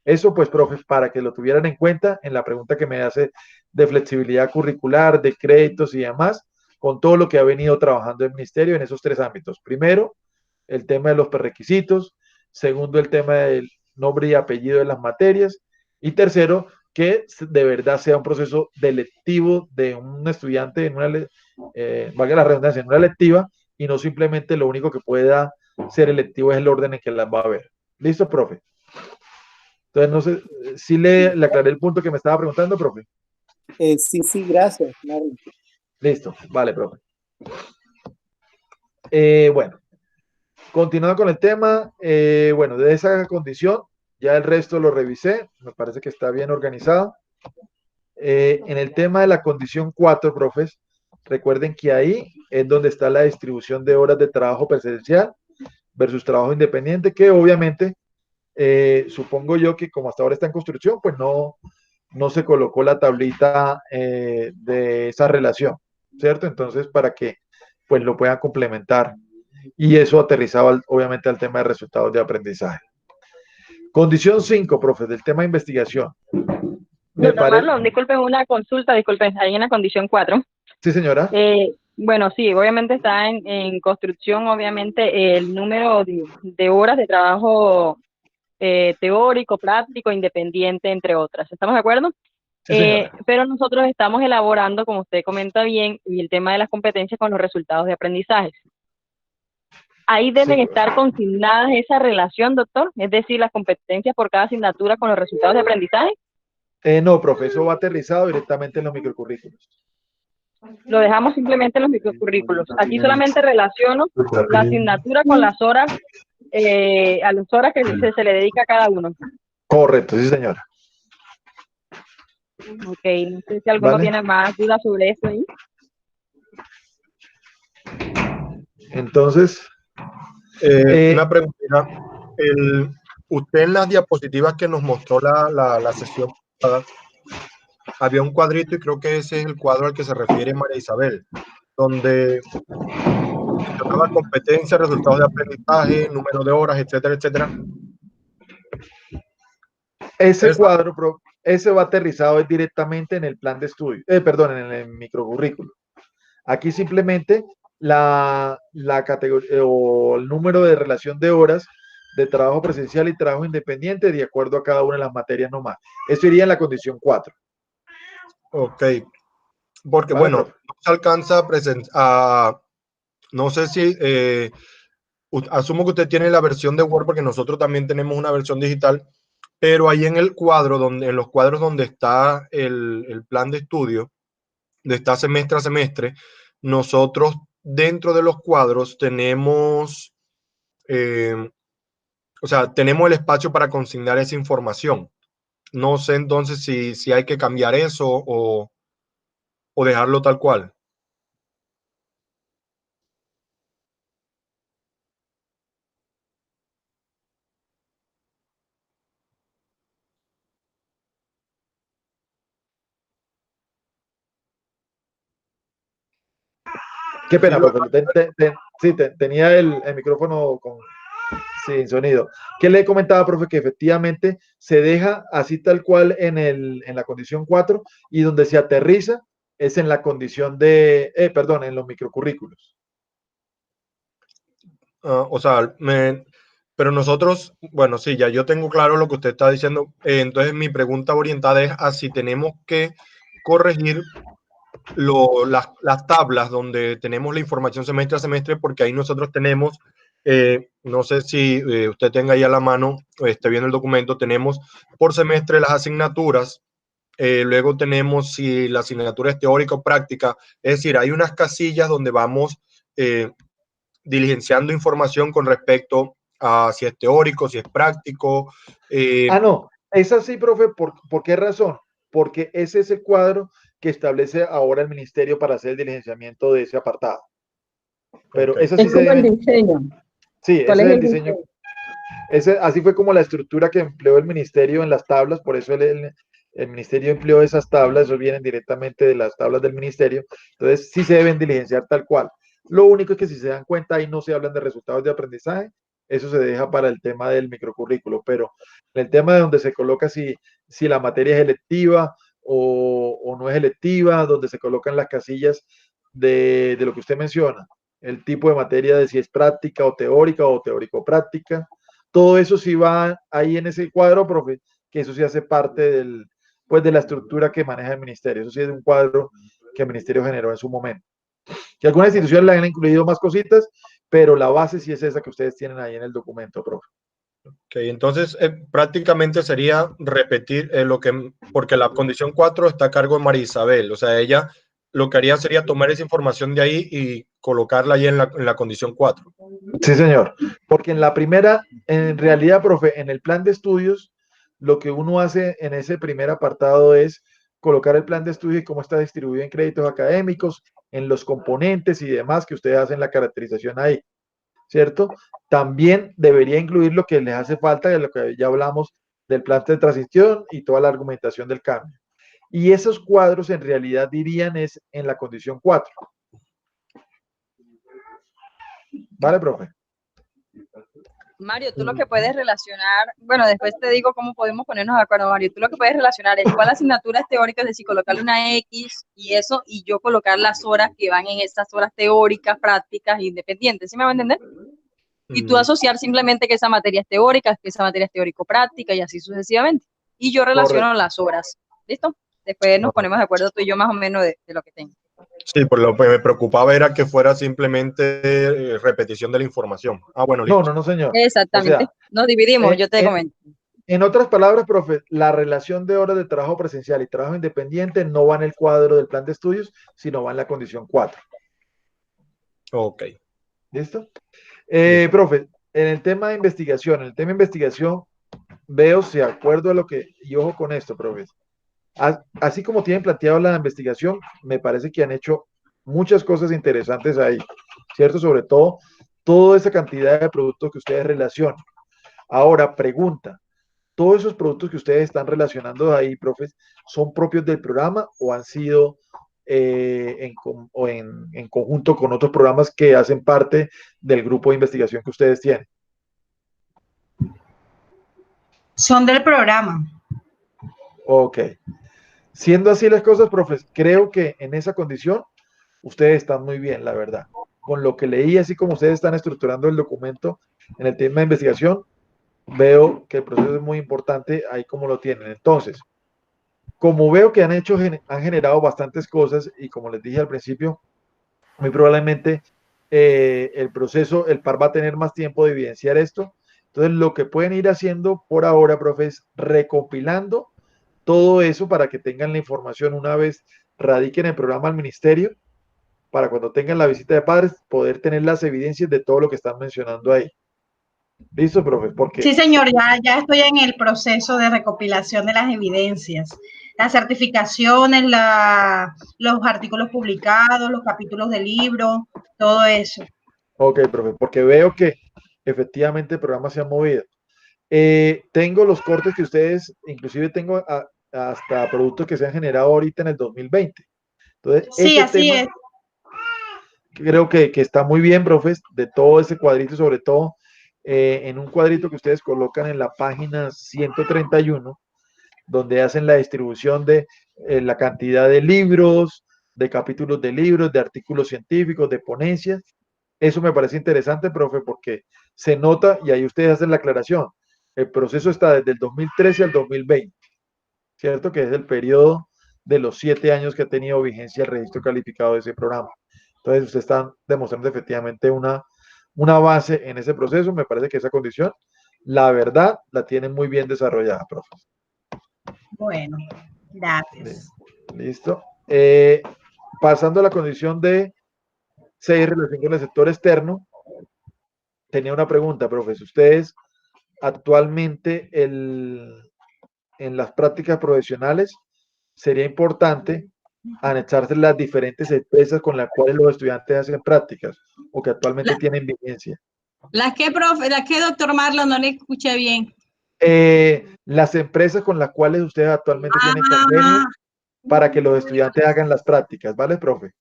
Eso, pues, profes, para que lo tuvieran en cuenta en la pregunta que me hace de flexibilidad curricular, de créditos y demás, con todo lo que ha venido trabajando el ministerio en esos 3 ámbitos. Primero, el tema de los prerequisitos. Segundo, el tema del nombre y apellido de las materias. Y tercero, que de verdad sea un proceso selectivo de un estudiante en una, valga la redundancia, en una electiva, y no simplemente lo único que pueda ser electivo es el orden en que las va a ver. ¿Listo, profe? Entonces, no sé, si le aclaré el punto que me estaba preguntando, profe. Sí, gracias, Marlon. Listo, vale, profe. Bueno, continuando con el tema, bueno, de esa condición, ya el resto lo revisé, me parece que está bien organizado. En el tema de la condición 4, profes, recuerden que ahí es donde está la distribución de horas de trabajo presencial versus trabajo independiente, que obviamente supongo yo que como hasta ahora está en construcción, pues no se colocó la tablita de esa relación, ¿cierto? Entonces, para que pues lo puedan complementar. Y eso aterrizaba obviamente al tema de resultados de aprendizaje. Condición 5, profe, del tema de investigación. Doctor Marlon, disculpen una consulta, disculpen, ahí en la condición 4. Sí, señora. Bueno, sí, obviamente está en construcción, obviamente, el número de horas de trabajo teórico, práctico, independiente, entre otras. ¿Estamos de acuerdo? Sí, pero nosotros estamos elaborando, como usted comenta bien, el tema de las competencias con los resultados de aprendizaje. Ahí deben estar consignadas esa relación, doctor, es decir, las competencias por cada asignatura con los resultados de aprendizaje. No, profe, eso va aterrizado directamente en los microcurrículos. Lo dejamos simplemente en los microcurrículos. Aquí solamente relaciono la asignatura con las horas, a las horas que se le dedica a cada uno. Correcto, sí, señora. Ok, no sé si alguno tiene más dudas sobre eso ahí. Entonces, una pregunta. Usted en las diapositivas que nos mostró la sesión pasada, había un cuadrito y creo que ese es el cuadro al que se refiere María Isabel, donde mencionaba competencia, resultados de aprendizaje, número de horas, etcétera, etcétera. Ese cuadro, ese va aterrizado directamente en el plan de estudio, perdón, en el microcurrículo. Aquí simplemente la categoría o el número de relación de horas de trabajo presencial y trabajo independiente de acuerdo a cada una de las materias nomás. Eso iría en la condición 4. Ok, porque vale, bueno, profe, no se alcanza a no sé si, asumo que usted tiene la versión de Word porque nosotros también tenemos una versión digital, pero ahí en el cuadro, en los cuadros donde está el plan de estudio, donde está semestre a semestre, nosotros dentro de los cuadros tenemos, o sea, tenemos el espacio para consignar esa información. No sé entonces si hay que cambiar eso o dejarlo tal cual. Qué pena, profe. Sí, tenía el micrófono sin sonido. ¿Qué le comentaba, profe? Que efectivamente se deja así tal cual en la condición 4 y donde se aterriza es en la condición de, perdón, en los microcurrículos. O sea, pero nosotros, bueno, sí, ya yo tengo claro lo que usted está diciendo. Entonces mi pregunta orientada es a si tenemos que corregir las tablas donde tenemos la información semestre a semestre, porque ahí nosotros tenemos, no sé si usted tenga ahí a la mano, esté viendo el documento, tenemos por semestre las asignaturas, luego tenemos si la asignatura es teórica o práctica, es decir, hay unas casillas donde vamos diligenciando información con respecto a si es teórico, si es práctico. No, es así, profe, ¿por qué razón? Porque ese es el cuadro que establece ahora el ministerio para hacer el diligenciamiento de ese apartado. Pero okay, eso sí se debe. El diseño. Sí, ese es el diseño. Así fue como la estructura que empleó el ministerio en las tablas, por eso el ministerio empleó esas tablas, eso vienen directamente de las tablas del ministerio, entonces sí se deben diligenciar tal cual. Lo único es que si se dan cuenta ahí no se hablan de resultados de aprendizaje, eso se deja para el tema del microcurrículo, pero el tema de donde se coloca si la materia es electiva o no es electiva, donde se colocan las casillas de lo que usted menciona, el tipo de materia de si es práctica o teórico-práctica, todo eso sí va ahí en ese cuadro, profe, que eso sí hace parte pues de la estructura que maneja el ministerio. Eso sí es un cuadro que el ministerio generó en su momento. Que algunas instituciones le han incluido más cositas, pero la base sí es esa que ustedes tienen ahí en el documento, profe. Ok, entonces prácticamente sería repetir porque la condición 4 está a cargo de María Isabel, o sea, ella lo que haría sería tomar esa información de ahí y colocarla ahí en la condición 4. Sí, señor, porque en la primera, en realidad, profe, en el plan de estudios, lo que uno hace en ese primer apartado es colocar el plan de estudio y cómo está distribuido en créditos académicos, en los componentes y demás que ustedes hacen la caracterización ahí, ¿cierto? También debería incluir lo que les hace falta, de lo que ya hablamos del plan de transición y toda la argumentación del cambio. Y esos cuadros en realidad dirían es en la condición 4. ¿Vale, profe? Mario, tú lo que puedes relacionar, bueno, después te digo cómo podemos ponernos de acuerdo, Mario, tú lo que puedes relacionar es cuál asignatura es teórica, es decir, colocarle una X y eso, y yo colocar las horas que van en esas horas teóricas, prácticas, independientes, ¿sí me va a entender? Y tú asociar simplemente que esa materia es teórica, que esa materia es teórico-práctica y así sucesivamente. Y yo relaciono las horas, ¿listo? Después nos ponemos de acuerdo tú y yo más o menos de lo que tengo. Sí, por lo que me preocupaba era que fuera simplemente repetición de la información. Ah, bueno, listo. No, señor. Exactamente. O sea, nos dividimos, yo te comento. En otras palabras, profe, la relación de horas de trabajo presencial y trabajo independiente no va en el cuadro del plan de estudios, sino va en la condición 4. Ok. ¿Listo? Profe, en el tema de investigación, veo, si acuerdo a lo que, y ojo con esto, profe, así como tienen planteado la investigación, me parece que han hecho muchas cosas interesantes ahí, ¿cierto? Sobre todo, toda esa cantidad de productos que ustedes relacionan. Ahora, pregunta, ¿todos esos productos que ustedes están relacionando ahí, profes, son propios del programa o han sido en conjunto con otros programas que hacen parte del grupo de investigación que ustedes tienen? Son del programa. Ok. Siendo así las cosas, profes, creo que en esa condición ustedes están muy bien, la verdad. Con lo que leí, así como ustedes están estructurando el documento en el tema de investigación, veo que el proceso es muy importante ahí como lo tienen. Entonces, como veo que han generado bastantes cosas y como les dije al principio, muy probablemente el PAR va a tener más tiempo de evidenciar esto. Entonces, lo que pueden ir haciendo por ahora, profe, es recopilando todo eso para que tengan la información una vez radiquen el programa al ministerio, para cuando tengan la visita de padres, poder tener las evidencias de todo lo que están mencionando ahí. ¿Listo, profe? Porque... Sí, señor, ya estoy en el proceso de recopilación de las evidencias, las certificaciones, los artículos publicados, los capítulos del libro, todo eso. Ok, profe, porque veo que efectivamente el programa se ha movido. Tengo los cortes que ustedes, inclusive tengo hasta productos que se han generado ahorita en el 2020. Entonces, sí, así es. Creo que está muy bien, profes, de todo ese cuadrito, sobre todo en un cuadrito que ustedes colocan en la página 131, donde hacen la distribución de la cantidad de libros, de capítulos de libros, de artículos científicos, de ponencias. Eso me parece interesante, profe, porque se nota, y ahí ustedes hacen la aclaración, el proceso está desde el 2013 al 2020, ¿cierto? Que es el periodo de los 7 años que ha tenido vigencia el registro calificado de ese programa. Entonces, ustedes están demostrando efectivamente una base en ese proceso. Me parece que esa condición, la verdad, la tienen muy bien desarrollada, profe. Bueno, gracias. Listo. Pasando a la condición de 6, relación con el sector externo, tenía una pregunta, profe. Ustedes actualmente en las prácticas profesionales sería importante anexarse las diferentes empresas con las cuales los estudiantes hacen prácticas o que actualmente tienen vigencia. ¿Las que, profe? ¿Las que, doctor Marlon? No le escuché bien. Las empresas con las cuales ustedes actualmente tienen convenio para que los estudiantes hagan las prácticas, ¿vale, profe?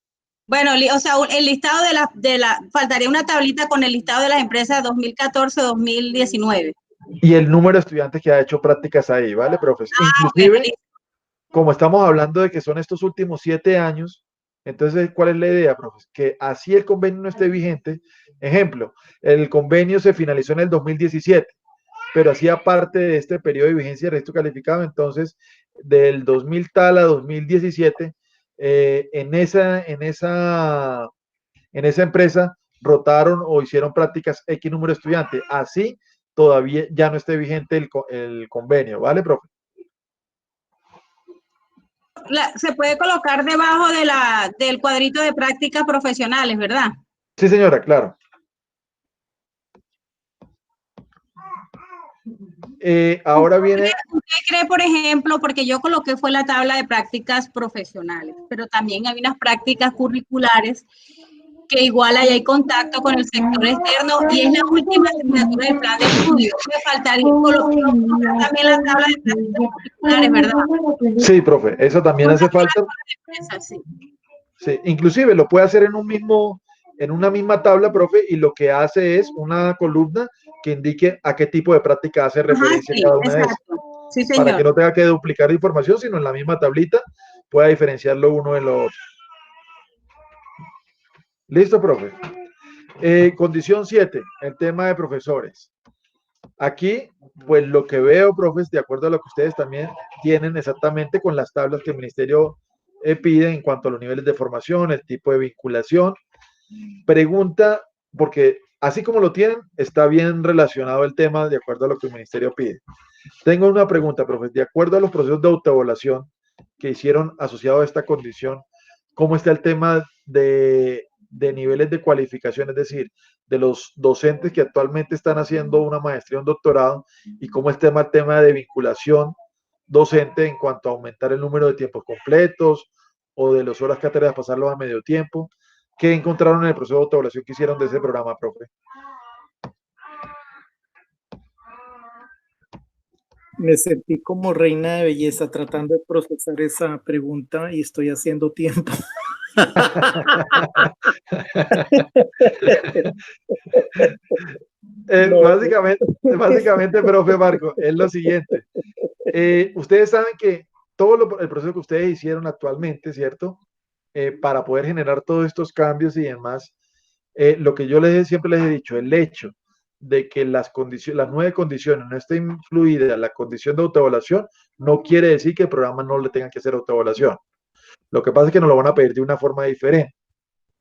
Bueno, o sea, el listado faltaría una tablita con el listado de las empresas 2014-2019. Y el número de estudiantes que ha hecho prácticas ahí, ¿vale, profe? Inclusive, okay, como estamos hablando de que son estos últimos 7 años, entonces, ¿cuál es la idea, profe? Que así el convenio no esté vigente. Ejemplo, el convenio se finalizó en el 2017, pero hacía parte de este periodo de vigencia de registro calificado, entonces del 2000 tal a 2017, en esa empresa rotaron o hicieron prácticas X número de estudiantes. Así todavía ya no esté vigente el convenio, ¿vale, profe? Se puede colocar debajo del cuadrito de prácticas profesionales, ¿verdad? Sí, señora, claro. Ahora viene... ¿Usted cree, por ejemplo, porque yo coloqué fue la tabla de prácticas profesionales, pero también hay unas prácticas curriculares que igual ahí hay contacto con el sector externo y es la última asignatura del plan de estudio. Me faltaría colocar también la tabla de prácticas curriculares, ¿verdad? Sí, profe, eso también hace falta. Sí, inclusive lo puede hacer en una misma tabla, profe, y lo que hace es una columna que indique a qué tipo de práctica hace referencia cada una de esas. Sí, señor. Para que no tenga que duplicar información, sino en la misma tablita pueda diferenciarlo uno de lo otro. ¿Listo, profe? Condición 7, el tema de profesores. Aquí, pues lo que veo, profes, de acuerdo a lo que ustedes también tienen exactamente con las tablas que el ministerio pide en cuanto a los niveles de formación, el tipo de vinculación. Pregunta, porque así como lo tienen, está bien relacionado el tema de acuerdo a lo que el ministerio pide. Tengo una pregunta, profe. De acuerdo a los procesos de autoevaluación que hicieron asociado a esta condición, ¿cómo está el tema de niveles de cualificación? Es decir, de los docentes que actualmente están haciendo una maestría o un doctorado, y cómo está el tema de vinculación docente en cuanto a aumentar el número de tiempos completos o de las horas cátedras, pasarlos a medio tiempo. ¿Qué encontraron en el proceso de autoevaluación que hicieron de ese programa, profe? Me sentí como reina de belleza tratando de procesar esa pregunta y estoy haciendo tiempo. Básicamente, profe Marco, es lo siguiente. Ustedes saben que todo el proceso que ustedes hicieron actualmente, ¿cierto? Para poder generar todos estos cambios y demás, lo que yo siempre les he dicho, el hecho de que las 9 condiciones no estén incluidas en la condición de autoevaluación, no quiere decir que el programa no le tenga que hacer autoevaluación. Lo que pasa es que nos lo van a pedir de una forma diferente.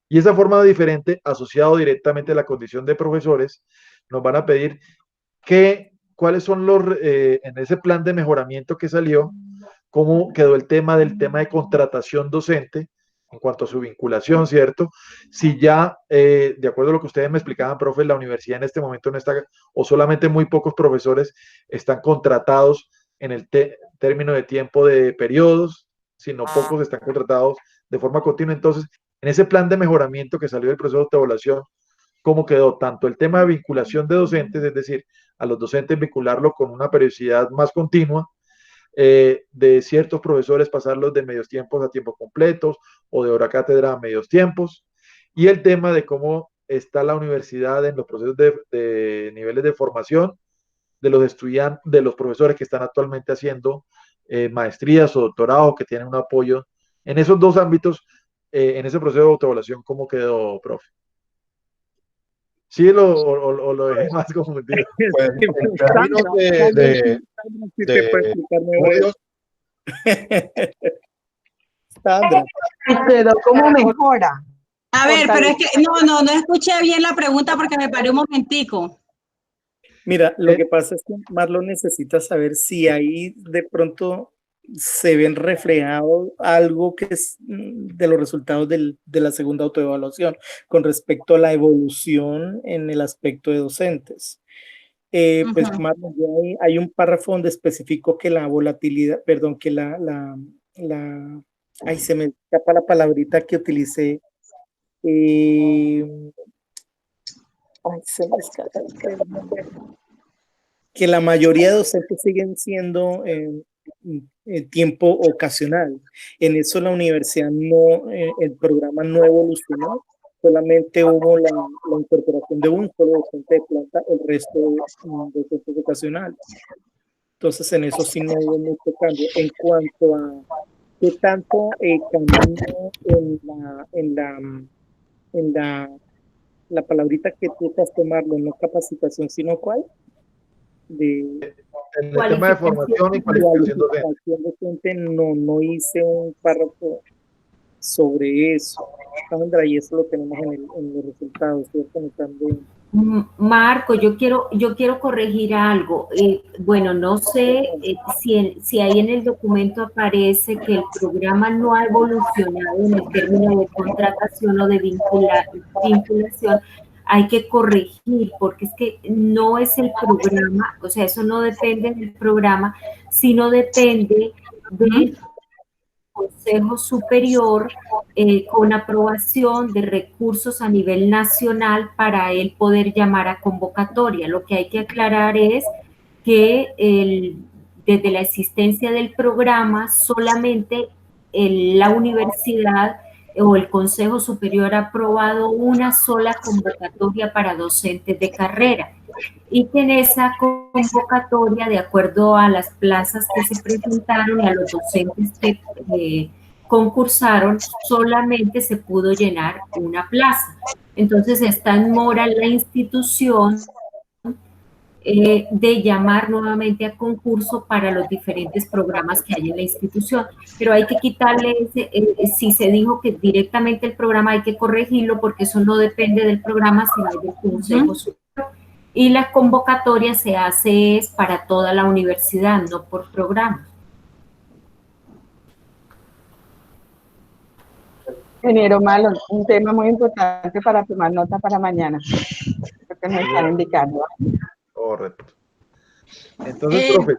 Y esa forma diferente, asociado directamente a la condición de profesores, nos van a pedir cuáles son en ese plan de mejoramiento que salió, cómo quedó el tema de contratación docente en cuanto a su vinculación, ¿cierto? Si ya, de acuerdo a lo que ustedes me explicaban, profe, la universidad en este momento no está, o solamente muy pocos profesores están contratados en el término de tiempo de periodos, sino pocos están contratados de forma continua. Entonces, en ese plan de mejoramiento que salió del proceso de autoevaluación, ¿cómo quedó tanto el tema de vinculación de docentes, es decir, a los docentes vincularlo con una periodicidad más continua, de ciertos profesores pasarlos de medios tiempos a tiempos completos o de hora cátedra a medios tiempos, y el tema de cómo está la universidad en los procesos de niveles de formación de los estudiantes, de los profesores que están actualmente haciendo maestrías o doctorados, que tienen un apoyo en esos dos ámbitos, en ese proceso de autoevaluación. ¿Cómo quedó, profe? ¿Sí o lo dejé más confundido? Pues, en términos de Sandra. Pero ¿cómo mejora? A ver, pero es que no escuché bien la pregunta porque me paré un momentico. Mira, lo que pasa es que Marlon necesita saber si ahí de pronto se ven reflejados algo que es de los resultados de la segunda autoevaluación con respecto a la evolución en el aspecto de docentes. Pues Marlon, ya hay un párrafo donde especifico que la volatilidad, perdón, que ay, se me escapa la palabrita que utilicé. Ay, se me escapa. Que la mayoría de docentes siguen siendo tiempo ocasional. En eso la universidad el programa no evolucionó, solamente hubo la incorporación de un solo docente de planta, el resto de docentes ocasionales. Entonces en eso sí no hubo mucho cambio. En cuanto a qué tanto cambió en la palabrita que tú estás tomando, no capacitación, sino cuál. En el tema de formación y cualificación docente no hice un párrafo sobre eso. Sandra, y eso lo tenemos en los resultados, ¿cierto? También. Marco, yo quiero corregir algo. Bueno, no sé si ahí en el documento aparece que el programa no ha evolucionado en el término de contratación o de vinculación. Hay que corregir, porque es que no es el programa, o sea, eso no depende del programa, sino depende del Consejo Superior con aprobación de recursos a nivel nacional para él poder llamar a convocatoria. Lo que hay que aclarar es que desde la existencia del programa solamente la universidad o el Consejo Superior ha aprobado una sola convocatoria para docentes de carrera y que en esa convocatoria, de acuerdo a las plazas que se presentaron y a los docentes que concursaron, solamente se pudo llenar una plaza. Entonces está en mora la institución de llamar nuevamente a concurso para los diferentes programas que hay en la institución. Pero hay que quitarle si se dijo que directamente el programa hay que corregirlo porque eso no depende del programa, sino del Consejo Superior. Y la convocatoria se hace para toda la universidad, no por programa. Ingeniero Marlon, un tema muy importante para tomar nota para mañana, lo que nos están indicando. Correcto. Entonces, profe.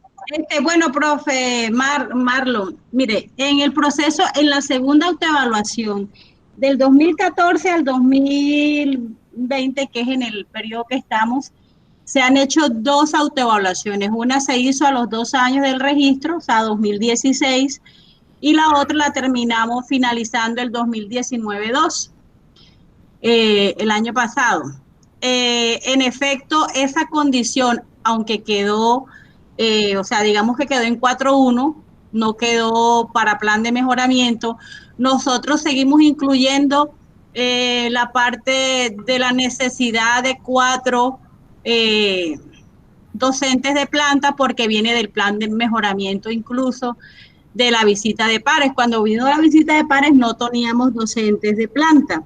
Bueno, profe Marlon, mire, en el proceso, en la segunda autoevaluación, del 2014 al 2020, que es en el periodo que estamos, se han hecho 2 autoevaluaciones. Una se hizo a los 2 años del registro, o sea, 2016, y la otra la terminamos finalizando el 2019-2, el año pasado. En efecto, esa condición, aunque quedó, o sea, digamos que quedó en 4.1, no quedó para plan de mejoramiento, nosotros seguimos incluyendo la parte de la necesidad de 4 docentes de planta, porque viene del plan de mejoramiento incluso de la visita de pares. Cuando vino la visita de pares no teníamos docentes de planta.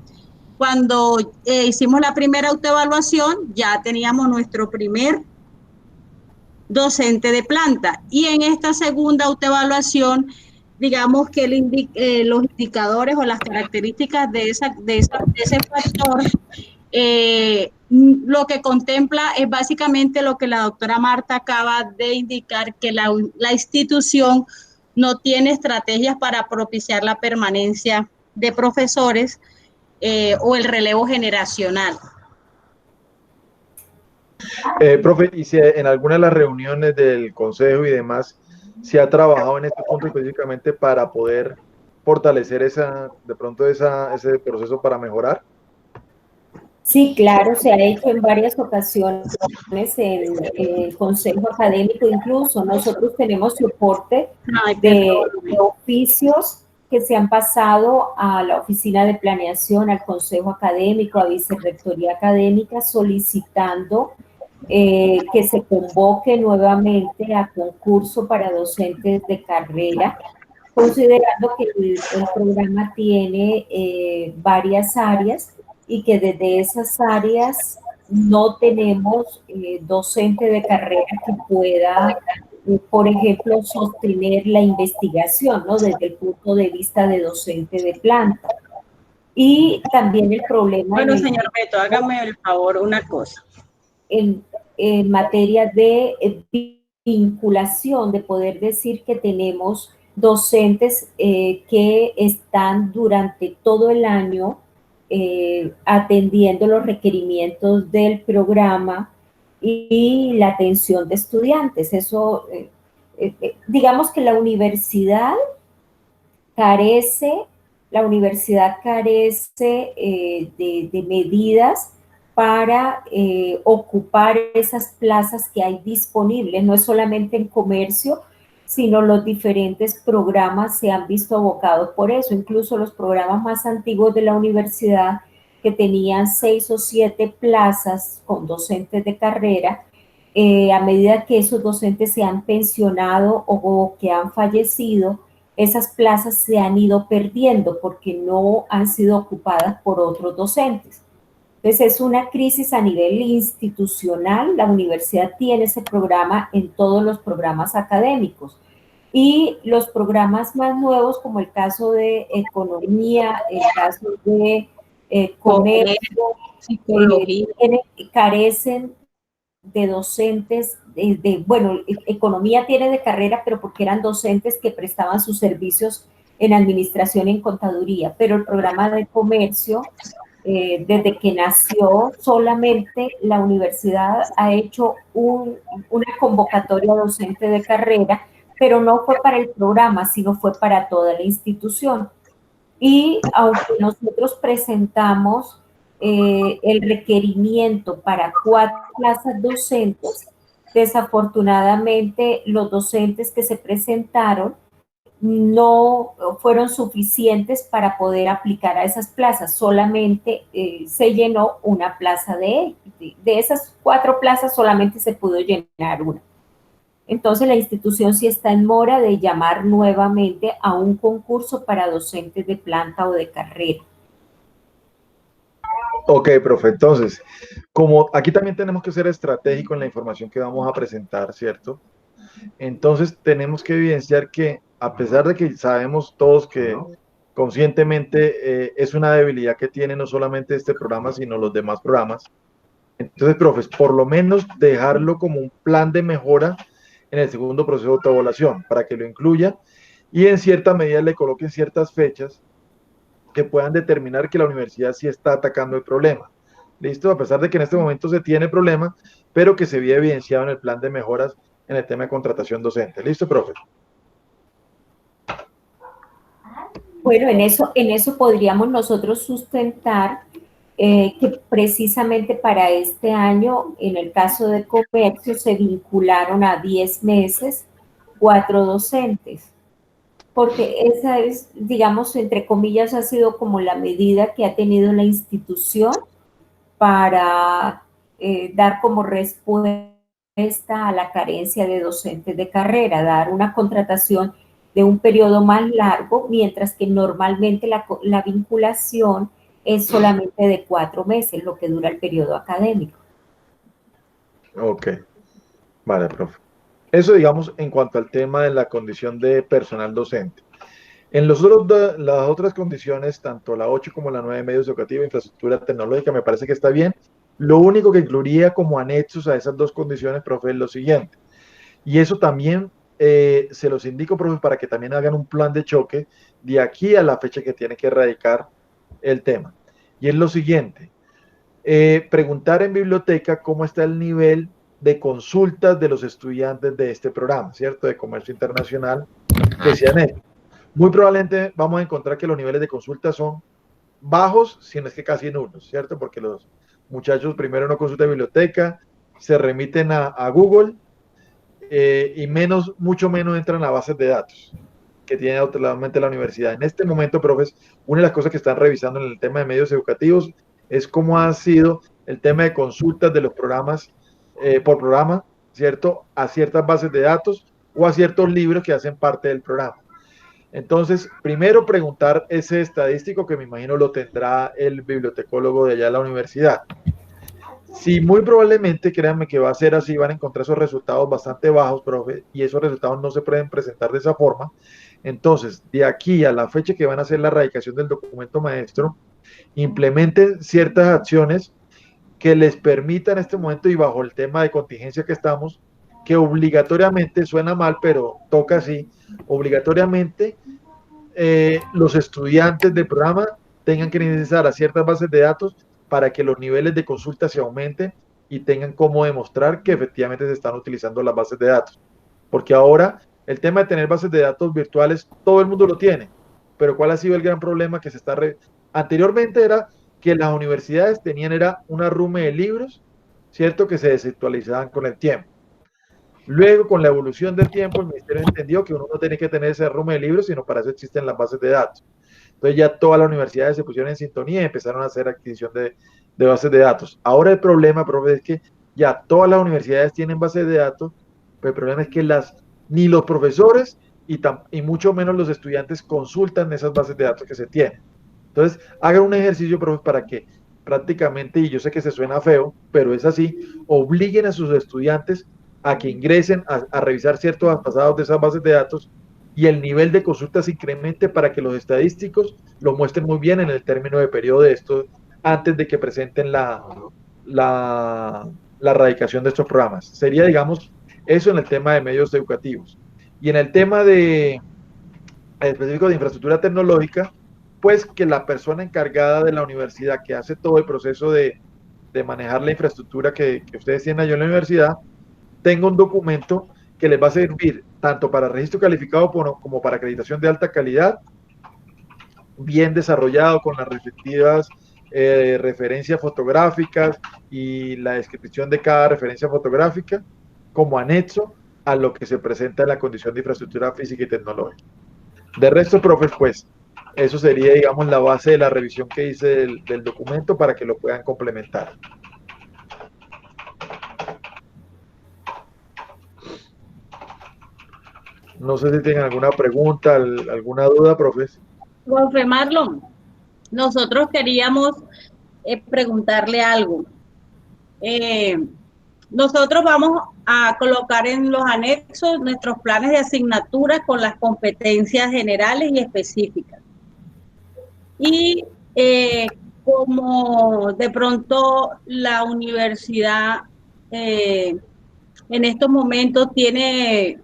Cuando hicimos la primera autoevaluación ya teníamos nuestro primer docente de planta, y en esta segunda autoevaluación digamos que los indicadores o las características de ese factor lo que contempla es básicamente lo que la doctora Marta acaba de indicar, que la institución no tiene estrategias para propiciar la permanencia de profesores o el relevo generacional. Profe, y si en alguna de las reuniones del consejo y demás se ha trabajado en este punto específicamente para poder fortalecer de pronto ese proceso para mejorar. Sí, claro, se ha hecho en varias ocasiones en el consejo académico, incluso nosotros tenemos soporte de oficios que se han pasado a la oficina de planeación, al consejo académico, a vicerrectoría académica, solicitando que se convoque nuevamente a concurso para docentes de carrera, considerando que el programa tiene varias áreas y que desde esas áreas no tenemos docente de carrera que pueda, por ejemplo, sostener la investigación, ¿no? Desde el punto de vista de docente de planta. Y también el problema... Bueno, señor Beto, hágame el favor una cosa. En materia de vinculación, de poder decir que tenemos docentes que están durante todo el año atendiendo los requerimientos del programa y la atención de estudiantes. Eso, digamos que la universidad carece de medidas para ocupar esas plazas que hay disponibles. No es solamente en comercio, sino los diferentes programas se han visto abocados por eso. Incluso los programas más antiguos de la universidad, que tenían 6 o 7 plazas con docentes de carrera, a medida que esos docentes se han pensionado o que han fallecido, esas plazas se han ido perdiendo porque no han sido ocupadas por otros docentes. Entonces es una crisis a nivel institucional. La universidad tiene ese programa en todos los programas académicos. Y los programas más nuevos, como el caso de economía, el caso de comercio, carecen de docentes, bueno, economía tiene de carrera, pero porque eran docentes que prestaban sus servicios en administración y en contaduría, pero el programa de comercio, desde que nació, solamente la universidad ha hecho una convocatoria docente de carrera, pero no fue para el programa, sino fue para toda la institución. Y aunque nosotros presentamos el requerimiento para 4 plazas docentes, desafortunadamente los docentes que se presentaron no fueron suficientes para poder aplicar a esas plazas, solamente se llenó una plaza de esas 4 plazas, solamente se pudo llenar una. Entonces la institución sí está en mora de llamar nuevamente a un concurso para docentes de planta o de carrera. Ok, profe, entonces, como aquí también tenemos que ser estratégicos en la información que vamos a presentar, ¿cierto? Entonces tenemos que evidenciar que, a pesar de que sabemos todos que conscientemente es una debilidad que tiene no solamente este programa, sino los demás programas, entonces, profes, por lo menos dejarlo como un plan de mejora en el segundo proceso de autoevaluación, para que lo incluya y en cierta medida le coloquen ciertas fechas que puedan determinar que la universidad sí está atacando el problema. ¿Listo? A pesar de que en este momento se tiene problema, pero que se había evidenciado en el plan de mejoras en el tema de contratación docente. ¿Listo, profe? Bueno, en eso podríamos nosotros sustentar que precisamente para este año, en el caso de comercio, se vincularon a 10 meses 4 docentes, porque esa es, digamos, entre comillas, ha sido como la medida que ha tenido la institución para dar como respuesta a la carencia de docentes de carrera, dar una contratación de un periodo más largo, mientras que normalmente la vinculación es solamente de 4 meses, lo que dura el periodo académico. Ok, vale, profe. Eso, digamos, en cuanto al tema de la condición de personal docente. En las otras condiciones, tanto la 8 como la 9, medios educativos, infraestructura tecnológica, me parece que está bien. Lo único que incluiría como anexos a esas 2 condiciones, profe, es lo siguiente. Y eso también se los indico, profe, para que también hagan un plan de choque de aquí a la fecha que tiene que erradicar el tema. Y es lo siguiente, preguntar en biblioteca cómo está el nivel de consultas de los estudiantes de este programa, ¿cierto? De comercio internacional que se han hecho. Muy probablemente vamos a encontrar que los niveles de consulta son bajos, si no es que casi nulos, ¿cierto? Porque los muchachos primero no consultan biblioteca, se remiten a Google y mucho menos entran a bases de datos que tiene actualmente la universidad. En este momento, profes, una de las cosas que están revisando en el tema de medios educativos es cómo ha sido el tema de consultas de los programas por programa, ¿cierto? A ciertas bases de datos o a ciertos libros que hacen parte del programa. Entonces, primero preguntar ese estadístico que me imagino lo tendrá el bibliotecólogo de allá de la universidad. Sí, muy probablemente, créanme que va a ser así, van a encontrar esos resultados bastante bajos, profe, y esos resultados no se pueden presentar de esa forma. Entonces, de aquí a la fecha que van a hacer la erradicación del documento maestro, implementen ciertas acciones que les permitan en este momento y bajo el tema de contingencia que estamos, que obligatoriamente, suena mal, pero toca así, obligatoriamente los estudiantes del programa tengan que ingresar a ciertas bases de datos para que los niveles de consulta se aumenten y tengan cómo demostrar que efectivamente se están utilizando las bases de datos. Porque ahora el tema de tener bases de datos virtuales, todo el mundo lo tiene, pero ¿cuál ha sido el gran problema que se está... Anteriormente era que las universidades tenían una rume de libros, ¿cierto? Que se desactualizaban con el tiempo. Luego, con la evolución del tiempo, el ministerio entendió que uno no tiene que tener ese rume de libros, sino para eso existen las bases de datos. Entonces ya todas las universidades se pusieron en sintonía y empezaron a hacer adquisición de bases de datos. Ahora el problema, profe, es que Ya todas las universidades tienen bases de datos, pero el problema es que ni los profesores y mucho menos los estudiantes consultan esas bases de datos que se tienen. Entonces, hagan un ejercicio, profe, para que prácticamente, y yo sé que se suena feo, pero es así, obliguen a sus estudiantes a que ingresen a revisar ciertos pasados de esas bases de datos y el nivel de consulta se incremente para que los estadísticos lo muestren muy bien en el término de periodo de esto, antes de que presenten la erradicación de estos programas. Sería, digamos, eso en el tema de medios educativos. Y en el tema específico de infraestructura tecnológica, pues que la persona encargada de la universidad que hace todo el proceso de manejar la infraestructura que ustedes tienen allá en la universidad, tenga un documento que les va a servir tanto para registro calificado como para acreditación de alta calidad, bien desarrollado con las respectivas referencias fotográficas y la descripción de cada referencia fotográfica como anexo a lo que se presenta en la condición de infraestructura física y tecnológica. De resto, profe, pues eso sería, digamos, la base de la revisión que hice del documento para que lo puedan complementar. No sé si tienen alguna pregunta, alguna duda, profe. Profe Marlon, nosotros queríamos preguntarle algo. Nosotros vamos a colocar en los anexos nuestros planes de asignatura con las competencias generales y específicas. Y como de pronto la universidad en estos momentos tiene,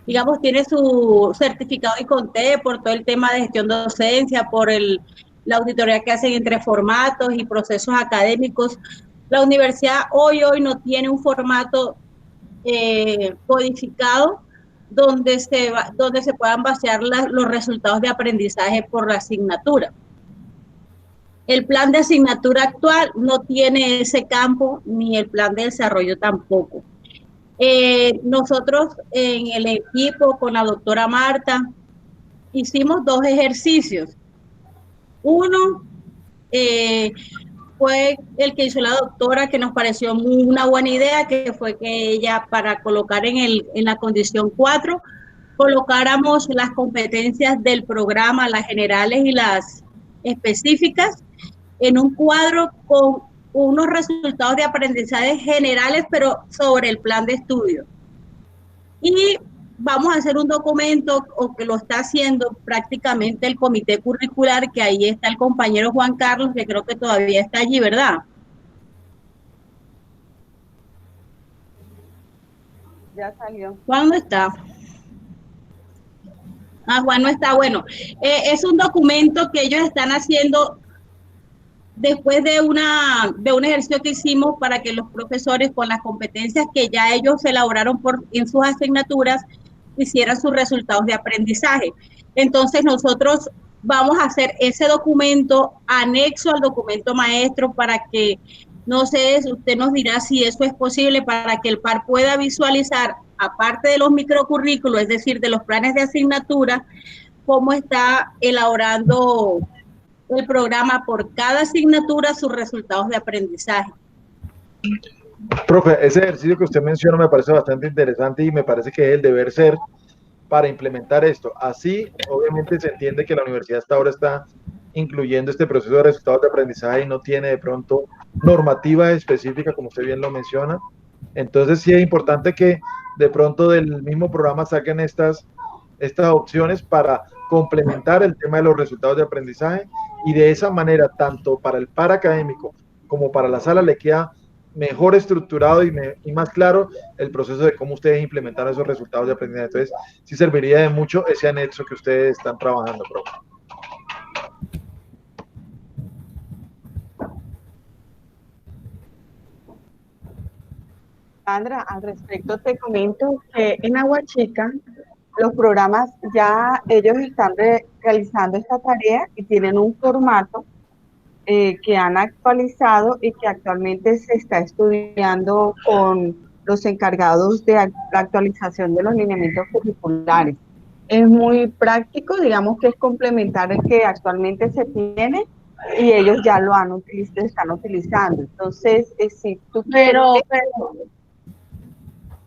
digamos, tiene su certificado ICONTE por todo el tema de gestión de docencia, por la auditoría que hacen entre formatos y procesos académicos. La universidad hoy no tiene un formato codificado donde se puedan basear los resultados de aprendizaje por la asignatura. El plan de asignatura actual no tiene ese campo, ni el plan de desarrollo tampoco. Nosotros en el equipo con la doctora Marta hicimos 2 ejercicios. Uno fue el que hizo la doctora, que nos pareció una buena idea, que fue que ella, para colocar en la condición 4, colocáramos las competencias del programa, las generales y las específicas, en un cuadro con unos resultados de aprendizaje generales, pero sobre el plan de estudio. Y vamos a hacer un documento, o que lo está haciendo prácticamente el comité curricular, que ahí está el compañero Juan Carlos, que creo que todavía está allí, ¿verdad? Ya salió. Juan no está. Juan no está. Bueno, es un documento que ellos están haciendo después de un ejercicio que hicimos para que los profesores, con las competencias que ya ellos elaboraron en sus asignaturas, hicieran sus resultados de aprendizaje. Entonces nosotros vamos a hacer ese documento anexo al documento maestro para que, no sé, usted nos dirá si eso es posible, para que el par pueda visualizar, aparte de los microcurrículos, es decir, de los planes de asignatura, cómo está elaborando el programa por cada asignatura, sus resultados de aprendizaje. Profe, ese ejercicio que usted menciona me parece bastante interesante y me parece que es el deber ser para implementar esto. Así, obviamente, se entiende que la universidad hasta ahora está incluyendo este proceso de resultados de aprendizaje y no tiene de pronto normativa específica, como usted bien lo menciona. Entonces, sí es importante que de pronto del mismo programa saquen estas opciones para complementar el tema de los resultados de aprendizaje, y de esa manera, tanto para el par académico como para la sala, le queda mejor estructurado y más claro el proceso de cómo ustedes implementaron esos resultados de aprendizaje. Entonces, sí serviría de mucho ese anexo que ustedes están trabajando, profe. Sandra, al respecto te comento que en Aguachica los programas ya ellos están realizando esta tarea y tienen un formato que han actualizado y que actualmente se está estudiando con los encargados de la actualización de los lineamientos curriculares. Es muy práctico, digamos que es complementar el que actualmente se tiene y ellos ya lo están utilizando. Entonces, si tú Pero, quieres,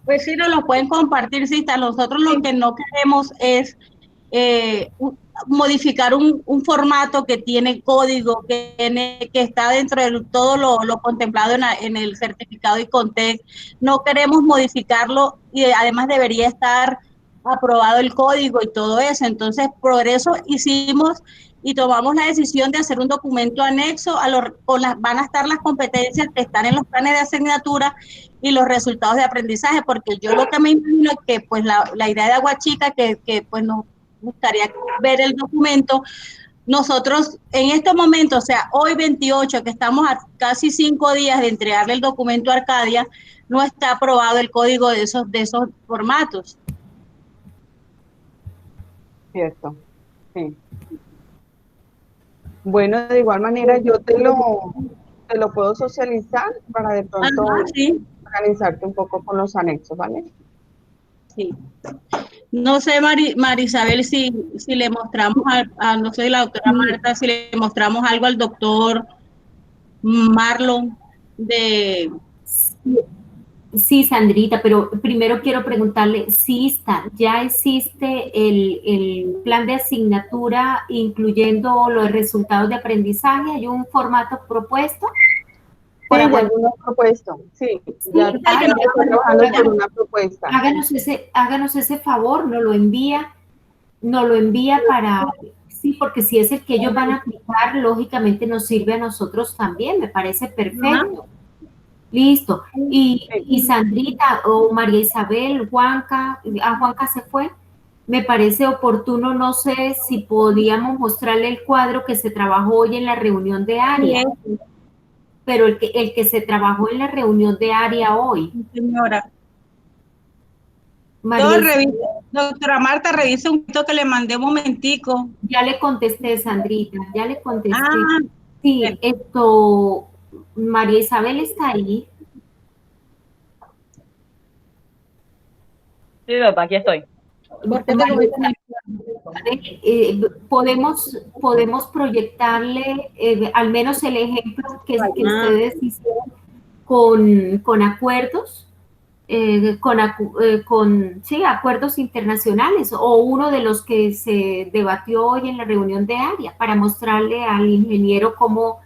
pues sí, nos lo pueden compartir, sí. Nosotros lo que no queremos es modificar un formato que tiene código, que está dentro de todo lo contemplado en el certificado ICONTEC. No queremos modificarlo y además debería estar aprobado el código y todo eso. Entonces, por eso hicimos y tomamos la decisión de hacer un documento anexo van a estar las competencias que están en los planes de asignatura y los resultados de aprendizaje, porque yo lo que me imagino es que pues la idea de Aguachica, que pues nos gustaría ver el documento, nosotros en este momento, o sea, hoy 28, que estamos a casi 5 días de entregarle el documento a Arcadia, no está aprobado el código de esos formatos. cierto, sí. Bueno, de igual manera yo te lo puedo socializar para de pronto sí, organizarte un poco con los anexos, ¿vale? sí. No sé, Marisabel, si le mostramos no sé, la doctora Marta, si le mostramos algo al doctor Marlon de... Sí, Sandrita, pero primero quiero preguntarle, ¿ya existe el plan de asignatura incluyendo los resultados de aprendizaje? ¿Hay un formato propuesto? Sí, ya hay una propuesta, sí, ya estamos trabajando por una propuesta. Háganos ese favor, nos lo envía para, sí, porque si es el que ellos van a aplicar, lógicamente nos sirve a nosotros también, me parece perfecto. Listo. Y Sandrita o María Isabel, Juanca se fue. Me parece oportuno, no sé si podíamos mostrarle el cuadro que se trabajó hoy en la reunión de área. Sí. Pero el que se trabajó en la reunión de área hoy. Señora. Doctora Marta, revise un poquito que le mandé un momentico. Ya le contesté, Sandrita, ya le contesté. Bien. Sí, María Isabel está ahí. Sí, doctora, aquí estoy. Podemos proyectarle al menos el ejemplo que ustedes hicieron con acuerdos, acuerdos internacionales o uno de los que se debatió hoy en la reunión de área para mostrarle al ingeniero cómo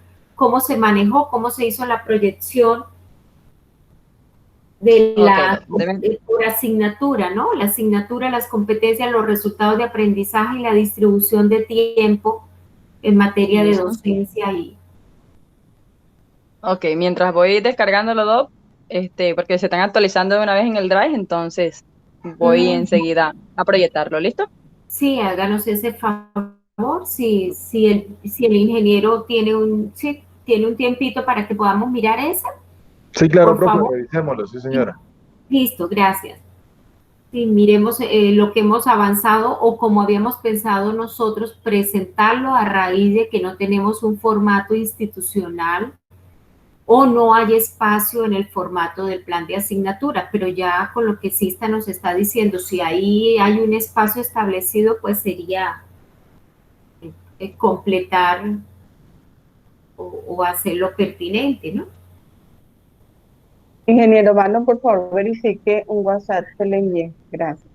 se manejó, cómo se hizo la proyección de por asignatura, ¿no? La asignatura, las competencias, los resultados de aprendizaje y la distribución de tiempo en materia de docencia. Ok, mientras voy descargándolo, Doc, porque se están actualizando de una vez en el Drive, entonces voy enseguida a proyectarlo, ¿listo? Sí, háganos ese favor, si el ingeniero tiene un tiempito para que podamos mirar esa. Sí, claro, profe, revisémoslo, sí, señora. Listo, gracias. Sí, miremos lo que hemos avanzado o como habíamos pensado nosotros, presentarlo a raíz de que no tenemos un formato institucional o no hay espacio en el formato del plan de asignatura, pero ya con lo que Sista nos está diciendo, si ahí hay un espacio establecido, pues sería completar o hacerlo pertinente, ¿no? Ingeniero Marlon, por favor, verifique un WhatsApp que le envié. Gracias.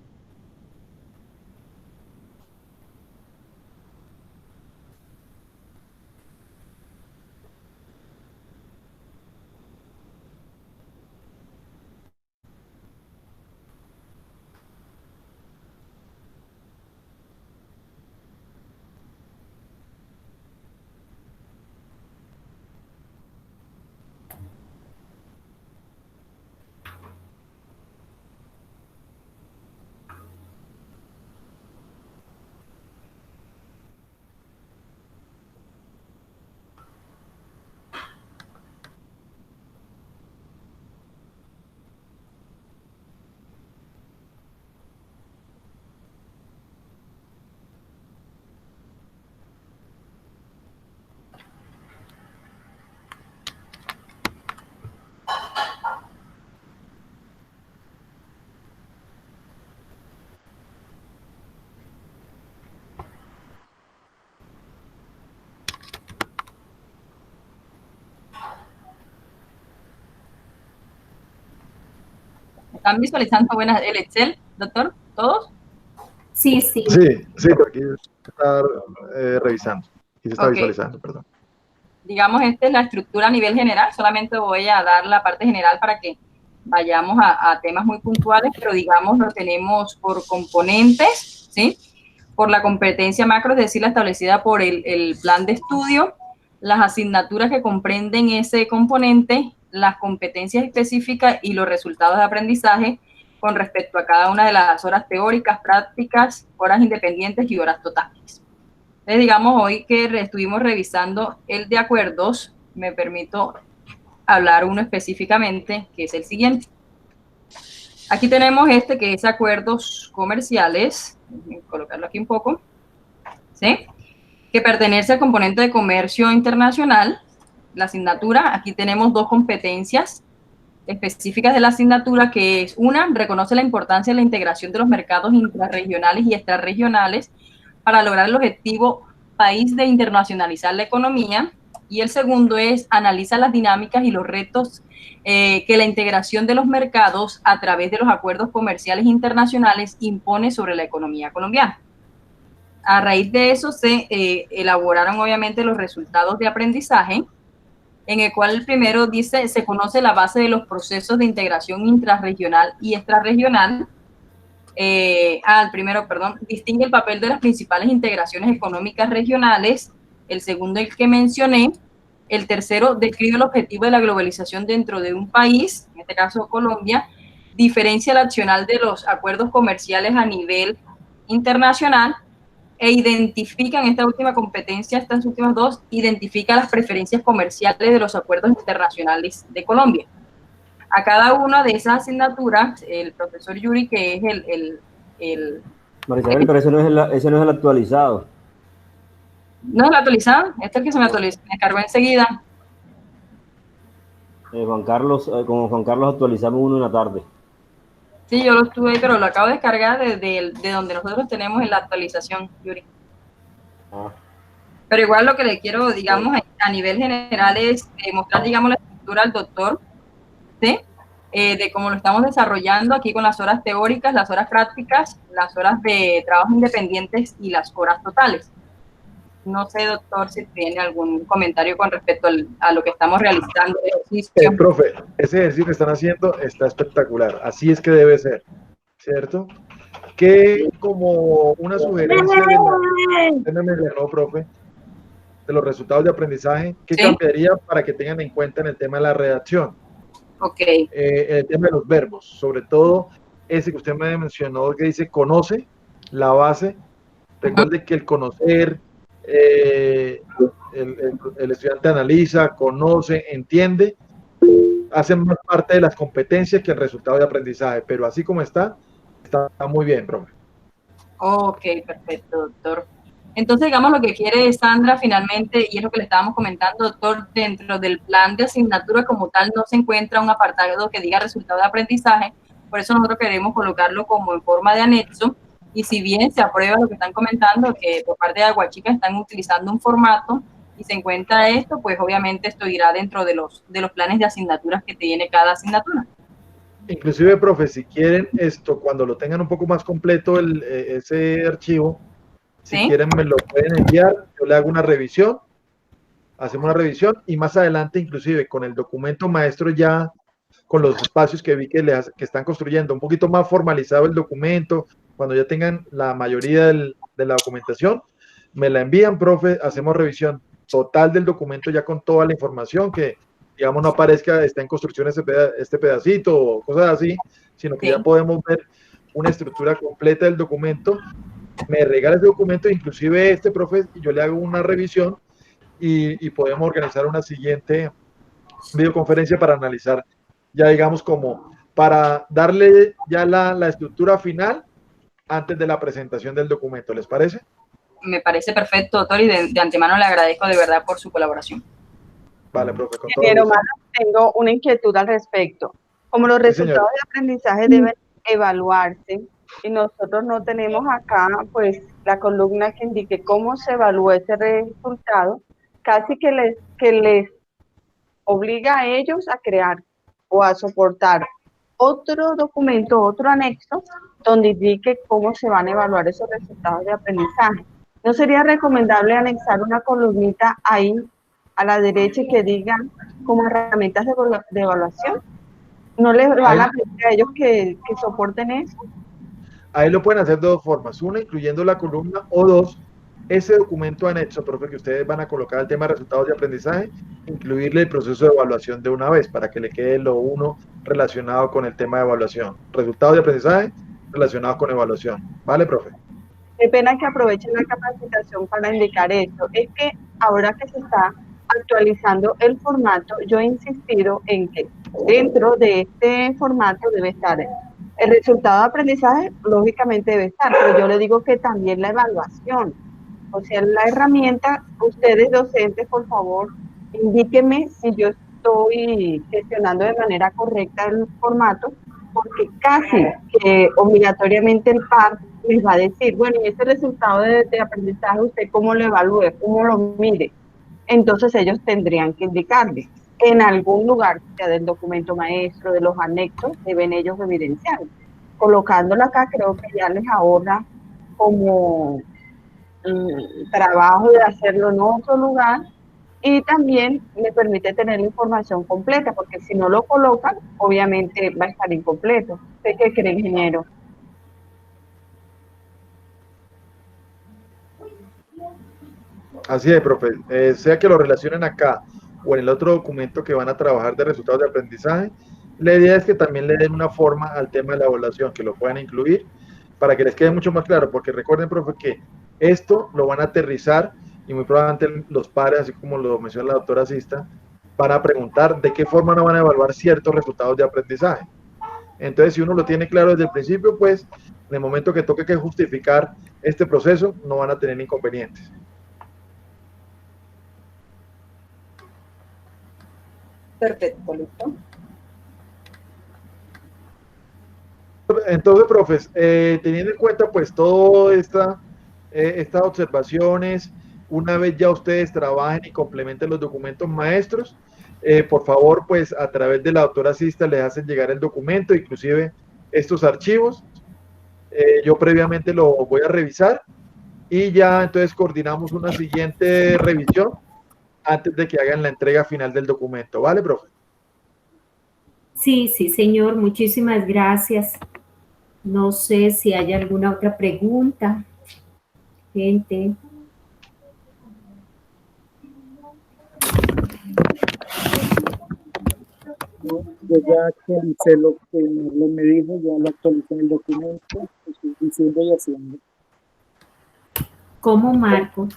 ¿Están visualizando buenas el Excel, doctor? ¿Todos? Sí, sí. Sí, porque está revisando y se está visualizando, perdón. Digamos, esta es la estructura a nivel general. Solamente voy a dar la parte general para que vayamos a temas muy puntuales, pero digamos, lo tenemos por componentes, ¿sí? Por la competencia macro, es decir, la establecida por el plan de estudio, las asignaturas que comprenden ese componente, las competencias específicas y los resultados de aprendizaje con respecto a cada una de las horas teóricas, prácticas, horas independientes y horas totales. Entonces, digamos, hoy que estuvimos revisando el de acuerdos, me permito hablar uno específicamente, que es el siguiente. Aquí tenemos este que es acuerdos comerciales, voy a colocarlo aquí un poco, ¿sí? Que pertenece al componente de comercio internacional. La asignatura, aquí tenemos dos competencias específicas de la asignatura, que es una, reconoce la importancia de la integración de los mercados intrarregionales y extrarregionales para lograr el objetivo país de internacionalizar la economía, y el segundo es, analiza las dinámicas y los retos que la integración de los mercados a través de los acuerdos comerciales internacionales impone sobre la economía colombiana. A raíz de eso se elaboraron obviamente los resultados de aprendizaje, en el cual el primero dice, se conoce la base de los procesos de integración intrarregional y extrarregional. El primero, perdón, distingue el papel de las principales integraciones económicas regionales. El segundo, el que mencioné. El tercero, describe el objetivo de la globalización dentro de un país, en este caso Colombia. Diferencia el accional de los acuerdos comerciales a nivel internacional. E identifica en esta última competencia, estas últimas dos, identifica las preferencias comerciales de los acuerdos internacionales de Colombia. A cada una de esas asignaturas, el profesor Yuri, que es Marisabel, pero ese no es el actualizado. ¿No es el actualizado? Este es el que se me actualizó, me cargó enseguida. Con Juan Carlos actualizamos uno en la tarde. Sí, yo lo estuve, pero lo acabo de descargar de donde nosotros tenemos en la actualización, Yuri. Pero igual lo que le quiero, digamos, a nivel general es mostrar, digamos, la estructura al doctor, ¿sí? De cómo lo estamos desarrollando aquí con las horas teóricas, las horas prácticas, las horas de trabajo independientes y las horas totales. No sé, doctor, si tiene algún comentario con respecto a lo que estamos realizando. Profe, ese ejercicio que están haciendo está espectacular. Así es que debe ser, ¿cierto? Que como una sugerencia profe, de los resultados de aprendizaje, ¿qué cambiaría para que tengan en cuenta en el tema de la redacción? El tema de los verbos, sobre todo ese que usted me mencionó, que dice conoce, la base. Recuerde que el conocer, el estudiante analiza, conoce, entiende, hacen más parte de las competencias que el resultado de aprendizaje, pero así como está muy bien, profe. Ok, perfecto, doctor. Entonces, digamos, lo que quiere Sandra finalmente, y es lo que le estábamos comentando, doctor, dentro del plan de asignatura como tal no se encuentra un apartado que diga resultado de aprendizaje, por eso nosotros queremos colocarlo como en forma de anexo, y si bien se aprueba lo que están comentando, que por parte de Aguachica están utilizando un formato y se encuentra esto, pues obviamente esto irá dentro de los planes de asignaturas que tiene cada asignatura. Inclusive, profe, si quieren esto, cuando lo tengan un poco más completo ese archivo, si quieren me lo pueden enviar, yo le hago una revisión, hacemos una revisión y más adelante inclusive con el documento maestro ya, con los espacios que vi que están construyendo, un poquito más formalizado el documento, cuando ya tengan la mayoría de la documentación, me la envían, profe, hacemos revisión total del documento ya con toda la información que, digamos, no aparezca, está en construcción este pedacito o cosas así, sino que ya podemos ver una estructura completa del documento. Me regala ese documento, inclusive profe, y yo le hago una revisión y podemos organizar una siguiente videoconferencia para analizar, ya digamos, como para darle ya la estructura final antes de la presentación del documento. ¿Les parece? Me parece perfecto, doctor, y de antemano le agradezco de verdad por su colaboración. Vale, profe. Pero tengo una inquietud al respecto. Como los resultados de aprendizaje deben evaluarse, y nosotros no tenemos acá, pues, la columna que indique cómo se evalúa ese resultado, casi que les obliga a ellos a crear o a soportar otro documento, otro anexo, donde indique cómo se van a evaluar esos resultados de aprendizaje. ¿No sería recomendable anexar una columnita ahí a la derecha que diga como herramientas de evaluación? ¿No les van a pedir a ellos que soporten eso? Ahí lo pueden hacer de dos formas. Una, incluyendo la columna, o dos, ese documento anexo, profe, que ustedes van a colocar el tema de resultados de aprendizaje, incluirle el proceso de evaluación de una vez, para que le quede lo uno relacionado con el tema de evaluación. Resultados de aprendizaje relacionados con evaluación. ¿Vale, profe? Qué pena que aprovechen la capacitación para indicar esto. Es que ahora que se está actualizando el formato, yo he insistido en que dentro de este formato debe estar el resultado de aprendizaje, lógicamente debe estar, pero yo le digo que también la evaluación. O sea, la herramienta, ustedes docentes, por favor, indíquenme si yo estoy gestionando de manera correcta el formato, porque casi que obligatoriamente el PAR les va a decir, bueno, y ese resultado de aprendizaje, ¿usted cómo lo evalúe? ¿Cómo lo mide? Entonces ellos tendrían que indicarle. En algún lugar, sea del documento maestro, de los anexos, deben ellos evidenciar. Colocándolo acá creo que ya les ahorra como trabajo de hacerlo en otro lugar y también le permite tener la información completa, porque si no lo colocan, obviamente va a estar incompleto. ¿Usted qué cree, ingeniero? Así es, profe. Sea que lo relacionen acá o en el otro documento que van a trabajar de resultados de aprendizaje, la idea es que también le den una forma al tema de la evaluación, que lo puedan incluir para que les quede mucho más claro, porque recuerden, profe, que esto lo van a aterrizar y muy probablemente los padres, así como lo menciona la doctora Sista, van a preguntar de qué forma no van a evaluar ciertos resultados de aprendizaje. Entonces, si uno lo tiene claro desde el principio, pues en el momento que toque que justificar este proceso, no van a tener inconvenientes. Perfecto, listo. Entonces, profes, teniendo en cuenta pues todas estas observaciones, una vez ya ustedes trabajen y complementen los documentos maestros, por favor, pues a través de la doctora Sista les hacen llegar el documento, inclusive estos archivos. Yo previamente lo voy a revisar y ya entonces coordinamos una siguiente revisión antes de que hagan la entrega final del documento. ¿Vale, profe? Sí, sí, señor. Muchísimas gracias. No sé si hay alguna otra pregunta. Gente. Yo ya actualicé lo que Marlon me dijo, ya lo actualicé en el documento, estoy diciendo y haciendo. ¿Cómo, Marco?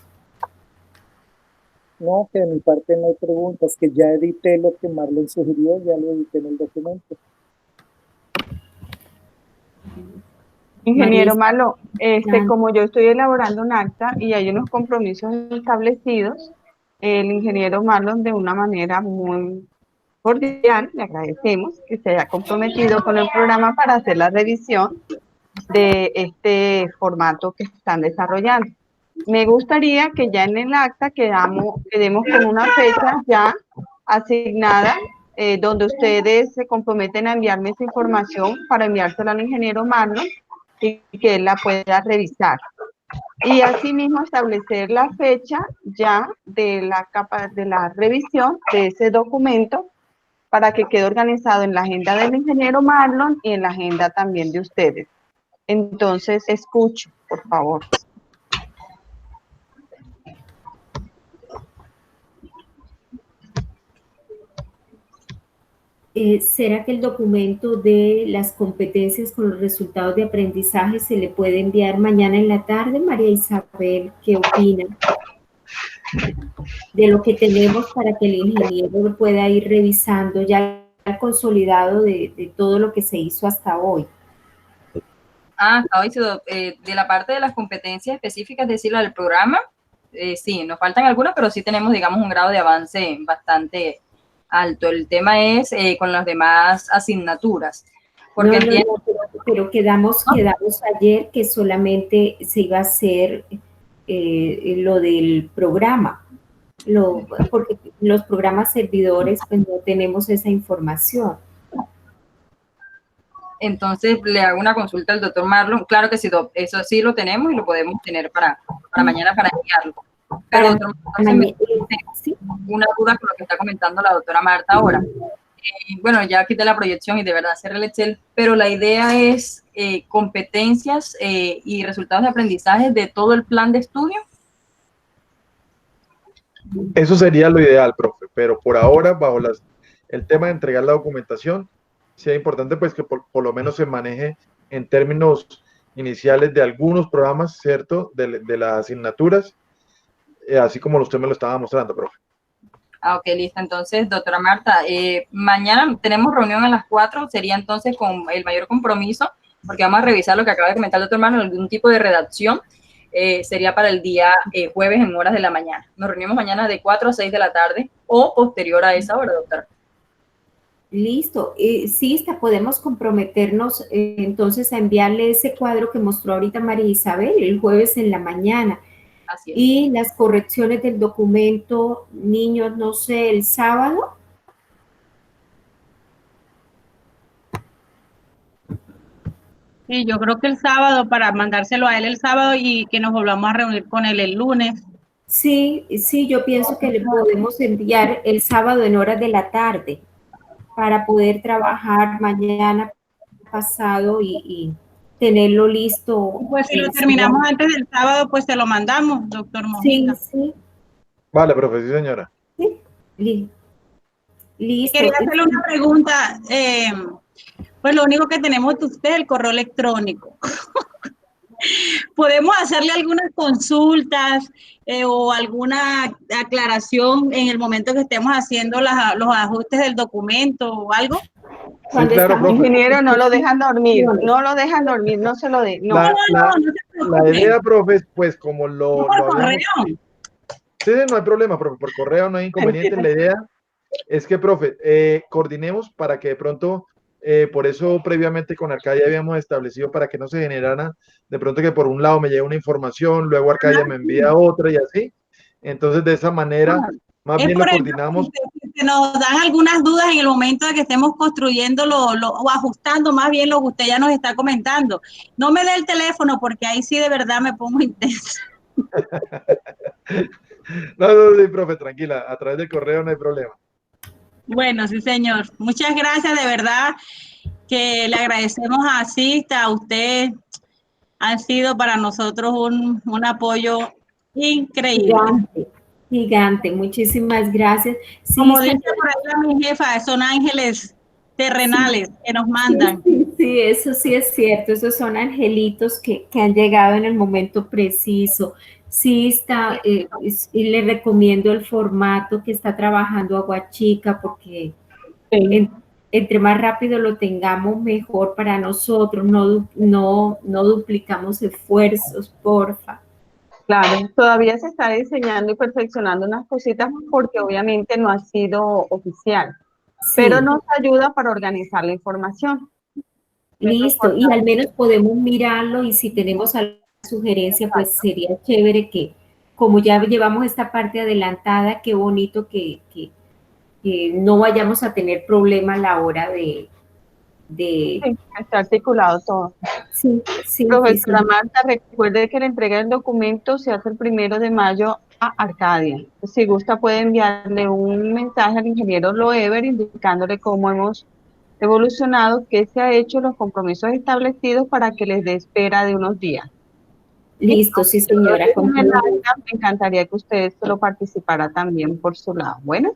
No, que de mi parte no hay preguntas, que ya edité lo que Marlon sugirió, ya lo edité en el documento. Ingeniero Malo, como yo estoy elaborando un acta y hay unos compromisos establecidos, el ingeniero Marlon de una manera muy cordial, le agradecemos que se haya comprometido con el programa para hacer la revisión de este formato que están desarrollando. Me gustaría que ya en el acta quedemos con una fecha ya asignada, donde ustedes se comprometen a enviarme esa información para enviársela al ingeniero Marlon y que él la pueda revisar. Y asimismo establecer la fecha ya de la revisión de ese documento para que quede organizado en la agenda del ingeniero Marlon y en la agenda también de ustedes. Entonces, escucho, por favor. ¿Será que el documento de las competencias con los resultados de aprendizaje se le puede enviar mañana en la tarde? María Isabel, ¿qué opina de lo que tenemos para que el ingeniero pueda ir revisando ya el consolidado de todo lo que se hizo hasta hoy? Hasta hoy, de la parte de las competencias específicas, es decir, la del programa, sí, nos faltan algunas, pero sí tenemos, digamos, un grado de avance bastante alto. El tema es con las demás asignaturas. Porque pero quedamos ayer que solamente se iba a hacer lo del programa, porque los programas servidores pues no tenemos esa información. Entonces le hago una consulta al doctor Marlon. Claro que sí, eso sí lo tenemos y lo podemos tener para mañana para enviarlo. Pero doctor Marlon, una duda con lo que está comentando la doctora Marta ahora. Bueno, ya quité la proyección y de verdad cerré el Excel, pero la idea es competencias y resultados de aprendizaje de todo el plan de estudio. Eso sería lo ideal, profe, pero por ahora, bajo el tema de entregar la documentación, sí es importante pues que por lo menos se maneje en términos iniciales de algunos programas, ¿cierto? De las asignaturas, así como usted me lo estaba mostrando, profe. Ah, ok, listo. Entonces, doctora Marta, mañana tenemos reunión a las 4, sería entonces con el mayor compromiso, porque vamos a revisar lo que acaba de comentar el doctor Marlon, algún tipo de redacción, sería para el día jueves en horas de la mañana. Nos reunimos mañana de 4 a 6 de la tarde o posterior a esa hora, doctora. Listo. Sí, podemos comprometernos entonces a enviarle ese cuadro que mostró ahorita María Isabel el jueves en la mañana. Así es. Y las correcciones del documento, niños, no sé, el sábado. Sí, yo creo que el sábado, para mandárselo a él el sábado y que nos volvamos a reunir con él el lunes. Sí, yo pienso que le podemos enviar el sábado en horas de la tarde para poder trabajar mañana, pasado y tenerlo listo. Pues si lo terminamos antes del sábado, pues te lo mandamos, doctor Mojica. Sí. Vale, profe, sí, señora. Sí. Listo. Quería hacerle una pregunta. Pues lo único que tenemos de usted es el correo electrónico. ¿Podemos hacerle algunas consultas o alguna aclaración en el momento que estemos haciendo los ajustes del documento o algo? Cuando sí, claro, está ingeniero no lo dejan dormir, no se lo de. La idea, profe, pues como lo correo. Sí, no hay problema, profe, por correo no hay inconveniente. La idea es que, profe, coordinemos para que de pronto, por eso previamente con Arcadia habíamos establecido para que no se generara de pronto que por un lado me llegue una información, luego Arcadia me envía otra y así. Entonces, de esa manera, más bien lo coordinamos. Que nos dan algunas dudas en el momento de que estemos construyendo o ajustando más bien lo que usted ya nos está comentando. No me dé el teléfono porque ahí sí de verdad me pongo intensa. No, sí, profe, tranquila, a través del correo no hay problema. Bueno, sí, señor. Muchas gracias, de verdad, que le agradecemos a Sista, a usted. Han sido para nosotros un apoyo increíble. Gigante, muchísimas gracias. Sí, como dice por ahí mi jefa, son ángeles terrenales que nos mandan. Sí, eso sí es cierto, esos son angelitos que han llegado en el momento preciso. Sí, y le recomiendo el formato que está trabajando Aguachica porque entre más rápido lo tengamos, mejor para nosotros, no duplicamos esfuerzos, porfa. Claro, todavía se está diseñando y perfeccionando unas cositas porque obviamente no ha sido oficial, pero nos ayuda para organizar la información. Listo, y al menos podemos mirarlo y si tenemos alguna sugerencia, pues sería chévere que, como ya llevamos esta parte adelantada, qué bonito que no vayamos a tener problema a la hora de está articulado todo. Sí. Profesora Marta, recuerde que la entrega del documento se hace el 1 de mayo a Arcadia. Si gusta puede enviarle un mensaje al ingeniero Loever indicándole cómo hemos evolucionado, qué se ha hecho, los compromisos establecidos para que les dé espera de unos días. Listo, sí, señora. Me encantaría que usted solo participara también por su lado. Bueno.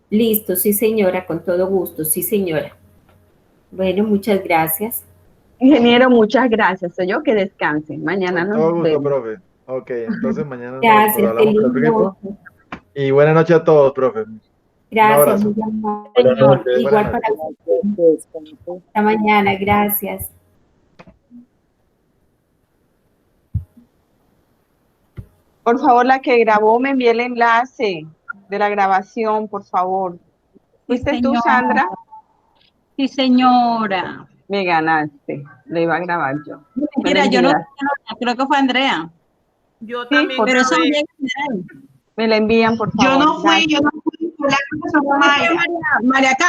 Listo, sí, señora, con todo gusto, sí, señora. Bueno, muchas gracias. Ingeniero, muchas gracias. Soy yo, que descanse. Mañana nos vemos. Profe. Ok, entonces mañana gracias, nos hablamos. Y buenas noches a todos, profe. Gracias, igual para ustedes. Hasta mañana, gracias. Por favor, la que grabó me envíe el enlace de la grabación, por favor. ¿Fuiste tú, Sandra? Sí, señora. Me ganaste. Le iba a grabar yo. Mira, yo no, creo que fue Andrea. Yo también. Pero eso me la envían, por favor. Yo no fui.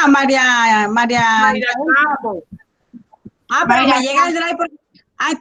María. Ah, pero Mayra, me llega el drive porque